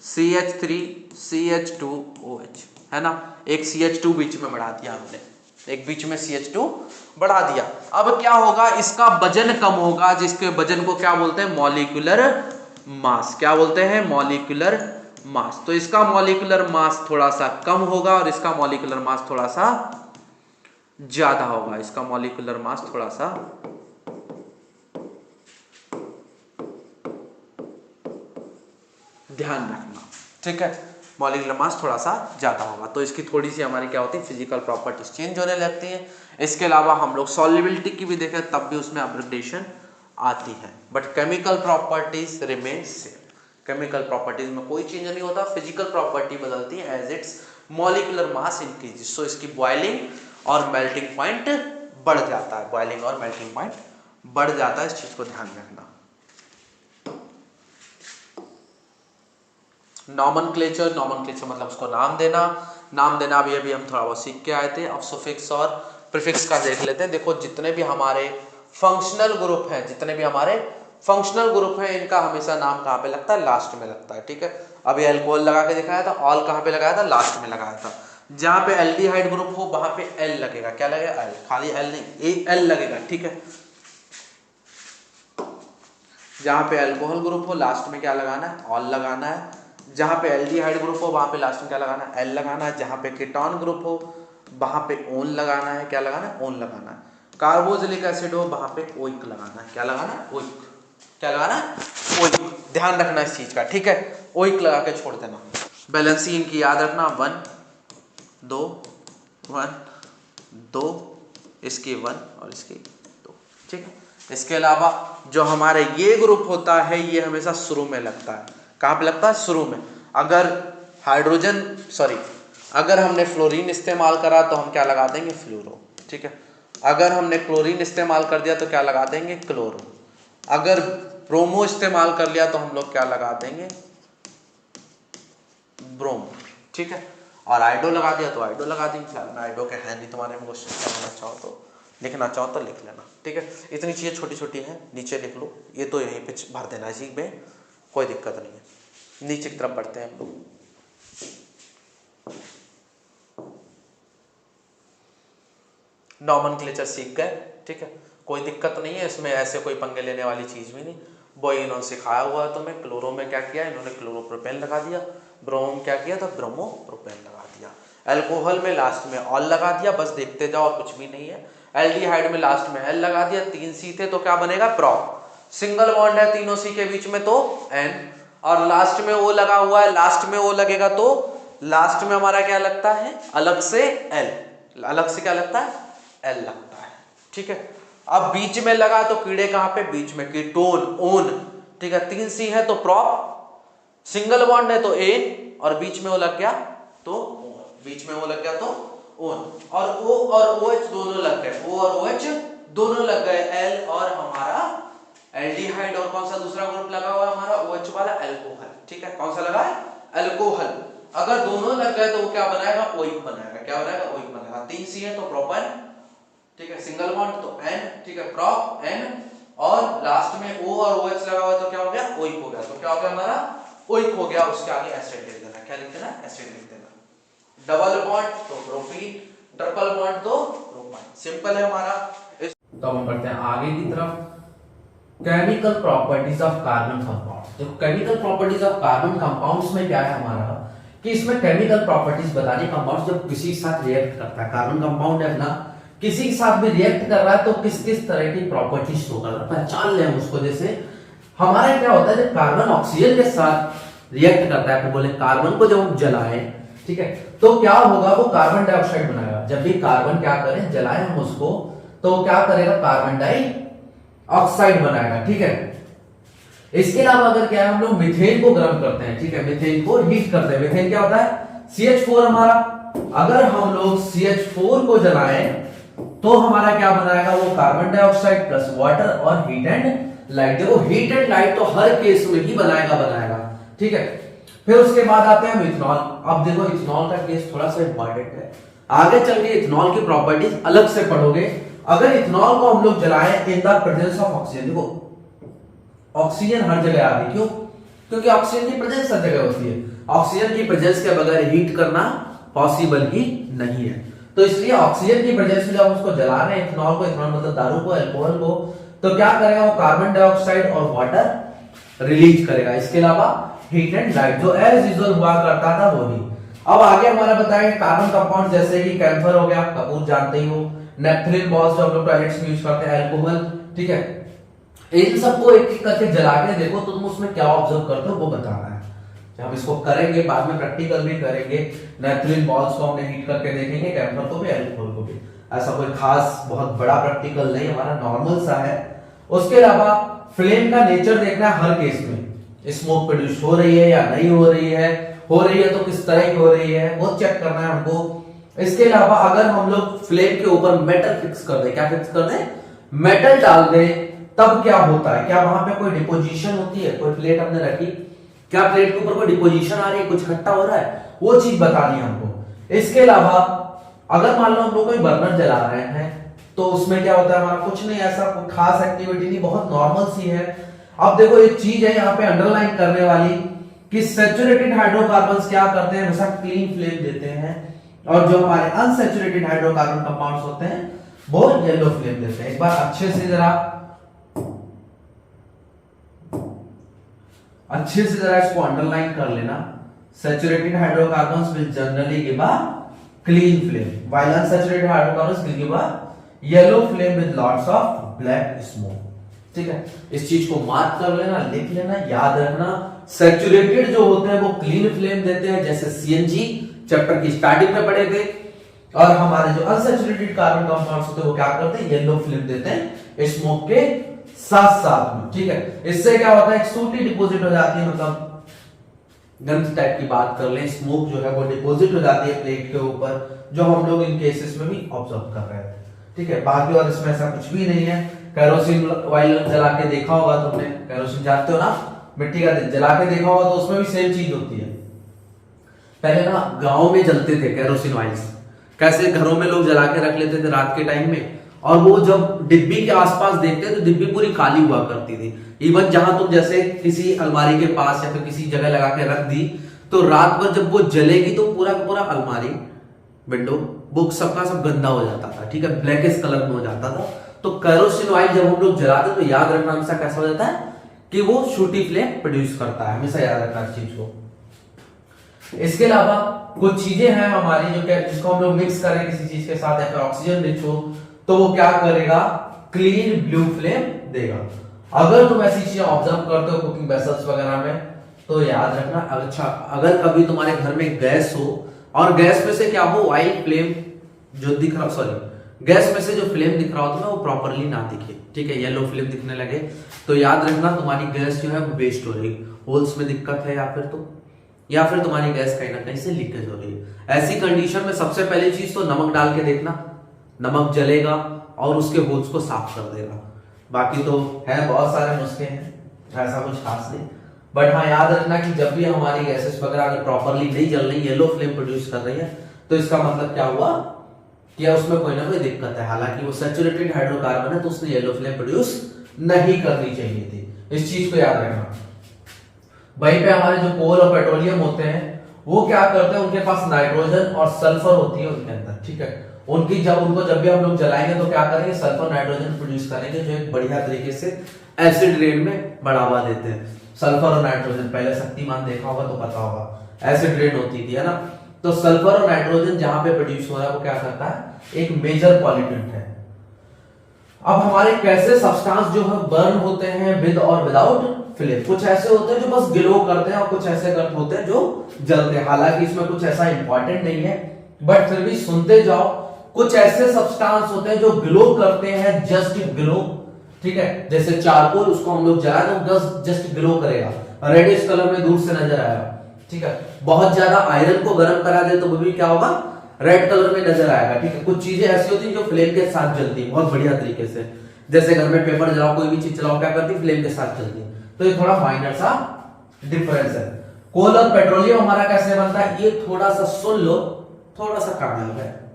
CH3CH2OH, है ना। एक CH2 बीच में बढ़ा दिया हमने, एक बीच में CH2 बढ़ा दिया। अब क्या होगा? इसका वजन कम होगा, जिसके वजन को क्या बोलते हैं? Molecular mass. क्या बोलते हैं? Molecular mass. तो इसका मॉलिक्यूलर मास थोड़ा सा कम होगा और इसका मॉलिक्यूलर मास थोड़ा सा ज्यादा होगा। इसका मॉलिक्यूलर मास थोड़ा सा ध्यान रखना, ठीक है। मॉलिक्यूलर मास थोड़ा सा ज्यादा होगा, तो इसकी थोड़ी सी हमारी क्या होती है? फिजिकल प्रॉपर्टीज चेंज होने लगती है। इसके अलावा हम लोग सॉल्युबिलिटी की भी देखें, तब भी उसमें अपग्रेडेशन आती है, but chemical properties remain same. Chemical properties में कोई चेंज नहीं होता, फिजिकल प्रॉपर्टी बदलती है as its molecular mass increases. So इसकी बॉइलिंग और मेल्टिंग पॉइंट बढ़ जाता है, बॉइलिंग और मेल्टिंग पॉइंट बढ़ जाता है, इस चीज को ध्यान रखना। नॉमेनक्लेचर मतलब उसको नाम देना भी अभी हम थोड़ा बहुत सीख के आए थे। अब सुफिक्स और प्रीफिक्स का देख लेते हैं। देखो जितने भी हमारे फंक्शनल ग्रुप हैं इनका हमेशा नाम कहाँ पे लगता है? लास्ट में लगता है, ठीक है। अभी अल्कोहल लगा के दिखाया था, ऑल कहाँ पे लगाया था? लास्ट में लगाया था। जहां पे एल्डिहाइड ग्रुप हो वहां पे एल लगेगा। क्या लगेगा? एल, खाली एल नहीं, एल लगेगा, ठीक है। जहां पे अल्कोहल ग्रुप हो लास्ट में क्या लगाना है? ऑल लगाना है। जहां पे एल्डिहाइड ग्रुप हो वहां पे लास्ट में क्या लगाना है? एल लगाना है। जहां पे कीटोन ग्रुप हो वहां पे ओन लगाना है। क्या लगाना है? ओन लगाना है। कार्बोक्सिलिक एसिड हो वहां पे ओइक लगाना है। क्या लगाना है? ओइक। क्या लगाना है? ओइक। ध्यान रखना इस चीज का, ठीक है। ओइक लगा के छोड़ देना। बैलेंसिंग की याद रखना, 1 2 1 2, इसकी 1 और इसकी 2, ठीक है। इसके अलावा जो हमारे ये ग्रुप होता है ये हमेशा शुरू में लगता है। कहाँ पे लगता है? शुरू में। अगर हमने फ्लोरीन इस्तेमाल करा तो हम क्या लगा देंगे? फ्लोरो, ठीक है। अगर हमने क्लोरीन इस्तेमाल कर दिया तो क्या लगा देंगे? क्लोरो। अगर ब्रोमो इस्तेमाल कर लिया तो हम लोग क्या लगा देंगे? ब्रोमो, ठीक है। और आइडो लगा दिया तो आइडो लगा देंगे। आइडो के है नहीं तुम्हारे में क्वेश्चन, करना चाहो तो लिखना चाहो तो लिख लेना, ठीक है। इतनी चीज़ें छोटी छोटी हैं, नीचे लिख लो। ये तो यहीं पे भर देना जी में, कोई दिक्कत नहीं है। नीचे की तरफ बढ़ते हैं हम लोग। नॉमेनक्लेचर सीख गए, ठीक है। कोई दिक्कत नहीं है इसमें, ऐसे कोई पंगे लेने वाली चीज़ भी नहीं। वो इन्होंने सिखाया हुआ है तुम्हें। क्लोरो में क्या किया इन्होंने? क्लोरोप्रोपेन लगा दिया। ब्रोमो में क्या किया था? ब्रोमोप्रोपेन लगा दिया। अल्कोहल में लास्ट में ऑल लगा दिया, बस देखते जाओ और कुछ भी नहीं है। एल्डिहाइड में लास्ट में एल लगा दिया। 3 सी थे तो क्या बनेगा? प्रॉप। सिंगल बॉन्ड है तीनों सी के बीच में तो एन, और लास्ट में ओ लगा हुआ है, लास्ट में ओ लगेगा तो लास्ट में हमारा क्या लगता है? अलग से एल। अलग से क्या लगता है? एल लगता है, ठीक है। अब बीच में लगा तो कीड़े कहां पे? बीच में, कीटोन, ओन, ठीक है। 3 सी है तो प्रॉप, सिंगल बॉन्ड है तो एन, और बीच में वो लग गया तो बीच में वो लग गया तो ओन, और ओ और OH दोनों लग गए। ओ और OH दोनों लग गए। एल और हमारा एल्डिहाइड, और कौन सा दूसरा ग्रुप लगा हुआ है हमारा? OH वाला, अल्कोहल, ठीक है। कौन सा लगा है? अल्कोहल। अगर दोनों लग गए तो वो क्या बनाएगा? ओइक बनाएगा। क्या बनाएगा? ओइक बनाएगा। 3 सी है तो प्रोपन, ठीक है। सिंगल बॉन्ड तो एन, ठीक है, प्रोप एन, और लास्ट में O और OH लगा हुआ तो क्या हो गया? ओइक हो गया। तो क्या हो गया हमारा? ओइक हो गया। उसके आगे एसिड लिख देना। क्या लिख देना? एसिड लिख देना। डबल बॉन्ड तो प्रोपीन, ट्रिपल बॉन्ड तो सिंपल है हमारा। तो हम बढ़ते हैं आगे की तरफ। Chemical properties of carbon compound. तो chemical properties of carbon compounds में क्या है हमारा कि इसमें केमिकल प्रॉपर्टीज बतानी कंपाउंड जब किसी के साथ रिएक्ट करता है, कार्बन कंपाउंड है अपना, किसी के साथ भी रिएक्ट कर रहा है तो किस किस तरह की प्रॉपर्टीज शो कर रहा है, पहचान लें उसको। जैसे हमारे क्या होता है जब कार्बन ऑक्सीजन के साथ रिएक्ट करता है, बोले कार्बन को जब हम जलाएं, ठीक है, तो क्या होगा, वो कार्बन डाइऑक्साइड बनाएगा। जब भी कार्बन क्या करें, जलाएं हम उसको, तो क्या करेगा, कार्बन डाइऑक्साइड बनाएगा, ठीक है। इसके अलावा अगर क्या है, हम लोग मीथेन को गर्म करते हैं, ठीक है, मीथेन को हीट करते हैं। मीथेन क्या होता है, CH4 हमारा। अगर हम लोग CH4 को जलाएं तो हमारा क्या बनाएगा, वो कार्बन डाइऑक्साइड प्लस वाटर और हीट एंड लाइट। देखो हीट एंड लाइट तो हर केस में ही बनाएगा, ठीक है। फिर उसके बाद आते हैं इथेनॉल। अब देखो इथेनॉल का केस थोड़ा सा इंपॉर्टेंट है, आगे चल के इथेनॉल की प्रॉपर्टीज अलग से पढ़ोगे। अगर इथेनॉल को हम लोग जलाएं इन द प्रेजेंस ऑफ ऑक्सीजन, देखो ऑक्सीजन हर जगह आ रही, क्यों, क्योंकि ऑक्सीजन की प्रेजेंस हर जगह होती है। ऑक्सीजन की प्रेजेंस के बगैर हीट करना पॉसिबल ही नहीं है, तो इसलिए ऑक्सीजन की प्रेजेंस में जब हम उसको जला रहे हैं इथेनॉल को, इथेनॉल मतलब दारू को, अल्कोहल को, तो क्या करेगा, वो कार्बन डाइऑक्साइड और वाटर रिलीज करेगा। इसके अलावा हीट एंड लाइट जो एज यूजुअल हुआ करता था वो ही। अब आगे हमारा बताएंगे कार्बन कंपाउंड जैसे कि कैंफर हो गया, कपूर जानते ही हो, नेफ्थलीन बॉल्स जो हम लोग टॉयलेट्स में यूज करते हैं, अल्कोहल, ठीक है। इन सबको एक एक करके जला के देखो तो तुम उसमें क्या ऑब्जर्व करते हो वो बताना है। हम इसको करेंगे, बाद में प्रैक्टिकल भी करेंगे। नेफ्थलीन बॉल्स को हमने हीट करके देखेंगे, कैंफर को भी, अल्कोहल को भी। ऐसा कोई खास बहुत बड़ा प्रैक्टिकल नहीं, हमारा नॉर्मल सा है। उसके अलावा फ्लेम का नेचर देखना है हर केस में, स्मोक प्रोड्यूस हो रही है या नहीं हो रही है तो किस तरह की हो रही है वो चेक करना है हमको। इसके अलावा अगर हम लोग फ्लेम के ऊपर मेटल फिक्स कर दे, क्या फिक्स कर दे, मेटल डाल दे, तब क्या होता है, क्या वहां पे कोई डिपोजिशन होती है, कोई प्लेट हमने रखी, क्या प्लेट के ऊपर कोई डिपोजिशन आ रही है, कुछ खट्टा हो रहा है, वो चीज बतानी है हमको। इसके अलावा अगर मान लो हम लोग कोई बर्नर जला रहे हैं तो उसमें क्या होता है, हमारा कुछ नहीं, ऐसा कोई खास एक्टिविटी नहीं, बहुत नॉर्मल सी है। अब देखो एक चीज है यहाँ पे अंडरलाइन करने वाली कि सैचुरेटेड हाइड्रोकार्बन्स क्या करते हैं, हमेशा क्लीन फ्लेम देते हैं, और जो हमारे अनसैचुरेटेड हाइड्रोकार्बन कंपाउंड्स होते हैं वो येलो फ्लेम देते हैं। एक बार अच्छे से जरा इसको अंडरलाइन कर लेना। Saturated hydrocarbons will generally give a clean flame while unsaturated hydrocarbons will give a yellow flame with lots of black smoke, ठीक है। इस चीज को मार्क कर लेना, लिख लेना, याद रखना। सैचुरेटेड जो होते हैं वो क्लीन फ्लेम देते हैं, जैसे CNG चैप्टर की स्टार्टिंग में पढ़े थे, और हमारे जो अनसैचुरेटेड कार्बन कंपाउंड्स होते हैं वो क्या करते हैं, येलो फ्लेम देते हैं स्मोक के साथ साथ में, ठीक है। इससे क्या होता है, एक सूटी डिपॉजिट हो जाती है, मतलब गंध टाइप की बात कर लें, स्मोक जो है वो डिपॉजिट हो जाती है प्लेट के ऊपर, जो हम लोग इन केसेस में भी ऑब्जर्व कर रहे थे, ठीक है। बाकी और इसमें ऐसा कुछ भी नहीं है। केरोसिन ऑयल जला के देखा होगा तुमने, केरोसिन जानते हो ना, मिट्टी का जला के देखा होगा, तो उसमें भी सेम चीज होती है। पहले ना गांव में जलते थे केरोसिन ऑयल्स, कैसे घरों में लोग जला के रख लेते थे रात के टाइम में, और वो जब डिब्बी के आसपास देखते तो डिब्बी पूरी खाली हुआ करती थी। इवन जहां तुम जैसे किसी अलमारी के पास या फिर किसी जगह लगा के रख दी, तो रात भर जब वो जलेगी तो पूरा पूरा अलमारी, विंडो, बुक सबका सब गंदा हो जाता था, ठीक है, ब्लैकिश कलर में हो जाता था। तो केरोसिन ऑयल जब हम लोग जलाते तो याद रखना हमेशा कैसा हो जाता है कि वो शूटी फ्लेम प्रोड्यूस करता है, हमेशा याद रखना इस चीज को। इसके अलावा कुछ चीजें हैं हमारी जो क्या, जिसको हम लोग मिक्स करें किसी चीज के साथ या फिर ऑक्सीजन रिच हो तो वो क्या करेगा, क्लीन ब्लू फ्लेम देगा। अगर तुम ऐसी चीजें ऑब्जर्व करते हो कुकिंग वेसल्स वगैरह में तो याद रखना। अच्छा, अगर कभी तुम्हारे घर में गैस हो और गैस में से क्या हो, व्हाइट फ्लेम जो दिख रहा, सॉरी गैस में से जो फ्लेम दिख रहा हो तुम्हें वो प्रॉपरली ना दिखे, ठीक है, येलो फ्लेम दिखने लगे, तो याद रखना तुम्हारी गैस जो है वो वेस्ट हो रही, होल्स में दिक्कत है, या फिर तुम्हारी गैस कहीं ना कहीं से लीकेज हो रही है। ऐसी कंडीशन में सबसे पहली चीज तो नमक डाल के देखना, नमक जलेगा और उसके होल्स को साफ कर देगा। बाकी तो है बहुत सारे नुस्खे हैं, ऐसा कुछ खास नहीं, बट हाँ याद रखना कि जब भी हमारी गैसेस वगैरह अगर प्रॉपरली नहीं जल रही, येलो फ्लेम प्रोड्यूस कर रही है, तो इसका मतलब क्या हुआ कि उसमें कोई ना कोई दिक्कत है। हालांकि वो सैचुरेटेड हाइड्रोकार्बन है तो उसने येलो फ्लेम प्रोड्यूस नहीं करनी चाहिए थी, इस चीज को याद रखना। वहीं पे हमारे जो कोल और पेट्रोलियम होते हैं वो क्या करते हैं, उनके पास नाइट्रोजन और सल्फर होती है उनके अंदर, ठीक है, उनको जब भी हम लोग जलाएंगे तो क्या करेंगे, सल्फर नाइट्रोजन प्रोड्यूस करेंगे, जो एक बढ़िया तरीके से एसिड रेन में बढ़ावा देते हैं। सल्फर और नाइट्रोजन, पहले शक्तिमान देखा होगा तो पता होगा, एसिड रेन होती थी, है ना। तो सल्फर और नाइट्रोजन जहां पे प्रोड्यूस हो रहा है वो क्या करता है, एक मेजर पॉल्यूटेंट है। अब हमारे कैसे सब्सटेंस जो है बर्न होते हैं विद और विदाउट फ्लेम, कुछ ऐसे होते हैं जो बस ग्लो करते हैं और कुछ ऐसे होते हैं जो जलते हैं। हालांकि इसमें कुछ ऐसा इंपॉर्टेंट नहीं है, बट फिर भी सुनते जाओ। कुछ ऐसे सब्सटेंस होते हैं जो ग्लो करते हैं, जस्ट ग्लो, ठीक है। जैसे चारकोल, उसको हम लोग जलाए तो जस्ट ग्लो करेगा, रेडिश कलर में दूर से नजर आएगा, ठीक है। बहुत ज्यादा आयरन को गर्म करा दे तो वो भी क्या होगा, रेड कलर में नजर आएगा, ठीक है। कुछ चीजें ऐसी होती हैं जो फ्लेम के साथ जलती है बहुत बढ़िया तरीके से। जैसे घर में पेपर जलाओ, कोई भी चीज चलाओ, क्या करती है, फ्लेम के साथ चलती है। तो ये थोड़ा माइनर सा डिफरेंस है। कोल और पेट्रोलियम हमारा कैसे बनता है, ये थोड़ा सा सुन लो, थोड़ा सा कामयाब है।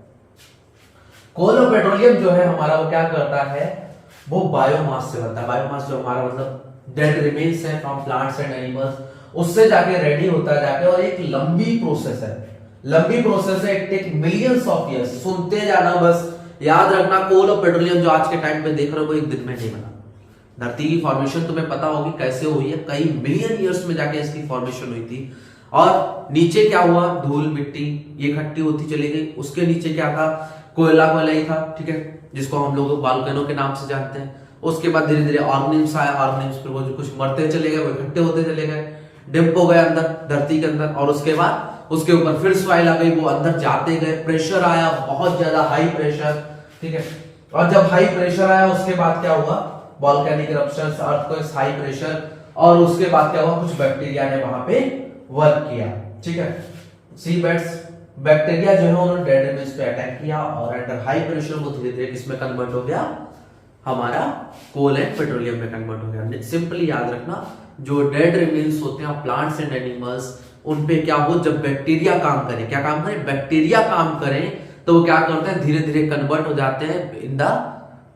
कोल और पेट्रोलियम जो है हमारा, वो क्या करता है, वो बायोमास से बनता है। बायोमास जो हमारा मतलब डेड रिमेन्स है फ्रॉम प्लांट्स एंड एनिमल्स, उससे जाके रेडी होता है जाके, और एक लंबी प्रोसेस है, लंबी प्रोसेस है, it take millions of years. सुनते जाना, बस याद रखना, कोल और पेट्रोलियम जो आज के टाइम पे देख रहे हो वो एक दिन में नहीं बना। धरती की फॉर्मेशन तुम्हें पता होगी कैसे हुई है, कई मिलियन ईयर्स में जाके इसकी फॉर्मेशन हुई थी। और नीचे क्या हुआ, धूल मिट्टी ये इकट्ठी होती चली गई, उसके नीचे क्या था, कोयला ही था, ठीक है, जिसको हम लोग वोल्केनो के नाम से जानते हैं। उसके बाद धीरे धीरे ऑर्गेनिम्स आए, ऑर्गेनिम्स फिर वो जो कुछ मरते चले गए, वो इकट्ठे होते चले गए, डिप हो गए अंदर धरती के अंदर, और उसके बाद उसके ऊपर फिर सॉइल आ गई, वो अंदर जाते गए, प्रेशर आया, बहुत ज्यादा हाई प्रेशर, ठीक है। और जब हाई प्रेशर आया उसके बाद क्या हुआ, volcanic eruptions, earthquakes, high pressure, और उसके बाद क्या हुआ, कुछ बैक्टीरिया ने वहां पे वर्क किया, ठीक है। सी बेड्स बैक्टीरिया जो है उन्होंने डेड रिमेन्स पे अटैक किया, और अंडर हाई प्रेशर वो धीरे धीरे किसमें कन्वर्ट हो गया, हमारा कोल एंड पेट्रोलियम में कन्वर्ट हो गया। सिंपली याद रखना, जो डेड रिमेन्स होते हैं प्लांट्स एंड एनिमल्स, उन पे क्या हो, जब बैक्टीरिया काम करे, क्या काम करे, बैक्टीरिया काम करें, तो वो क्या करते हैं, धीरे धीरे कन्वर्ट हो जाते हैं in the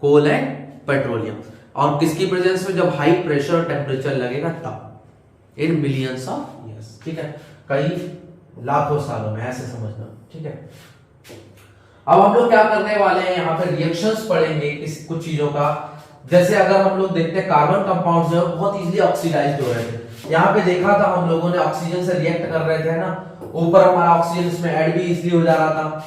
coal and petroleum. और किसकी प्रेजेंस में, जब हाई प्रेशर टेम्परेचर लगेगा तब, इन मिलियंस ऑफ ईयर्स, ठीक है, कई लाखों सालों में, ऐसे समझना, ठीक है। अब हम लोग क्या करने वाले हैं, यहाँ पे रिएक्शंस पढ़ेंगे कुछ चीजों का। जैसे अगर हम लोग देखते हैं कार्बन कंपाउंड जो है बहुत इजीली ऑक्सीडाइज्ड हो रहे थे। यहाँ पे देखा था हम लोगों ने, ऑक्सीजन से रिएक्ट कर रहे थे ना, ऊपर हमारा ऑक्सीजन इसमें ऐड भी इजीली हो जा रहा था,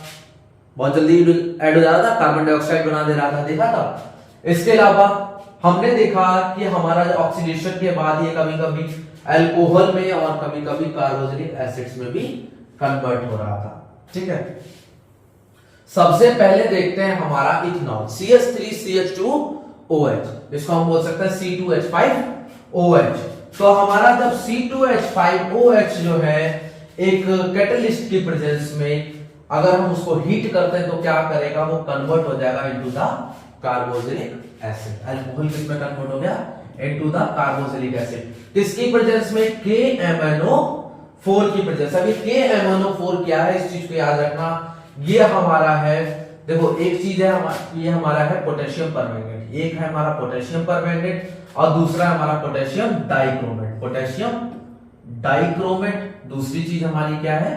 बहुत जल्दी ऐड हो जा रहा था, कार्बन डाइऑक्साइड बना दे रहा था, देखा था। इसके अलावा हमने देखा कि हमारा ऑक्सीडेशन के बाद ये कभी कभी अल्कोहल में और कभी कभी कार्बोक्सिलिक एसिड्स में भी कन्वर्ट हो रहा था, ठीक है। सबसे पहले देखते हैं हमारा इथेनॉल, CH3CH2OH, इसको हम बोल सकते हैं C2H5OH। तो हमारा जब C2H5OH जो है एक कैटलिस्ट की प्रेजेंस में अगर हम उसको हीट करते हैं तो क्या करेगा, वो कन्वर्ट हो जाएगा into the carboxylic acid. Alcohol किसमें कन्वर्ट हो गया, इनटू द कार्बोक्सिलिक एसिड, किसकी प्रेजेंस में, KMnO4 की प्रेजेंस। अभी KMnO4 क्या है, इस चीज को याद रखना, ये हमारा है, देखो एक चीज है ये हमारा है पोटेशियम परमैंगनेट, एक है हमारा पोटेशियम परमैंगनेट और दूसरा है हमारा पोटेशियम डाइक्रोमेट। पोटेशियम डाइक्रोमेट, दूसरी चीज हमारी क्या है,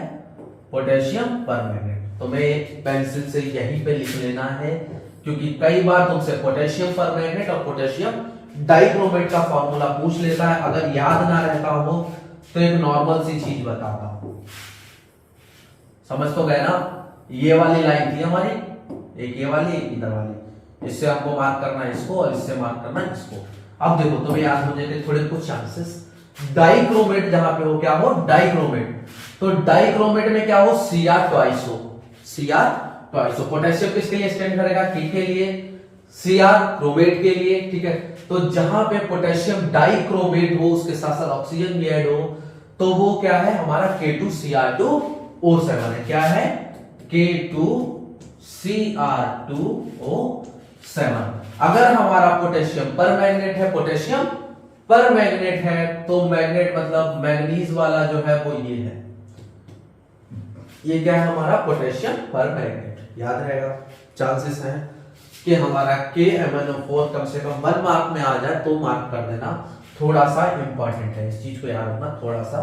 पोटेशियम परमैंगनेट। तो मैं पेंसिल से यहीं पे लिख लेना है, क्योंकि कई बार तुमसे पोटेशियम परमैंगनेट और पोटेशियम डाइक्रोमेट का फॉर्मूला पूछ लेता है। अगर याद ना रहता हो तो एक नॉर्मल सी चीज बताता हूं, समझ तो गए ना। ये वाली लाइन थी हमारी, एक ये वाली, एक इधर वाली, इससे आपको मार्क करना है इसको और इससे मार्क करना है इसको। अब देखो तुम्हें याद होने के थोड़े कुछ चांसेस। डाइक्रोमेट जहां पे हो, क्या हो, डाइक्रोमेट, तो डाइक्रोमेट में क्या हो, Cr ट्वाइस हो, Cr ट्वाइस हो। पोटेशियम किसके लिए स्टैंड करेगा, K के लिए, Cr क्रोमेट के लिए, ठीक है। तो जहां पे पोटेशियम डाइक्रोमेट हो उसके साथ साथ ऑक्सीजन भी ऐड हो, तो वो क्या है, हमारा K2Cr2O7 है। क्या है, K2Cr2O7। अगर हमारा पोटेशियम परमैंगनेट है, पोटेशियम परमैंगनेट है, तो मैग्नेट मतलब मैग्नीज वाला जो है वो ये है, ये क्या है हमारा पोटेशियम परमैंगनेट। याद रहेगा, चांसेस हैं कि हमारा KMnO4 कम से कम 1 मार्क में आ जाए तो मार्क कर देना, थोड़ा सा इंपॉर्टेंट है, इस चीज को याद रखना, थोड़ा सा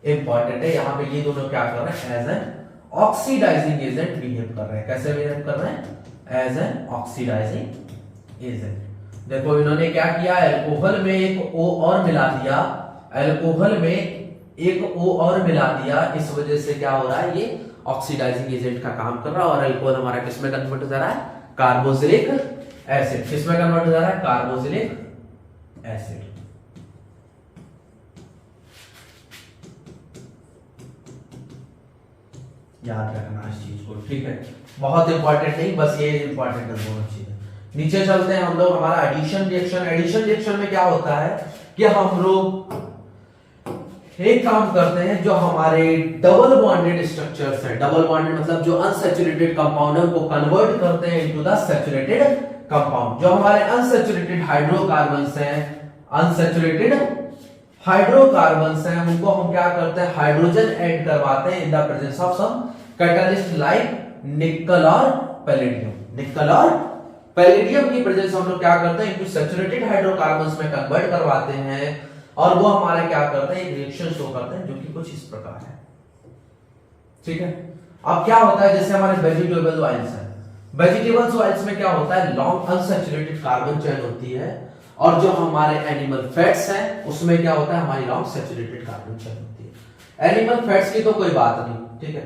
इंपॉर्टेंट है। यहाँ पे ये दोनों क्या कर रहे हैं, as an oxidizing agent behave कर रहे हैं। कैसे बिहेव कर रहे हैं? As an oxidizing agent. देखो इन्होंने क्या किया, अल्कोहल में एक O और मिला दिया, अल्कोहल में एक O और मिला दिया, इस वजह से क्या हो रहा है, ये ऑक्सीडाइजिंग एजेंट का काम कर रहा है। और अल्कोहल हमारा किसमें कन्वर्ट हो जा रहा है? Carboxylic acid. किसमें कन्वर्ट हो जा रहा है? Carboxylic acid. याद रखना इस चीज को, ठीक है? बहुत इंपॉर्टेंट नहीं, बस ये इंपॉर्टेंट है दोनों चीजें। नीचे चलते हैं हम लोग, हमारा एडिशन रिएक्शन। एडिशन रिएक्शन में क्या होता है कि हम लोग एक काम करते हैं, जो हमारे डबल बॉन्डेड स्ट्रक्चर्स हैं, डबल बॉन्डेड मतलब जो अनसैचुरेटेड कंपाउंड है, उनको कन्वर्ट करते हैं इनटू द सैचुरेटेड कंपाउंड। जो हमारे अनसैचुरेटेड हाइड्रोकार्बन्स हैं, अनसैचुरेटेड हाइड्रोकार्बन्स हैं, उनको हम क्या करते हैं, हाइड्रोजन ऐड करवाते हैं in the presence of some catalyst like nickel और पैलेडियम। निकल और पैलेडियम की प्रेजेंस हम लोग क्या करते हैं, इनको सैचुरेटेड हाइड्रोकार्बन्स में कन्वर्ट करवाते हैं, और वो हमारे क्या करते हैं, एक रिएक्शन शो करते हैं जो कि कुछ इस प्रकार है, ठीक है? अब क्या होता है, जैसे हमारे वेजिटेबल ऑयल्स हैं, वेजिटेबल्स ऑयल्स में क्या होता है, लॉन्ग अनसैचुरेटेड कार्बन चेन होती है, और जो हमारे एनिमल फैट्स हैं उसमें क्या होता है, हमारी लॉन्ग सैचुरेटेड कार्बन चेन होती है। एनिमल फैट्स की तो कोई बात नहीं, ठीक है?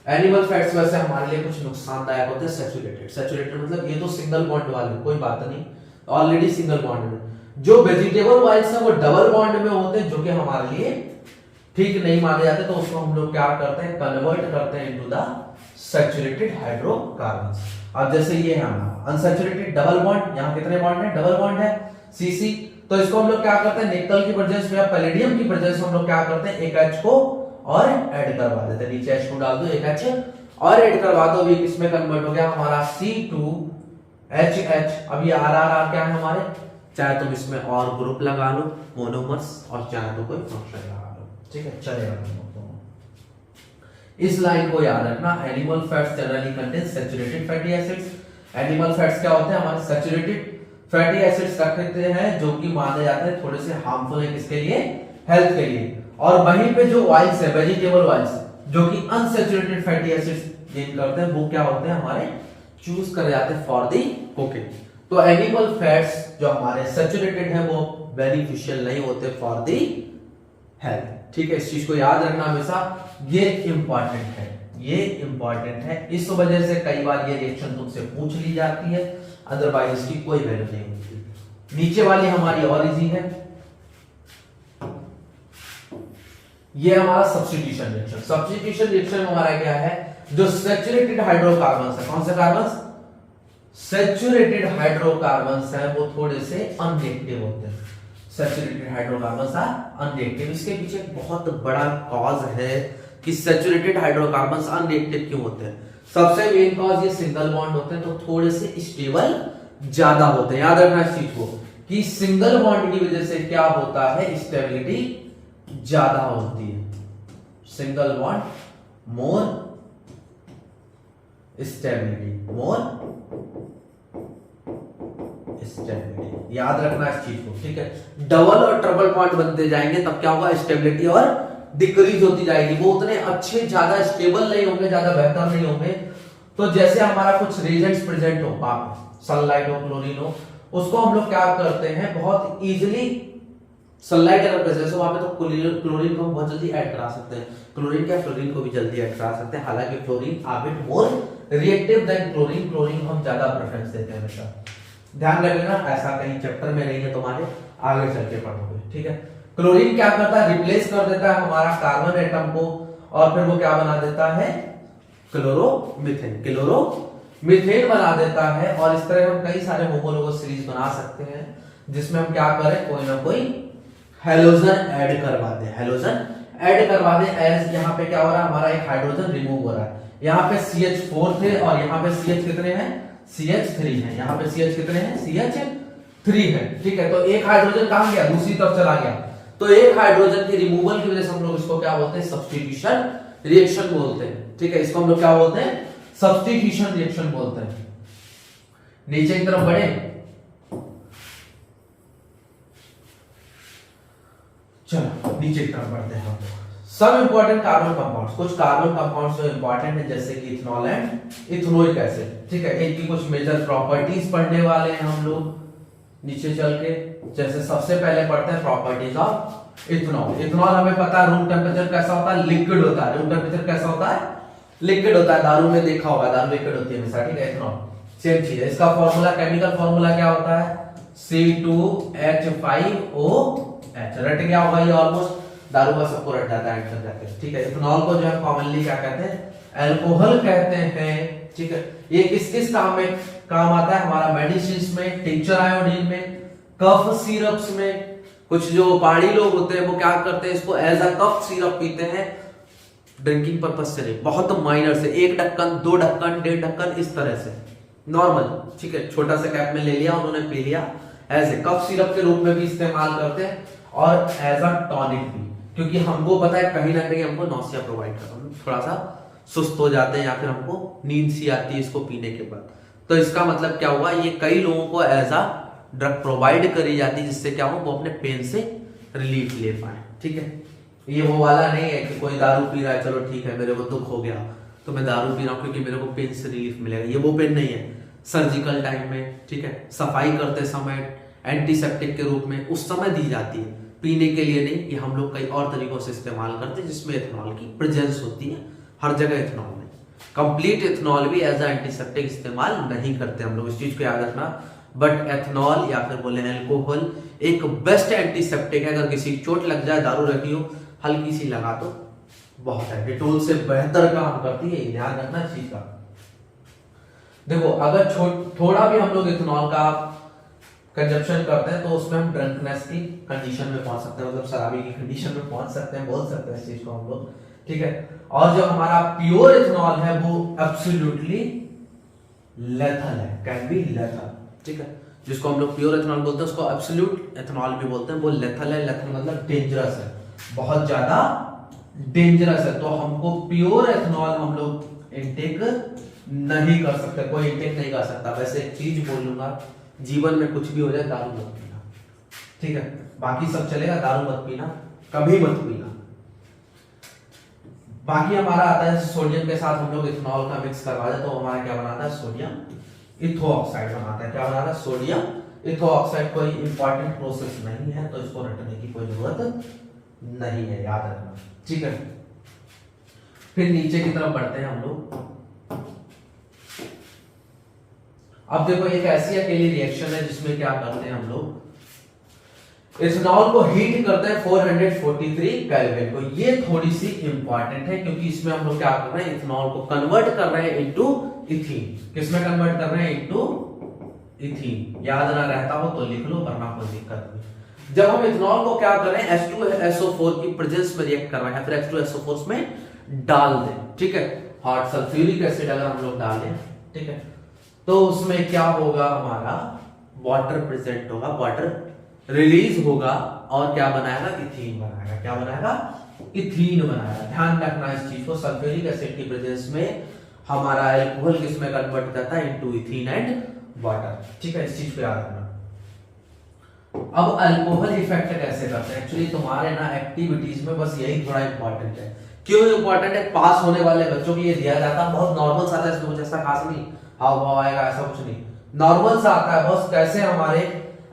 एनिमल फैट्स वैसे हमारे लिए कुछ नुकसानदायक होते हैं। सैचुरेटेड, सैचुरेटेड मतलब ये तो सिंगल बॉन्ड वाले, कोई बात नहीं, ऑलरेडी सिंगल बॉन्ड में। जो वेजिटेबल ऑयल्स है वो डबल बॉन्ड में होते हैं, जो कि हमारे लिए ठीक नहीं माने जाते, तो उसको हम लोग क्या करते हैं, कन्वर्ट करते हैं इनटू द सैचुरेटेड हाइड्रोकार्बन्स। अब जैसे ये है हमारा अनसैचुरेटेड डबल बॉन्ड, यहाँ कितने बॉन्ड है, डबल बॉन्ड है, CC, तो इसको हम लोग क्या करते हैं, निकल की प्रेजेंस में या पैलेडियम की प्रेजेंस में हम लोग क्या करते हैं, एक H को और ऐड करवा देते हैं, नीचे H को डाल दो, एक H और ऐड करवा दो, अभी किसमें कन्वर्ट हो गया हमारा C2H। अब ये RR क्या है हमारे, चाहे तुम इसमें और ग्रुप लगा लो मोनोमर्स, और चाहे तो कोई फंक्शन लगा लो, ठीक है, चलेगा तुम। इस लाइन को याद रखना, animal fats generally contain saturated fatty acids. Animal fats क्या होते हैं, हमारे सैचुरेटेड फैटी एसिड्स रखते हैं, जो कि माने जाते हैं थोड़े से हार्मफुल है, किसके लिए, हेल्थ के लिए। और वहीं पे जो ऑयल्स है, वेजिटेबल ऑयल्स, जो कि अनसैचुरेटेड फैटी एसिड्स गेन करते हैं, वो क्या होते हैं, हमारे चूज करे जाते हैं फॉर दी कुकिंग। तो एनिमल फैट्स जो हमारे सैचुरेटेड है वो बेनिफिशियल नहीं होते फॉर दी हेल्थ, ठीक है? इस चीज को याद रखना हमेशा, ये इंपॉर्टेंट है, ये इंपॉर्टेंट है। इस वजह से कई बार ये रिएक्शन तुमसे पूछ ली जाती है, अदरवाइज इसकी कोई वैल्यू नहीं होती। नीचे वाली हमारी और इजी है, ये हमारा सब्स्टिट्यूशन रिएक्शन। सब्स्टिट्यूशन रिएक्शन हमारा क्या है, जो सैचुरेटेड हाइड्रोकार्बन्स है, कौन से कार्बन्स, सैचुरेटेड हाइड्रोकार्बन्स है, वो थोड़े से अनरिएक्टिव होते हैं। Saturated hydrocarbons are unreactive. इसके पीछे बहुत बड़ा कॉज है कि सैचुरेटेड हाइड्रोकार्बन्स अनरिएक्टिव क्यों होते हैं। सबसे मेन कॉज ये सिंगल बॉन्ड होते हैं, तो थोड़े से स्टेबल ज्यादा होते हैं। याद रखना इस चीज को कि सिंगल बॉन्ड की वजह से क्या होता है, स्टेबिलिटी ज्यादा होती है। Single bond more stability, more stability, याद रखना इस चीज को, ठीक है? डबल और ट्रिपल बॉन्ड बनते जाएंगे तब क्या होगा, स्टेबिलिटी और डिक्रीज होती जाएगी, वो उतने अच्छे ज्यादा स्टेबल नहीं होंगे, ज्यादा बेहतर नहीं होंगे। तो जैसे हमारा कुछ रिएजेंट्स प्रेजेंट हो, आप सनलाइट हो, क्लोरीन हो, उसको हम लोग क्या करते हैं, बहुत इजीली सनलाइट अगर प्रेजेंस हो वहां पे, तो क्लोरीन को हम बहुत जल्दी ऐड करा सकते हैं। क्लोरीन क्या, फ्लोरीन को भी जल्दी ऐड करा सकते हैं, हालांकि fluorine a bit more reactive than chlorine. Chlorine को हम ज्यादा प्रेफरेंस देते हैं हमेशा, ध्यान रखना, ऐसा कहीं चैप्टर में नहीं है तुम्हारे, आगे चल के पढ़ोगे, ठीक है? क्लोरीन क्या करता है, रिप्लेस कर देता है हमारा कार्बन एटम को, और फिर वो क्या बना देता है, क्लोरोमीथेन, क्लोरोमीथेन बना देता है। और इस तरह हम कई सारे होमोलोगस सीरीज बना सकते हैं, जिसमें हम क्या करें, कोई ना कोई हेलोजन ऐड करवा दे, हेलोजन ऐड करवा दे। एज यहाँ पे क्या हो रहा है, हमारा एक हाइड्रोजन रिमूव हो रहा है, यहाँ पे CH4 थे और यहाँ पे CH कितने हैं, CH3 है, यहाँ पे CH कितने हैं, CH3 है, ठीक है? तो एक हाइड्रोजन कहां गया, दूसरी तरफ चला गया, तो एक हाइड्रोजन की रिमूवल की वजह से हम लोग इसको क्या बोलते हैं, सब्स्टिट्यूशन रिएक्शन बोलते हैं, ठीक है? इसको हम लोग क्या बोलते हैं, सब्स्टिट्यूशन रिएक्शन बोलते हैं। नीचे की तरफ बढ़े, चलो नीचे की तरफ बढ़ते हैं हम। सब इंपॉर्टेंट कार्बन कंपाउंड्स, कुछ कार्बन कंपाउंड्स जो इंपॉर्टेंट है जैसे कि इथेनॉल एंड इथेनोइक एसिड, ठीक है। इनकी कुछ मेजर प्रॉपर्टीज पढ़ने वाले हैं हम लोग नीचे चल के। जैसे सबसे पहले पढ़ते हैं प्रॉपर्टीज ऑफ इथेनॉल। इथेनॉल हमें पता है रूम टेम्परेचर कैसा होता है, लिक्विड होता है। रूम टेम्परेचर कैसा होता है, लिक्विड होता है। दारू में देखा होगा, दारू लिक्विड होती है हमेशा, ठीक है। इथेनॉल सेम चीज है। इसका फॉर्मूला, केमिकल फॉर्मूला क्या होता है, C2H5OH। रट गया होगा ये ऑलमोस्ट, दारू का सबको रट जाता है आंसर जाके, ठीक है। इथेनॉल को जो है कॉमनली क्या कहते हैं, अल्कोहल कहते हैं, ठीक है। ये किस किस काम में काम आता है, हमारा मेडिसिन में, टिंचर आयोडीन में, कफ सिरप्स में। कुछ जो पहाड़ी लोग होते हैं वो क्या करते हैं, इसको एज अ कफ सिरप पीते हैं, ड्रिंकिंग पर्पस से नहीं, बहुत माइनर से, 1 ढक्कन 2 ढक्कन 1.5 ढक्कन इस तरह से नॉर्मल, ठीक है। छोटा सा कैप में ले लिया उन्होंने, पी लिया। एज ए कफ सिरप के रूप में भी इस्तेमाल करते हैं और एज अ टॉनिक भी, क्योंकि हमको पता है कहीं ना कहीं हमको नौसिया प्रोवाइड करता है, थोड़ा सा सुस्त हो जाते हैं या फिर हमको नींद सी आती है इसको पीने के बाद। तो इसका मतलब क्या हुआ, ये कई लोगों को एज अ ड्रग प्रोवाइड करी जाती है, जिससे क्या हो वो अपने पेन से रिलीफ ले पाए, ठीक है। ये वो वाला नहीं है कि कोई दारू पी रहा है, चलो ठीक है मेरे को दुख हो गया तो मैं दारू पी रहा हूँ क्योंकि मेरे को पेन से रिलीफ मिलेगा, ये वो पेन नहीं है। सर्जिकल टाइम में, ठीक है, सफाई करते समय एंटीसेप्टिक के रूप में उस समय दी जाती है, पीने के लिए नहीं। ये हम लोग कई और तरीकों से इस्तेमाल करते हैं जिसमें इथेनॉल की प्रेजेंस होती है हर जगह। इथेनॉल में कंप्लीट इथेनॉल भी एज अ एंटीसेप्टिक इस्तेमाल नहीं करते हम लोग, इस चीज को याद रखना। बट एथेनॉल या फिर बोले अल्कोहल एक बेस्ट एंटीसेप्टिक है। अगर किसी की चोट लग जाए, दारू रखी हो, हल्की सी लगा तो बहुत है, डिटोल से बेहतर काम करती है, ध्यान रखना इस चीज का। देखो अगर थोड़ा भी हम लोग इथेनॉल का कंजप्शन करते हैं तो उसमें हम ड्रंकनेस की कंडीशन में पहुंच सकते हैं, मतलब शराबी की कंडीशन में पहुंच सकते हैं, बोल सकते हैं इस चीज को हम लोग, ठीक है। और जो हमारा प्योर इथेनॉल है वो एब्सोल्युटली लेथल है, कैन बी लेथल, ठीक है। जिसको हम लोग प्योर इथेनॉल बोलते हैं उसको एब्सोल्यूट इथेनॉल भी बोलते हैं, वो लेथल है। लेथल मतलब डेंजरस है, बहुत ज्यादा डेंजरस है। तो हमको प्योर इथेनॉल हम लोग इनटेक नहीं कर सकते, कोई इनटेक नहीं कर सकता। वैसे एक चीज बोल लूंगा, जीवन में कुछ भी हो जाए दारू मत पीना, ठीक है। बाकी सब चलेगा, दारू मत पीना, कभी मत पीना। बाकी हमारा आता है सोडियम के साथ हम लोग इथेनॉल का मिक्स करवा दे तो हमारा क्या बनाता है, सोडियम इथोऑक्साइड बनाता है। क्या बनाता है, सोडियम इथोऑक्साइड। कोई इंपॉर्टेंट प्रोसेस नहीं है तो इसको रटने की कोई जरूरत नहीं है, याद रखना, ठीक है। फिर नीचे की तरफ बढ़ते हैं हम लोग। अब देखो एक ऐसी अकेली रिएक्शन है जिसमें क्या करते हैं हम लोग, इथेनॉल को हीट करते हैं 443 केल्विन को। ये थोड़ी सी इंपॉर्टेंट है क्योंकि इसमें हम लोग क्या कर रहे हैं, इथेनॉल को कन्वर्ट कर रहे हैं इनटू इथीन। किसमें कन्वर्ट कर रहे हैं, इनटू इथीन। याद ना रहता हो तो लिख लो, वरना कोई दिक्कत नहीं। जब हम इथेनॉल को क्या कर रहे हैं, H2SO4 की प्रेजेंस में रिएक्ट कर रहे हैं, फिर H2SO4 में डाल दें, ठीक है। हॉट सल्फ्यूरिक एसिड अगर हम लोग डालें, ठीक है, तो उसमें क्या होगा, हमारा वाटर प्रेजेंट होगा, वाटर रिलीज होगा और क्या बनाएगा, इथीन बनाएगा। क्या बनाएगा, इथीन बनाएगा। ध्यान रखना इस चीज को, सल्फ्यूरिक एसिड की प्रेजेंस में हमारा अल्कोहल किसमें कन्वर्ट करता है, इनटू इथीन एंड वाटर, ठीक है। इस चीज को याद रखना। अब अल्कोहल इफेक्ट कैसे करते हैं, एक्चुअली तुम्हारे ना एक्टिविटीज में बस यही थोड़ा इंपॉर्टेंट है। क्यों इंपॉर्टेंट है, पास होने वाले बच्चों को ये दिया जाता है, बहुत नॉर्मल सा आता है, इसमें कुछ ऐसा खास नहीं हाव भाव आएगा, ऐसा कुछ नहीं, नॉर्मल सा आता है। बस कैसे हमारे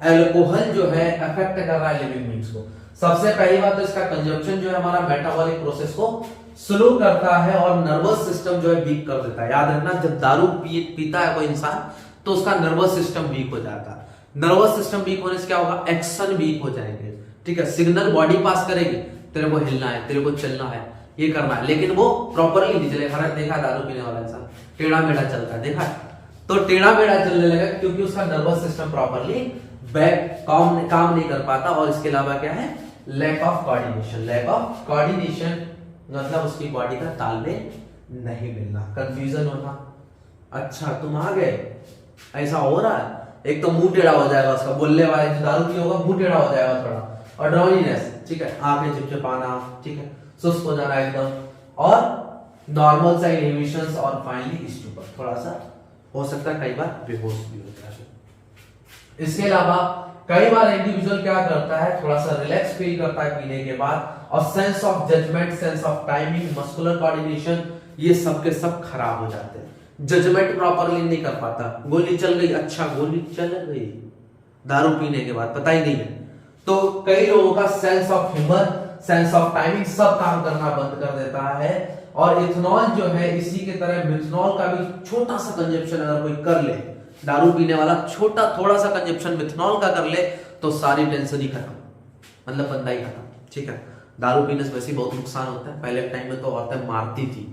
अल्कोहल जो है अफेक्ट कर रहा है लिविंग बीइंग्स को। सबसे पहली बात तो इसका कंजप्शन जो है हमारा मेटाबॉलिक प्रोसेस को स्लो करता है और नर्वस सिस्टम जो है वीक कर देता है। याद रखना, जब दारू पीता है कोई इंसान तो उसका नर्वस सिस्टम वीक हो जाता है। नर्वस सिस्टम वीक होने से क्या होगा, एक्शन वीक हो जाएंगे, ठीक है। सिग्नल बॉडी पास करेगी, तेरे को हिलना है, तेरे को चलना है, ये करना है, लेकिन वो प्रॉपरली नहीं चलेगा। देखा दारू पीने वाला इंसान टेढ़ा मेढ़ा चलता है, देखा, तो टेढ़ा मेढ़ा चलने लगा क्योंकि उसका नर्वस सिस्टम प्रॉपरली काम नहीं कर पाता। और इसके अलावा क्या है, lack of coordination. Lack of coordination मतलब उसकी बॉडी का तालमेल नहीं मिलना, कंफ्यूजन होना। अच्छा तुम आ गए, ऐसा हो रहा है, एक तो मुंह टेढ़ा हो जाएगा उसका, बोलने वाले जो दारू पी होगा मुंह टेढ़ा हो जाएगा थोड़ा, और ड्राउजीनेस, ठीक है, आंखें चिपचिपाना, ठीक है, सुस्त हो जाना एकदम, और नॉर्मल सा इनहिबिशंस, और फाइनली स्टूपर, थोड़ा सा हो सकता है कई बार बेहोश भी हो जाए। इसके अलावा कई बार इंडिविजुअल क्या करता है, थोड़ा सा रिलैक्स फील करता है पीने के बाद, और sense of judgement, sense of timing, muscular coordination, ये सब के सब खराब हो जाते हैं। जजमेंट प्रॉपरली नहीं कर पाता, गोली चल गई, अच्छा गोली चल गई, दारू पीने के बाद पता ही नहीं है। तो कई लोगों का sense of humour, sense of timing सब काम करना बंद कर देता है। और इथेनॉल जो है इसी की तरह मिथेनॉल का भी छोटा सा कंजप्शन अगर कोई कर ले, दारू पीने वाला छोटा थोड़ा सा कंजप्शन मिथेनॉल का कर ले तो सारी टेंशन ही खत्म, मतलब बंदा ही खत्म। ठीक है, दारू पीने से वैसे बहुत नुकसान होता है। पहले टाइम में तो औरतें मारती थी,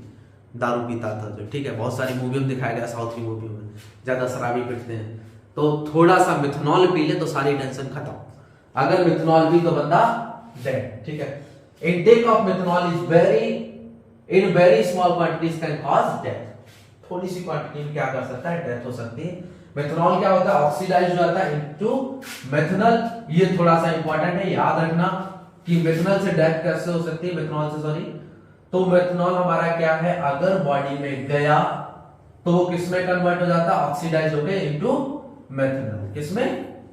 दारू पीता था जो, ठीक है, बहुत सारी मूवी में दिखाया गया, साउथ की मूवी में ज्यादा शराबी पीटते हैं। तो थोड़ा सा मिथेनॉल पी ले तो सारी टेंशन खत्म। अगर मिथेनॉल पी तो बंदा डेड। ठीक है, intake of methanol is in very small quantities can cause death. थोड़ी सी क्वांटिटी में क्या कर सकता है, डेथ हो सकती है। मिथेनॉल क्या होता है, ऑक्सीडाइज हो जाता है इनटू मेथनॉल। ये थोड़ा सा इंपॉर्टेंट है, याद रखना कि मेथनॉल से डेथ कैसे हो सकती है, मेथनॉल से सॉरी। तो मेथनॉल हमारा क्या है, अगर बॉडी में गया तो वो किसमें कन्वर्ट हो जाता है, ऑक्सीडाइज होके इनटू मेथनॉल। किसमें,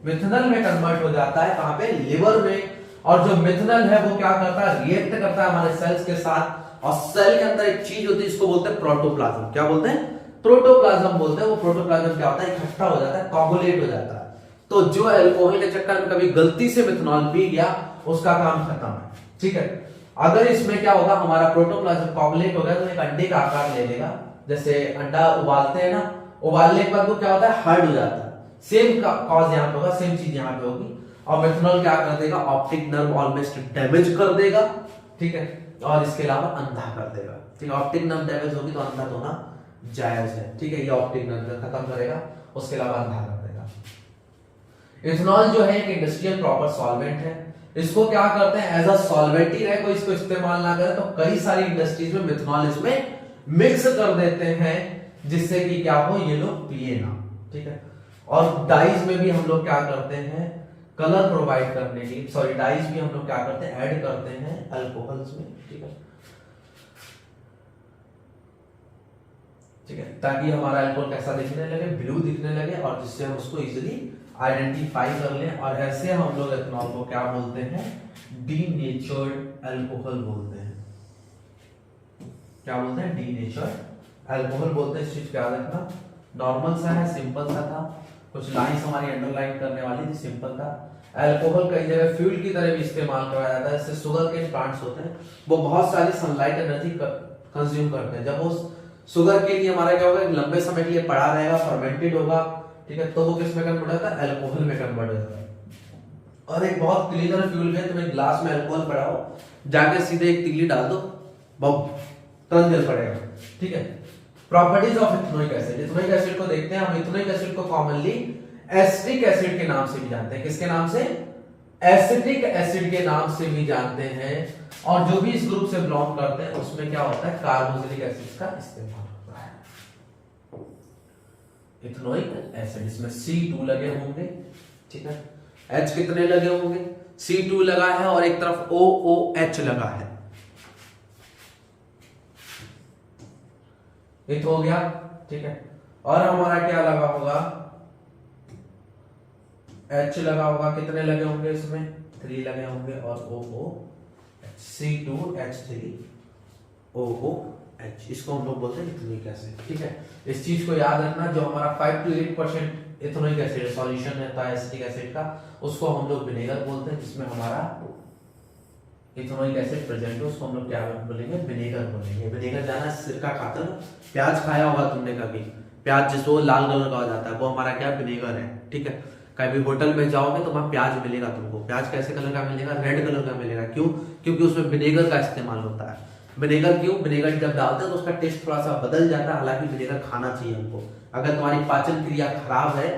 मेथनॉल में कन्वर्ट हो जाता है, कहां पे, लिवर में। और जो मेथनॉल है वो क्या करता है, रिएक्ट करता है हमारे सेल्स के साथ, और सेल के अंदर एक चीज होती है, इसको बोलते हैं प्रोटोप्लाज्म। क्या बोलते हैं, प्रोटोप्लाज्म बोलते हैं। वो प्रोटोप्लाज्म क्या होता है, इकट्ठा हो जाता है, कोगुलेट हो जाता है। तो जो अल्कोहल के चक्कर में कभी गलती से मिथेनॉल पी गया, उसका काम खत्म है। ठीक है, अगर इसमें क्या होगा, हमारा प्रोटोप्लाज्म कोगुलेट हो गया तो एक अंडे का आकार ले लेगा। जैसे अंडा उबालते हैं ना, उबालने के बाद वो क्या होता है, हार्ड हो जाता है। सेम कॉज यहाँ पे होगा, सेम चीज यहाँ पे होगी। और मिथेनॉल क्या कर देगा, ऑप्टिक नर्व ऑलमोस्ट डैमेज कर देगा। ठीक है, और इसके अलावा अंधा कर देगा। ठीक है, ऑप्टिक नर्व डैमेज होगी तो अंधा होना जायज है। ठीक है, ये ऑप्टिक नर्व खत्म करेगा, उसके अलावा अंधा कर देगा। इथेनॉल जो है एक इंडस्ट्रियल प्रॉपर सॉल्वेंट है। इसको क्या करते हैं, एज अ सॉल्वेंट ही रहे, कोई इसको इस्तेमाल ना करे तो कई सारी इंडस्ट्रीज में मिथेनॉल इसमें मिक्स कर देते हैं, जिससे कि क्या हो, ये लोग पिए ना। ठीक है, और डाइज में भी हम लोग क्या करते हैं, कलर प्रोवाइड करने के लिए, सॉरी डाइज भी हम लोग क्या करते हैं, ऐड करते हैं अल्कोहल्स में। ठीक है, ठीक है, ताकि हमारा अल्कोहल कैसा दिखने लगे, ब्लू दिखने लगे, और जिससे हम उसको इजीली आइडेंटिफाई कर लें। और ऐसे हम लोग इथेनॉल को क्या बोलते हैं, डीनेचर्ड अल्कोहल बोलते हैं। क्या बोलते हैं, डीनेचर्ड अल्कोहल बोलते हैं। इस चीज को याद रखना, नॉर्मल सा है, सिंपल सा था, कुछ लाइंस हमारी अंडरलाइन करने वाली थी, सिंपल था। अल्कोहल कई जगह फ्यूल की तरह भी इस्तेमाल कराया जाता है। जैसे शुगर के प्लांट्स होते हैं, वो बहुत सारी सनलाइट एनर्जी कंज्यूम करते हैं। जब वो शुगर के लिए हमारा क्या होगा, लंबे समय के लिए पड़ा रहेगा, फर्मेंटेड होगा, ठीक है, तो वो किस में कन्वर्ट होता है, अल्कोहल में कन्वर्ट होता है। और एक बहुत क्लीनर फ्यूल है, तुम्हें ग्लास में अल्कोहल पड़ा हो, जाके सीधे एक तीली डाल दो, बहुत तुरंत जल पड़ेगा। ठीक है, properties of ethanoic acid. Ethanoic acid को देखते हैं हम। इथेनोइक एसिड को कॉमनली एसिटिक एसिड के नाम से भी जानते हैं। किसके नाम से, एसिटिक एसिड के नाम से भी जानते हैं। और जो भी इस ग्रुप से बिलोंग करते हैं उसमें क्या होता है, कार्बोक्सिलिक एसिड का इस्तेमाल होता है। इथेनोइक एसिड, इसमें C2 लगे होंगे। ठीक है, H कितने लगे होंगे, C2 लगा है, और एक तरफ OOH लगा है। इथ हो गया। ठीक है, और हमारा क्या लगा होगा, H लगा होगा, कितने लगे होंगे इसमें, 3 लगे होंगे, और OOH, C2H3OOH, इसको हम लोग बोलते हैं इथेनोइक एसिड। ठीक है, इस चीज को याद रखना, जो हमारा 5 to 8% इथेनोइक एसिड सॉल्यूशन रहता है एसिटिक एसिड का, उसको हम लोग विनेगर बोलते हैं। जिसमें हमारा इथेनोइक एसिड प्रेजेंट है, उसको हम लोग क्या बोलेंगे, विनेगर बोलेंगे। विनेगर जाना, सिरका खाते हो, प्याज खाया होगा तुमने कभी, प्याज जिसको लाल कलर का हो जाता है, वो हमारा क्या, विनेगर है। ठीक है, कभी होटल में जाओगे तो वहां प्याज मिलेगा तुमको। प्याज कैसे कलर का मिलेगा, रेड कलर का मिलेगा। क्यों, क्योंकि उसमें विनेगर का इस्तेमाल होता है। विनेगर क्यों, विनेगर जब डालते हैं तो उसका टेस्ट थोड़ा सा बदल जाता है। हालांकि विनेगर खाना चाहिए हमको। अगर तुम्हारी पाचन क्रिया खराब है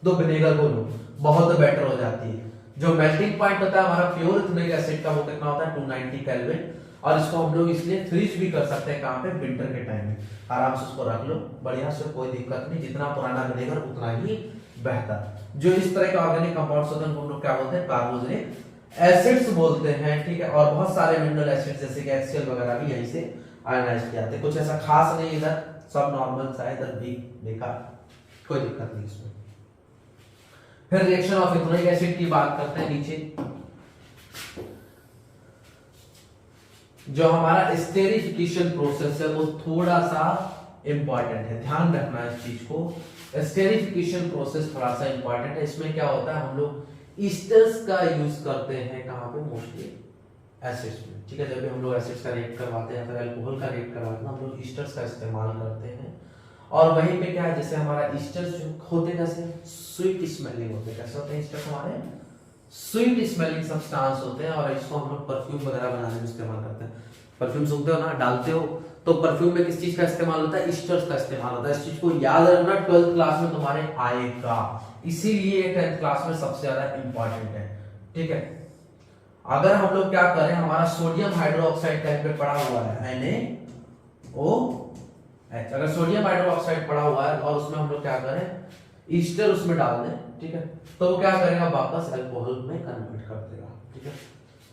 तो विनेगर को लो, बहुत बेटर हो जाती है। जो मेल्टिंग पॉइंट होता है हमारा प्योर इथेनोइक एसिड का, वो कितना होता है, 290 केल्विन। और इसको हम लोग इसलिए फ्रीज भी कर सकते हैं, कहां पे, विंटर के टाइम में। आराम से उसको रख लो बढ़िया से, कोई दिक्कत नहीं। जितना पुराना विनेगर उतना ही बेहतर। जो इस तरह के ऑर्गेनिक कंपाउंड्स होते हैं उनको हम लोग क्या बोलते हैं, कार्बोक्सिलिक एसिड्स बोलते हैं। ठीक है, और बहुत सारे मिनरल एसिड्स जैसे कि HCl वगैरह भी यहीं से आयनाइज किए जाते हैं। कुछ ऐसा खास नहीं, इधर सब नॉर्मल सा है, इधर भी बेकार, कोई दिक्कत नहीं इसमें। फिर रिएक्शन ऑफ इथेनोइक एसिड की बात करते हैं नीचे, जो हमारा स्टेरिफिकेशन प्रोसेस है वो थोड़ा सा इंपॉर्टेंट है, ध्यान रखना इस चीज को। स्टेरिफिकेशन प्रोसेस थोड़ा सा इंपॉर्टेंट है। इसमें क्या होता है, हम लोग ईस्टर्स का यूज करते हैं कहां पे, मोस्टली एसिड्स में, ठीक है। जब भी हम लोग एसिड्स का रिएक्ट करवाते हैं या फिर अल्कोहल का रिएक्ट करवाते हैं, हम लोग ईस्टर्स का इस्तेमाल करते हैं। और वहीं पे क्या है, जैसे हमारा ईस्टर्स जो होते कैसे, स्वीट स्मेलिंग होते हैं। कैसे होते हैं ईस्टर्स हमारे, स्वीट स्मेलिंग सब्सटेंस होते हैं, और इसको हम लोग परफ्यूम वगैरह बनाने में इस्तेमाल करते हैं। परफ्यूम सूंघते हो ना, डालते हो, तो परफ्यूम में किस चीज का इस्तेमाल होता है, ईस्टर्स का इस्तेमाल होता है। इस चीज को याद रखना, 12th क्लास में तुम्हारे आएगा, इसीलिए 10th क्लास में सबसे ज्यादा इंपॉर्टेंट है, ठीक है। अगर हम लोग क्या करें, हमारा सोडियम हाइड्रोक्साइड टाइप पे पड़ा हुआ है NaOH, अगर सोडियम हाइड्रोक्साइड पड़ा हुआ है और उसमें हम लोग क्या करें, ईस्टर उसमें डाल दें, ठीक है, तो वो क्या करेगा, वापस अल्कोहल में कन्वर्ट कर देगा, ठीक है।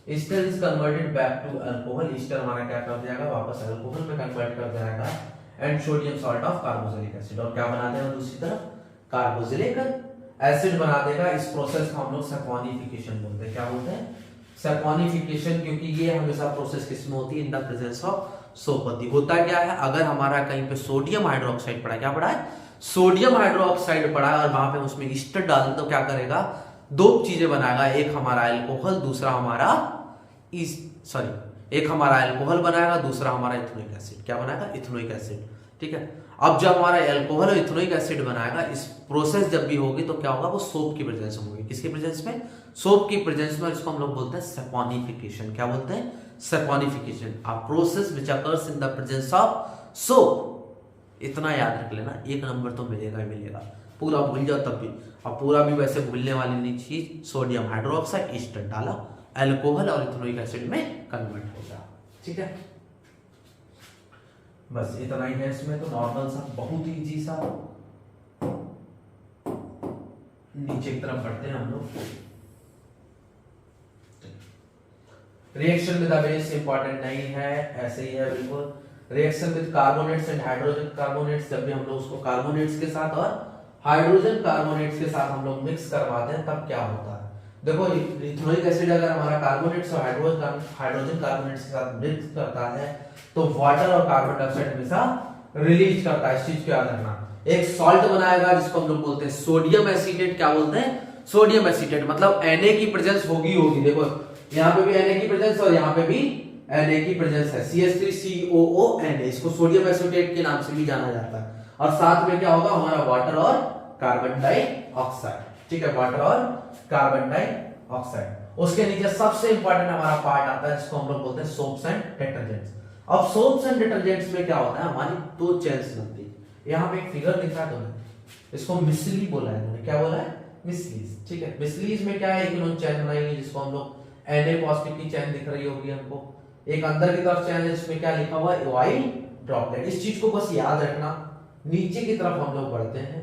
Ester is converted back to alcohol, ester हमारा क्या कर देगा, वापस अल्कोहल में कन्वर्ट कर देगा, and sodium salt of carboxylic acid, और क्या बना देगा दूसरी तरफ, कार्बोक्सिलिक एसिड बना देगा। इस प्रोसेस को हम लोग सैपोनिफिकेशन बोलते हैं। क्या बोलते हैं, सैपोनिफिकेशन, क्योंकि ये हमेशा प्रोसेस किसमें होती है, इन द प्रेजेंस ऑफ सोप होती। होता क्या है, अगर हमारा कहीं पे सोडियम हाइड्रोक्साइड पड़ा है, क्या पड़ा है, सोडियम हाइड्रोक्साइड पड़ा है, और वहां पे उसमें ईस्टर डाल दो, तो क्या करेगा, दो चीजें बनाएगा, एक हमारा अल्कोहल, दूसरा हमारा एक हमारा अल्कोहल बनाएगा, दूसरा हमारा इथेनोइक एसिड, क्या बनाएगा, इथेनोइक एसिड, ठीक है। अब जब हमारा अल्कोहल और इथेनोइक एसिड बनाएगा, इस प्रोसेस जब भी होगी तो क्या होगा, वो सोप की प्रेजेंस में होगी। किसकी प्रेजेंस में, सोप की प्रेजेंस में। इसको हम लोग बोलते हैं सैपोनिफिकेशन। क्या बोलते हैं, saponification, a process which occurs in the presence of soap. इतना याद रख लेना, एक नंबर तो मिलेगा ही मिलेगा, पूरा भूल जाओ तब भी। अब पूरा भी वैसे भूलने वाली नहीं चीज, सोडियम हाइड्रोक्साइड, ईस्टर डाला, अल्कोहल और इथेनोइक एसिड में कन्वर्ट हो गया, ठीक है। बस इतना ही है इसमें, तो नॉर्मल सा, बहुत ही इजी सा। नीचे की तरफ बढ़ते हैं हम लोग। रिएक्शन विद बेस इंपॉर्टेंट नहीं है, ऐसे ही है बिल्कुल। Reaction with carbonates and hydrogen carbonates, जब भी हम लोग उसको कार्बोनेट्स के साथ और हाइड्रोजन कार्बोनेट्स के साथ हम लोग मिक्स करवाते हैं, तब क्या होता है, देखो इथेनोइक एसिड अगर हमारा कार्बोनेट्स और हाइड्रोजन कार्बोनेट्स के साथ मिक्स करता है, तो वाटर और कार्बन डाइऑक्साइड हमेशा रिलीज करता है। इस चीज को याद रखना। एक सॉल्ट बनाएगा जिसको हम लोग बोलते हैं सोडियम एसीटेट। क्या बोलते हैं, सोडियम एसीटेट, मतलब Na की प्रेजेंस होगी। देखो यहाँ पे भी Na की प्रेजेंस और यहाँ पे भी Na की प्रेजेंस है, CH3COONA, इसको सोडियम एसीटेट के नाम से भी जाना जाता है। और साथ में क्या होगा, हमारा वाटर और कार्बन डाइऑक्साइड, ठीक है, वाटर और कार्बन डाइऑक्साइड। उसके नीचे सबसे इंपॉर्टेंट हमारा पार्ट आता है जिसको हम लोग बोलते हैं सोप्स एंड डिटर्जेंट्स। अब सोप्स एंड डिटर्जेंट्स में क्या होता है, हमारी दो चेन्स बनती है। यहाँ पे एक फिगर दिख रहा है तुम्हें, इसको मिसली बोला है तुमने, क्या बोला है, मिसलीज, ठीक है। मिसलीज में क्या है, एक इन्होंने चेन बनाई है जिसको हम लोग Na पॉजिटिव की चेन दिख रही होगी हमको। एक अंदर की तरफ चेन है जिसमें क्या लिखा हुआ है, ऑयल ड्रॉपलेट। इस चीज को बस याद रखना। नीचे की तरफ हम लोग बढ़ते हैं।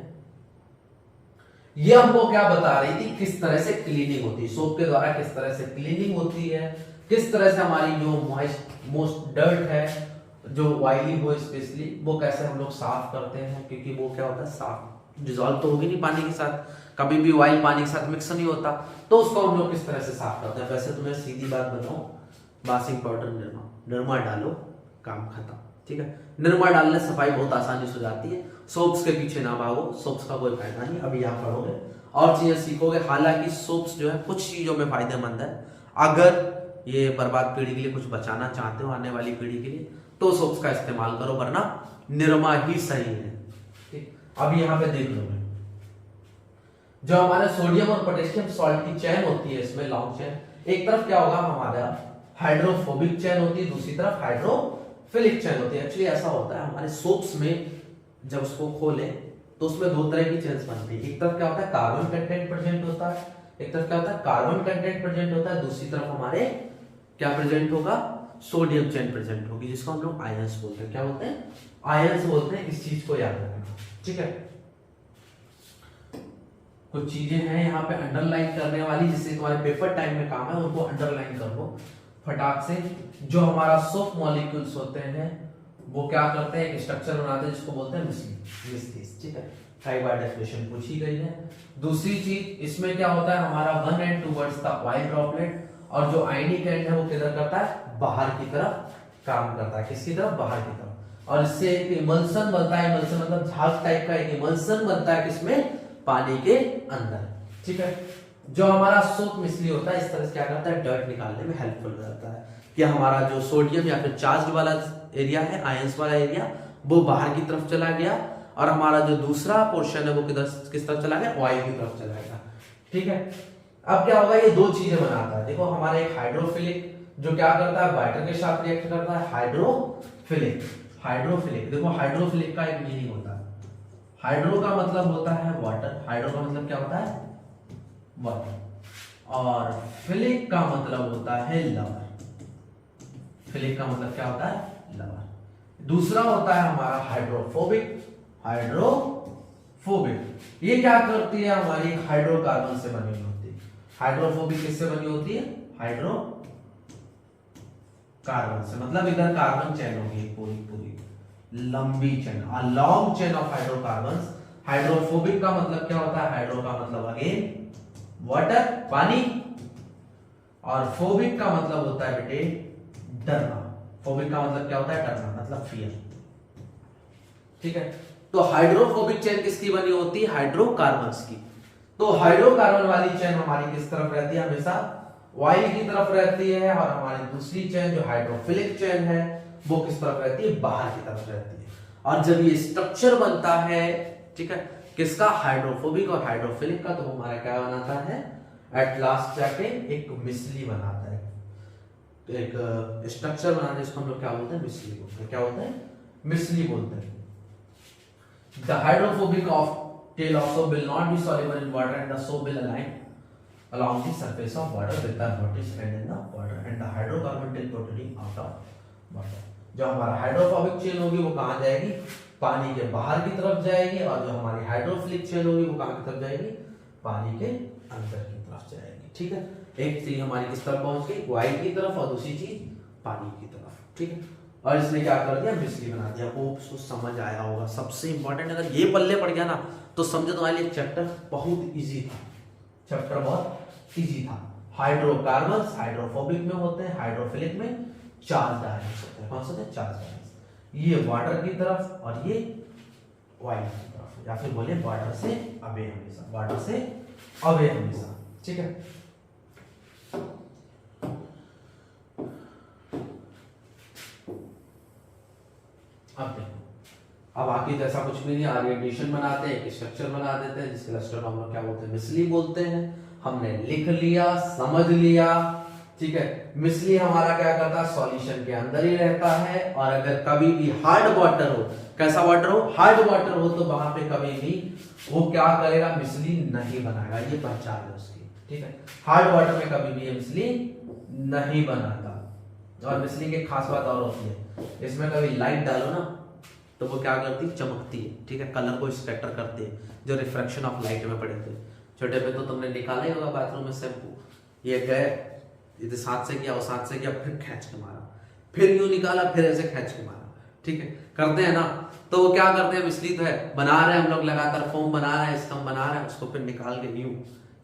ये हमको क्या बता रही थी, किस तरह से क्लीनिंग होती है, सोप के द्वारा किस तरह से क्लीनिंग होती है, किस तरह से हमारी जो मोस्ट डर्ट है, जो ऑयली हो स्पेशली, वो कैसे हम लोग साफ करते हैं। क्योंकि वो क्या होता है, साफ डिजोल्व तो होगी नहीं पानी के साथ, कभी भी ऑयल पानी के साथ मिक्स नहीं होता, तो उसको हम लोग किस तरह से साफ करते हैं। वैसे तुम्हें सीधी बात बताऊं, वाशिंग पाउडर निरमा डालो, काम खत्म, ठीक है। निरमा डालने से सफाई बहुत आसानी से हो जाती है। सोप्स के पीछे ना भागो, सोप्स का कोई फायदा नहीं। अभी यहाँ पढ़ोगे और चीजें सीखोगे। हालांकि सोप्स जो है कुछ चीजों में फायदेमंद है। अगर ये बर्बाद पीढ़ी के लिए कुछ बचाना चाहते हो, आने वाली पीढ़ी के लिए, तो सोप्स का इस्तेमाल करो, वरना निरमा ही सही है, ठीक। अब यहाँ पे देख लो, जो हमारे सोडियम और पोटेशियम सॉल्ट की चेन होती है, इसमें लॉन्ग चेन, एक तरफ क्या होगा, हमारा हाइड्रोफोबिक चेन होती है, दूसरी तरफ हाइड्रोफिलिक चेन होती है। एक्चुअली ऐसा होता है हमारे सोप्स में, जब उसको खोले तो उसमें दो तरह की चेन्स बनती है। एक तरफ क्या होता है, कार्बन कंटेंट प्रेजेंट होता है, एक तरफ क्या होता है, कार्बन कंटेंट प्रेजेंट होता है, दूसरी तरफ हमारे क्या प्रेजेंट होगा, सोडियम चेन प्रेजेंट होगी, जिसको हम लोग आयंस बोलते हैं। क्या बोलते हैं, आयंस बोलते हैं। इस चीज को याद रखना, ठीक है। कुछ चीजें हैं यहाँ पे अंडरलाइन करने वाली, जिससे तुम्हारे पेपर टाइम में काम है, उनको अंडरलाइन कर लो फटाक से। जो हमारा सोप मॉलिक्यूल्स होते हैं वो क्या करते हैं, एक स्ट्रक्चर बनाते हैं जिसको बोलते हैं मिसलीस, ठीक है, कई बार डेफिनेशन पूछी गई है। दूसरी चीज इसमें क्या होता है, हमारा one and towards the oil droplet, और जो आयनिक एंड है वो किधर करता है, बाहर की तरफ काम करता है, किसकी तरफ, बाहर की तरफ, और इससे एक इमल्सन बनता है, इमल्सन मतलब झाग टाइप का एक इमल्सन बनता है, किसमें, पानी के अंदर, ठीक है। जो हमारा सोप मिसली होता है इस तरह से क्या करता है, डर्ट निकालने में हेल्पफुल रहता है, कि हमारा जो सोडियम या फिर चार्ज वाला एरिया है, आयंस वाला एरिया, वो बाहर की तरफ चला गया, और हमारा जो दूसरा पोर्शन है वो किस तरफ चला गया, ऑयल की तरफ चला गया, ठीक है। अब क्या होगा, ये दो चीजें बनाता है, देखो हमारा एक हाइड्रोफिलिक जो क्या करता है, वाटर के साथ रिएक्ट करता है, हाइड्रोफिलिक, देखो हाइड्रोफिलिक का एक मीनिंग होता है, हाइड्रो का मतलब होता है वाटर, हाइड्रो का मतलब क्या होता है, वाटर, और फिलिक का मतलब होता है लवर, फिलिक का मतलब क्या होता है, लवर। दूसरा होता है हमारा हाइड्रोफोबिक, ये क्या करती है, हमारी हाइड्रोकार्बन से बनी होती है, हाइड्रोफोबिक किससे बनी होती है, हाइड्रोकार्बन से, मतलब इधर कार्बन चेन होगी पूरी लंबी chain, a long chain of hydrocarbons. Hydrophobic का मतलब क्या होता है, हाइड्रो का मतलब अगेन वाटर, पानी, और फोबिक का मतलब होता है बेटे डरना, फोबिक का मतलब क्या होता है, डरना, मतलब फियर, ठीक है। तो हाइड्रोफोबिक चेन किसकी बनी होती है, हाइड्रोकार्बन्स की। तो हाइड्रोकार्बन वाली चेन हमारी किस तरफ रहती है, हमेशा ऑयल की तरफ रहती है, और हमारी दूसरी चेन जो हाइड्रोफिलिक चेन है वो किस तरफ रहती है, बाहर की तरफ रहती है। और जब ये स्ट्रक्चर बनता है, ठीक है, किसका, हाइड्रोफोबिक और हाइड्रोफिलिक का, तो हमारा क्या बनाता है, एट लास्ट जाके एक मिसली बनाता है, एक स्ट्रक्चर बनाते हैं, इसको हम लोग क्या बोलते हैं, मिसली बोलते हैं, क्या बोलते हैं, मिसली बोलते हैं। The hydrophobic of tail of soap will not be soluble in water, and the soap will align along the surface of water with the vertex end in the water, and the hydrocarbon tail protruding out of water. जो हमारा hydrophobic chain होगी वो कहाँ जाएगी, पानी के बाहर की तरफ जाएगी, और जो हमारी हाइड्रोफिलिक चेन होगी वो कहाँ की तरफ जाएगी, पानी के अंदर की तरफ जाएगी, ठीक है। एक चीज हमारी किस तरफ पहुंच गई, ऑयल की तरफ, और दूसरी चीज पानी की तरफ, ठीक है। और इसने क्या कर दिया, मिसली बना दिया। वो समझ आया होगा। सबसे इंपॉर्टेंट अगर ये पल्ले पड़ गया ना तो समझो तुम्हारे लिए चैप्टर बहुत इजी था, चैप्टर बहुत इजी था। हाइड्रोकार्बन्स हाइड्रोफोबिक में होते हैं, हाइड्रोफिलिक में चार्ज आयंस होते हैं। कौन से होते हैं, चार्ज आयंस। ये वाटर की तरफ और ये ऑयल की तरफ, या फिर बोले वाटर से अवे हमेशा, वाटर से अवे हमेशा, ठीक है। अब देखो, अब आगे जैसा कुछ भी नहीं, ओरिएंटेशन बनाते हैं, एक स्ट्रक्चर बना देते हैं जिसके स्ट्रक्चर को हम लोग क्या बोलते हैं, मिसली बोलते हैं। हमने लिख लिया, समझ लिया, ठीक है। मिसली हमारा क्या करता है, सॉल्यूशन के अंदर ही रहता है, और अगर कभी भी हार्ड वाटर हो, कैसा वाटर हो, हार्ड वाटर हो, तो वहां पे कभी भी वो क्या करेगा, मिसली नहीं बनाएगा। ये पहचान है उसकी, ठीक है। हार्ड वाटर में कभी भी ये मिसली नहीं बनाता। और मिसली की खास बात और होती है, इसमें कभी लाइट डालो ना तो वो क्या करती है, चमकती है, ठीक है। कलर को स्कैटर करती है, जो रिफ्रैक्शन ऑफ लाइट में पड़े थे। छोटे पे तो तुमने निकाला ही होगा बाथरूम में शैम्पू, ये गए इधर साथ से किया, वो साथ से किया, फिर खींच के मारा, फिर यूं निकाला, फिर ऐसे खींच के मारा, ठीक है। करते हैं ना, तो वो क्या करते हैं, मिसली तो है, बना रहे हैं हम लोग लगातार, फोम बना रहे हैं, स्कम बना रहे हैं, उसको फिर निकाल के यूं,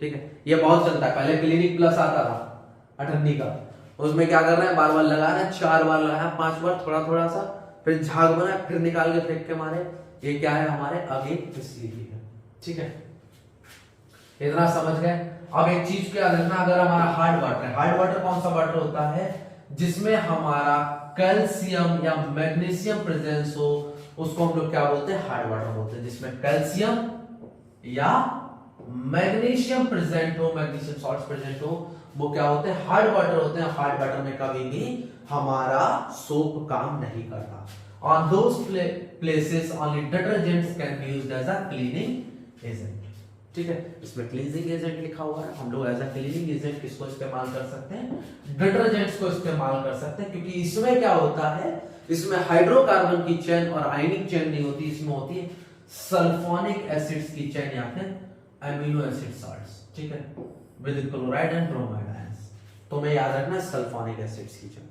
ठीक है। ये बहुत चलता है। पहले क्लिनिक प्लस आता था 98 का, उसमें क्या कर रहे हैं, बार बार लगा रहे हैं, 4 बार लगाया, 5 बार, थोड़ा थोड़ा सा, फिर झाग बना, फिर निकाल के फेंक के मारे। ये क्या है, हमारे अगेन मिसली है, ठीक है। इतना समझ गए। अब एक चीज क्या देखना, अगर हमारा हार्ड वाटर है, हार्ड वाटर कौन सा वाटर होता है, जिसमें हमारा कैल्शियम या मैग्नीशियम प्रेजेंस हो, उसको हम लोग क्या बोलते हैं, हार्ड वाटर बोलते हैं। जिसमें कैल्शियम या मैग्नीशियम प्रेजेंट हो, मैग्नीशियम सॉल्ट्स प्रेजेंट हो, वो क्या होते हैं, हार्ड वाटर होते हैं। हार्ड वाटर में कभी भी हमारा सोप काम नहीं करता। On those places only detergents can be used as a cleaning agent, ठीक है। इसमें क्लीनिंग एजेंट लिखा हुआ है, हम लोग एज अ क्लीनिंग एजेंट किसको इस्तेमाल कर सकते हैं, डिटर्जेंट्स को इस्तेमाल कर सकते हैं। क्योंकि इसमें क्या होता है, इसमें हाइड्रोकार्बन की चेन और आयनिक चेन नहीं होती, इसमें होती है सल्फोनिक एसिड्स की चेन या फिर अमीनो एसिड सॉल्ट्स, ठीक है, with chloride and bromide ions. तो मैं याद रखना सल्फोनिक एसिड्स की चेन,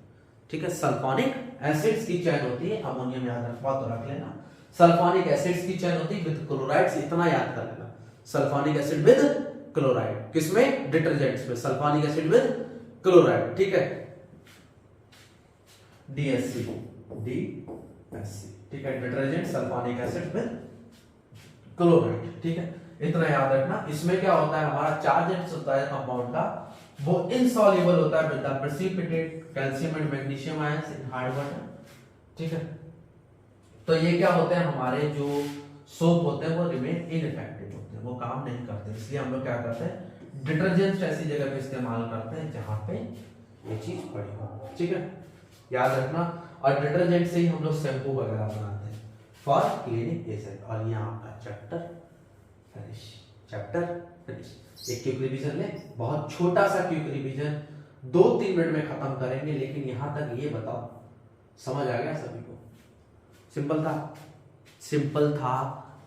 ठीक है। सल्फोनिक एसिड्स की चेन होती है, अमोनियम याद रखवा तो रख लेना। सल्फोनिक एसिड्स की चेन होती है विद क्लोराइड्स, इतना याद कर लेना। सल्फोनिक एसिड विद क्लोराइड, किसमें? डिटर्जेंट्स में। सल्फोनिक एसिड विद क्लोराइड, ठीक है, DSC, ठीक है, detergent sulphonic acid with chloride, ठीक है, इतना याद रखना। इसमें क्या होता है, हमारा चार्ज होता है कंपाउंड का, वो इनसॉल्युबल होता है with the precipitate calcium and magnesium ions in hard water, ठीक है। तो ये क्या होते हैं, हमारे जो सोप होते हैं वो रिमेन इनइफेक्टिव होते हैं, वो काम नहीं करते, इसलिए हम लोग क्या करते हैं, डिटर्जेंट ऐसी जगह पे इस्तेमाल करते हैं जहां पे ये चीज पड़ी हो, ठीक है, याद रखना। और डिटर्जेंट से ही हम लोग शैम्पू वगैरह बनाते हैं फॉर क्लीनिंग एजेंट। और ये आपका चैप्टर फिनिश। एक क्विक रिवीजन ले, बहुत छोटा सा क्विक रिवीजन, 2-3 मिनट में खत्म करेंगे, लेकिन यहां तक ये बताओ समझ आ गया सभी को? सिंपल था।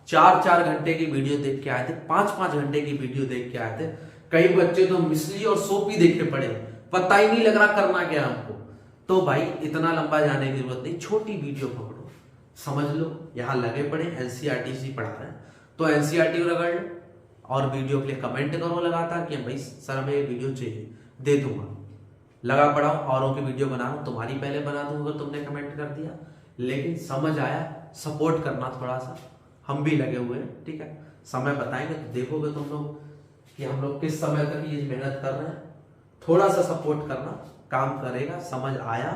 4-4 घंटे की वीडियो देख के आए थे, 5-5 घंटे की वीडियो देख के आए थे। कई बच्चे तो मिसली और सोप ही देखे पड़े, पता ही नहीं लग रहा करना क्या हमको। तो भाई इतना लंबा जाने की जरूरत नहीं, छोटी वीडियो पकड़ो, समझ लो। यहाँ लगे पड़े एनसीईआरटी से पढ़ा रहे हैं तो एनसीईआरटी रगड़ लो, और वीडियो के लिए कमेंट करो लगातार कि भाई सर हमें ये वीडियो चाहिए, दे दूंगा। लगा पड़ा हूं औरों की वीडियो बना रहा हूं, तुम्हारी पहले बना दूंगा तुमने कमेंट कर दिया, लेकिन समझ आया, सपोर्ट करना थोड़ा सा, हम भी लगे हुए हैं, ठीक है। समय बताएंगे तो देखोगे तुम लोग कि हम लोग किस समय तक ये मेहनत कर रहे हैं। थोड़ा सा सपोर्ट करना काम करेगा, समझ आया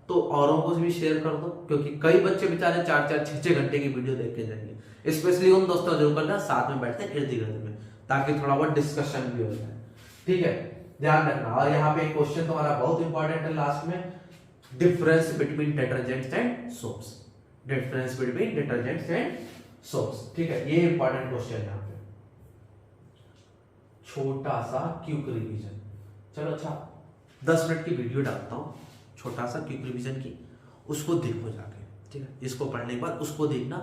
तो औरों को भी शेयर कर दो, क्योंकि कई बच्चे बेचारे 4-4, 6-6 घंटे की वीडियो देख के जाएंगे। स्पेशली उन दोस्तों जो करना साथ में बैठते हैं इर्द गिर्द में, ताकि थोड़ा बहुत डिस्कशन भी हो जाए, ठीक है, ध्यान रखना। और यहाँ पे एक क्वेश्चन तुम्हारा बहुत इंपॉर्टेंट है लास्ट में, difference between detergents and soaps. Difference between detergents and soaps, ठीक है, ये इंपॉर्टेंट क्वेश्चन है यहाँ पे। छोटा सा क्विक रिवीजन, चलो अच्छा 10 मिनट की वीडियो डालता हूँ, छोटा सा क्विक रिवीजन की, उसको देखो जाके, ठीक है। इसको पढ़ने के बाद उसको देखना,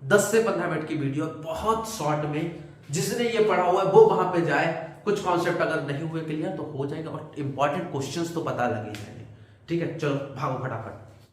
10 से 15 मिनट की वीडियो, बहुत शॉर्ट में, जिसने ये पढ़ा हुआ है वो वहां पे जाए। कुछ कॉन्सेप्ट अगर नहीं हुए क्लियर तो हो जाएगा, और इंपॉर्टेंट क्वेश्चंस तो पता लग ही जाएंगे, ठीक है। चलो भागो फटाफट।